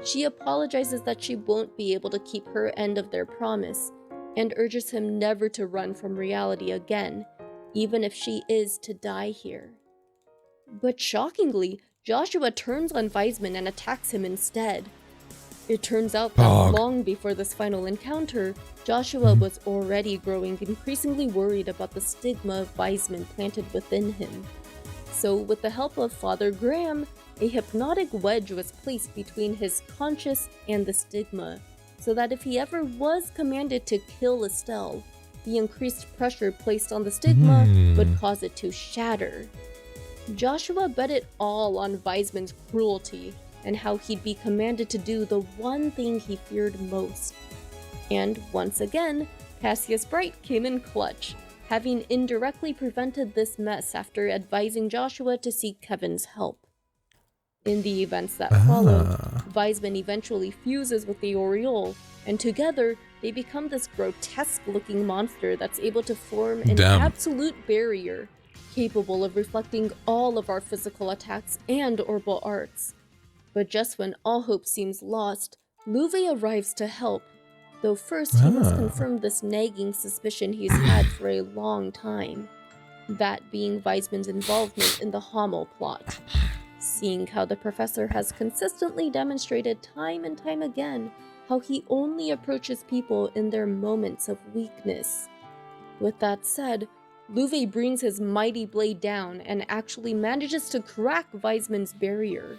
She apologizes that she won't be able to keep her end of their promise, and urges him never to run from reality again, even if she is to die here. But shockingly, Joshua turns on Wiseman and attacks him instead. It turns out that long before this final encounter, Joshua was already growing increasingly worried about the stigma Wiseman planted within him. So with the help of Father Graham, a hypnotic wedge was placed between his conscious and the stigma, so that if he ever was commanded to kill Estelle, the increased pressure placed on the stigma would cause it to shatter. Joshua bet it all on Weisman's cruelty and how he'd be commanded to do the one thing he feared most. And once again, Cassius Bright came in clutch, having indirectly prevented this mess after advising Joshua to seek Kevin's help. In the events that follow, Weisman eventually fuses with the Oriole, and together they become this grotesque-looking monster that's able to form an absolute barrier, capable of reflecting all of our physical attacks and orbital arts. But just when all hope seems lost, Luve arrives to help, though first he must confirm this nagging suspicion he's had for a long time, that being Weisman's involvement in the Hommel plot. Seeing how the professor has consistently demonstrated time and time again how he only approaches people in their moments of weakness. With that said, Luve brings his mighty blade down and actually manages to crack Weisman's barrier.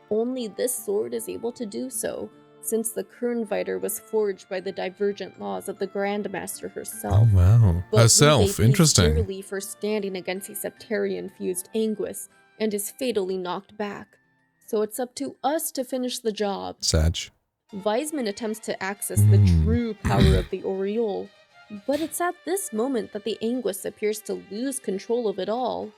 Only this sword is able to do so, since the Kernviter was forged by the divergent laws of the Grandmaster herself. Oh, wow. But Herself, Luve interesting. pays dearly for standing against a Septarian-fused Anguis, and is fatally knocked back. So it's up to us to finish the job. Sag. Weisman attempts to access the true power of the Oriole, but it's at this moment that the Anguis appears to lose control of it all.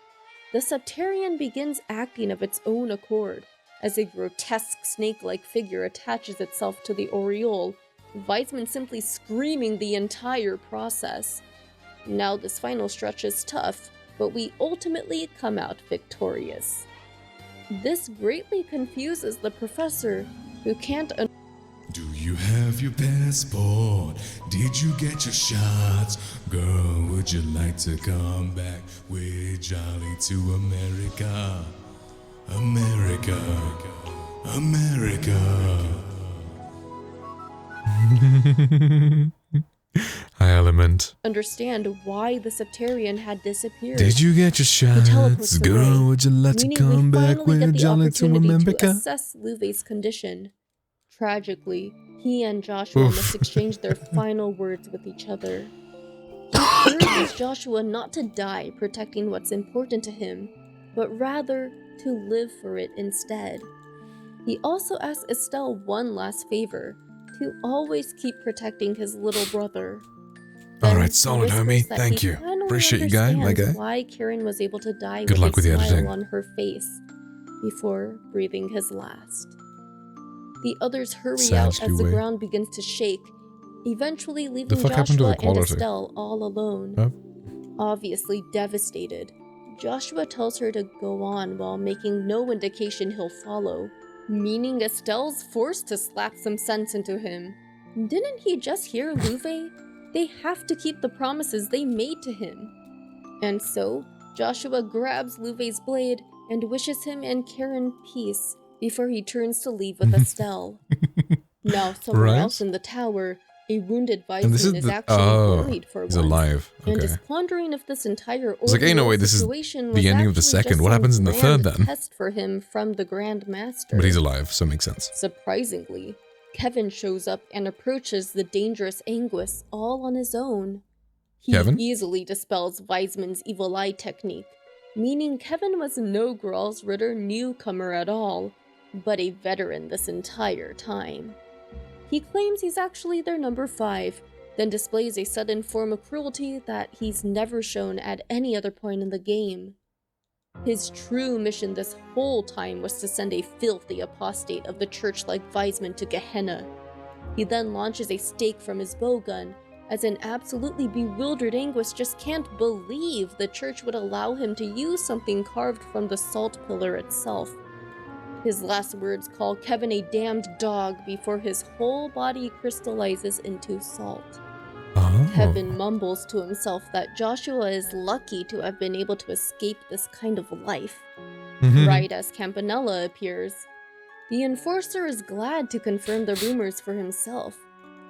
The Septarian begins acting of its own accord, as a grotesque snake-like figure attaches itself to the Oriole, Weisman simply screaming the entire process. Now this final stretch is tough, but we ultimately come out victorious. This greatly confuses the professor, who can't Do you have your passport? Did you get your shots? Girl, would you like to come back with Johnny to America? America. High element. understand why the Septarian had disappeared. Did you get your He teleports shots? Girl, away, would you like to meaning come we back finally get with the Johnny to opportunity to America? assess Luve's condition. Tragically, he and Joshua must exchange their final words with each other. He urges Joshua not to die protecting what's important to him, but rather to live for it instead. He also asks Estelle one last favor, to always keep protecting his little brother. Alright, solid, homie. That Thank he you. finally Appreciate you, guy. My understands guy. why Karen was able to die Good with luck a with the smile editing. on her face before breathing his last. The others hurry out Sagely as the way. ground begins to shake, eventually leaving fuck happened to Joshua the and quality? Estelle all alone. Huh? Obviously devastated, Joshua tells her to go on while making no indication he'll follow, meaning Estelle's forced to slap some sense into him. Didn't he just hear Luve? They have to keep the promises they made to him. And so, Joshua grabs Luve's blade and wishes him and Karen peace before he turns to leave with Estelle. Now, somewhere Right. else in the tower, a wounded And this Weisman is is the... actually Oh, worried for he's once, alive. and Okay. is pondering if this entire It's like, hey, no, ordeal wait, this is situation the was ending of the actually second. just What some happens in the third grand then? test for him from the Grand Master. But he's alive, so it makes sense. Surprisingly, Kevin shows up and approaches the dangerous Anguis all on his own. He Kevin? easily dispels Weisman's evil eye technique, meaning Kevin was no Gral's Ritter newcomer at all, but a veteran this entire time. He claims he's actually their number 5, then displays a sudden form of cruelty that he's never shown at any other point in the game. His true mission this whole time was to send a filthy apostate of the church like Weisman to Gehenna. He then launches a stake from his bowgun, as an absolutely bewildered Anguis just can't believe the church would allow him to use something carved from the salt pillar itself. His last words call Kevin a damned dog before his whole body crystallizes into salt. Oh. Kevin mumbles to himself that Joshua is lucky to have been able to escape this kind of life. Right as Campanella appears, the Enforcer is glad to confirm the rumors for himself,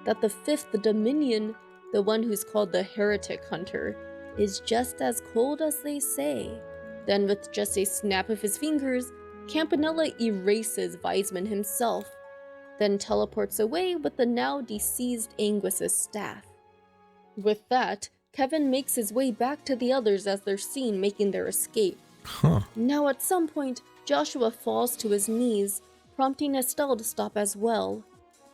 that the 5th Dominion, the one who's called the Heretic Hunter, is just as cold as they say. Then with just a snap of his fingers, Campanella erases Weisman himself. then teleports away with the now deceased Angus's staff. With that, Kevin makes his way back to the others as they're seen making their escape. Now at some point, Joshua falls to his knees, prompting Estelle to stop as well.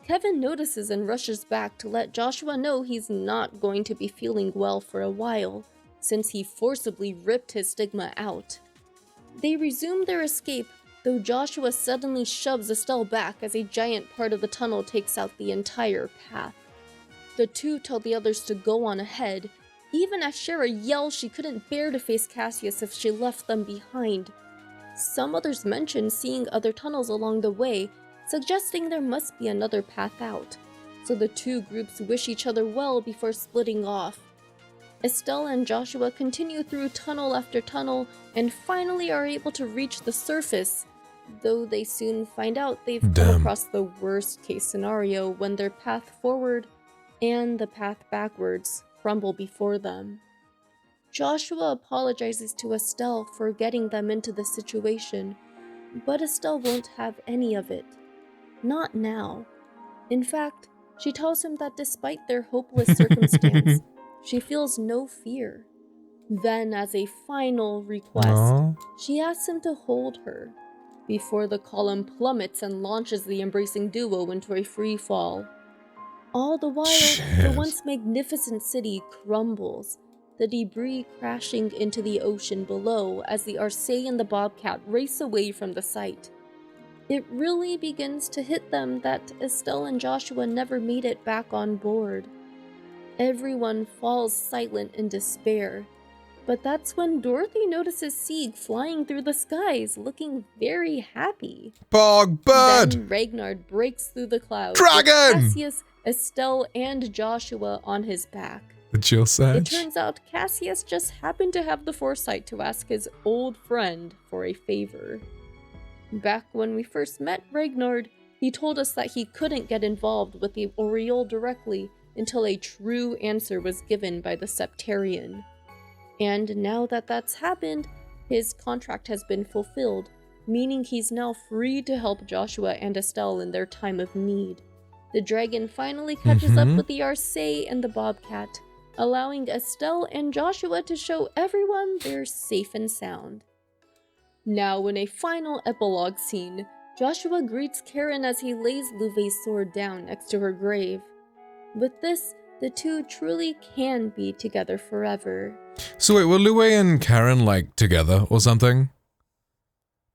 Kevin notices and rushes back to let Joshua know he's not going to be feeling well for a while, since he forcibly ripped his stigma out. They resume their escape, though Joshua suddenly shoves Estelle back as a giant part of the tunnel takes out the entire path. The two tell the others to go on ahead, even as Shara yells she couldn't bear to face Cassius if she left them behind. Some others mention seeing other tunnels along the way, suggesting there must be another path out, so the two groups wish each other well before splitting off. Estelle and Joshua continue through tunnel after tunnel and finally are able to reach the surface, though they soon find out they've come across the worst case scenario when their path forward and the path backwards crumble before them. Joshua apologizes to Estelle for getting them into the situation, but Estelle won't have any of it. Not now. In fact, she tells him that despite their hopeless circumstance, she feels no fear. Then, as a final request, she asks him to hold her, before the column plummets and launches the embracing duo into a free fall. All the while, the once magnificent city crumbles, the debris crashing into the ocean below as the Arce and the Bobcat race away from the site. It really begins to hit them that Estelle and Joshua never made it back on board. Everyone falls silent in despair, but that's when Dorothy notices Sieg flying through the skies, looking very happy. Bog bird! Then Ragnar breaks through the clouds, Dragon! with Cassius, Estelle, and Joshua on his back. The chill It sage. turns out Cassius just happened to have the foresight to ask his old friend for a favor. Back when we first met Ragnar, he told us that he couldn't get involved with the Oriole directly until a true answer was given by the Septarian. And now that that's happened, his contract has been fulfilled, meaning he's now free to help Joshua and Estelle in their time of need. The dragon finally catches up with the Arce and the Bobcat, allowing Estelle and Joshua to show everyone they're safe and sound. Now, in a final epilogue scene, Joshua greets Karen as he lays Louvet's sword down next to her grave. With this, the two truly can be together forever. So wait, were Louvet and Karen like together or something?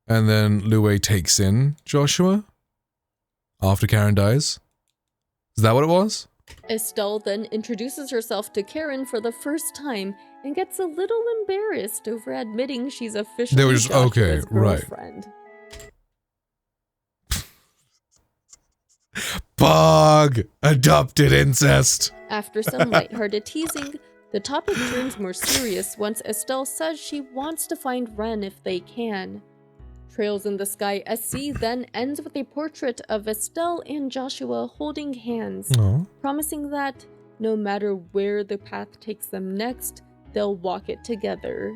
And then Louvet takes in Joshua? After Karen dies? Is that what it was? Estelle then introduces herself to Karen for the first time and gets a little embarrassed over admitting she's officially They were just, okay, Joshua's right. girlfriend. Bog! Adopted incest! After some lighthearted teasing, the topic turns more serious once Estelle says she wants to find Ren if they can. Trails in the Sky SC then ends with a portrait of Estelle and Joshua holding hands, promising that, no matter where the path takes them next, they'll walk it together.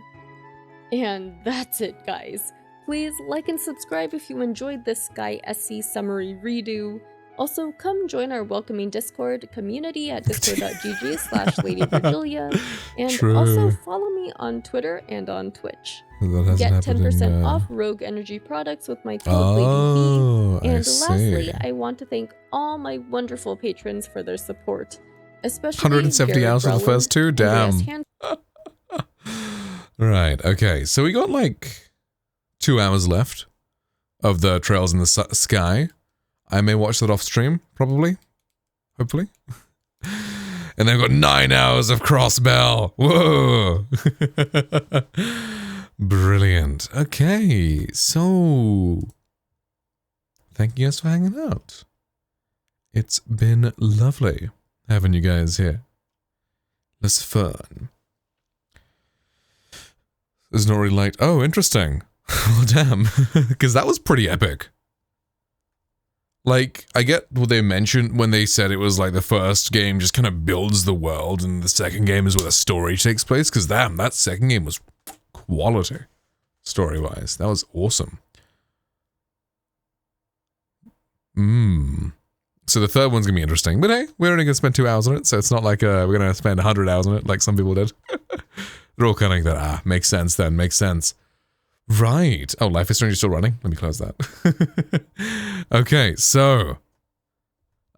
And that's it, guys. Please like and subscribe if you enjoyed this Sky SC summary redo. Also, come join our welcoming Discord community at discord.gg/LadyVirgilia, and True. also follow me on Twitter and on Twitch. That hasn't Get happened 10% in, off Rogue Energy products with my code LadyV. I And lastly, see. I want to thank all my wonderful patrons for their support, especially 170 Garrett hours for the Brelin, first two? Andreas Damn. Right, okay. So we got like 2 hours left of the Trails in the Sky. I may watch that off stream, probably. Hopefully. And then I've got 9 hours of Crossbell. Whoa! Brilliant. Okay, so thank you guys for hanging out. It's been lovely having you guys here. It's fun. There's not really like, oh, interesting. Well, damn. Because that was pretty epic. Like, I get what they mentioned when they said it was like the first game just kind of builds the world and the second game is where the story takes place. Because damn, that second game was quality, story-wise. That was awesome. So the third one's gonna be interesting. But hey, we're only gonna spend 2 hours on it, so it's not like we're gonna spend 100 hours on it like some people did. They're all kind of like that. Makes sense then. Makes sense. Right. Oh, Life is Strange is still running. Let me close that. Okay, so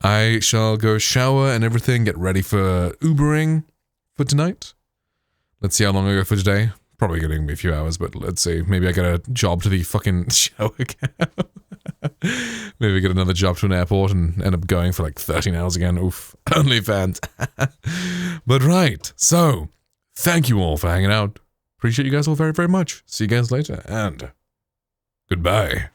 I shall go shower and everything, get ready for Ubering for tonight. Let's see how long I go for today. Probably gonna be a few hours, but let's see. Maybe I get a job to the fucking shower cab. Maybe get another job to an airport and end up going for like 13 hours again. Oof. OnlyFans. But right. So, thank you all for hanging out. Appreciate you guys all very, very much. See you guys later, and goodbye.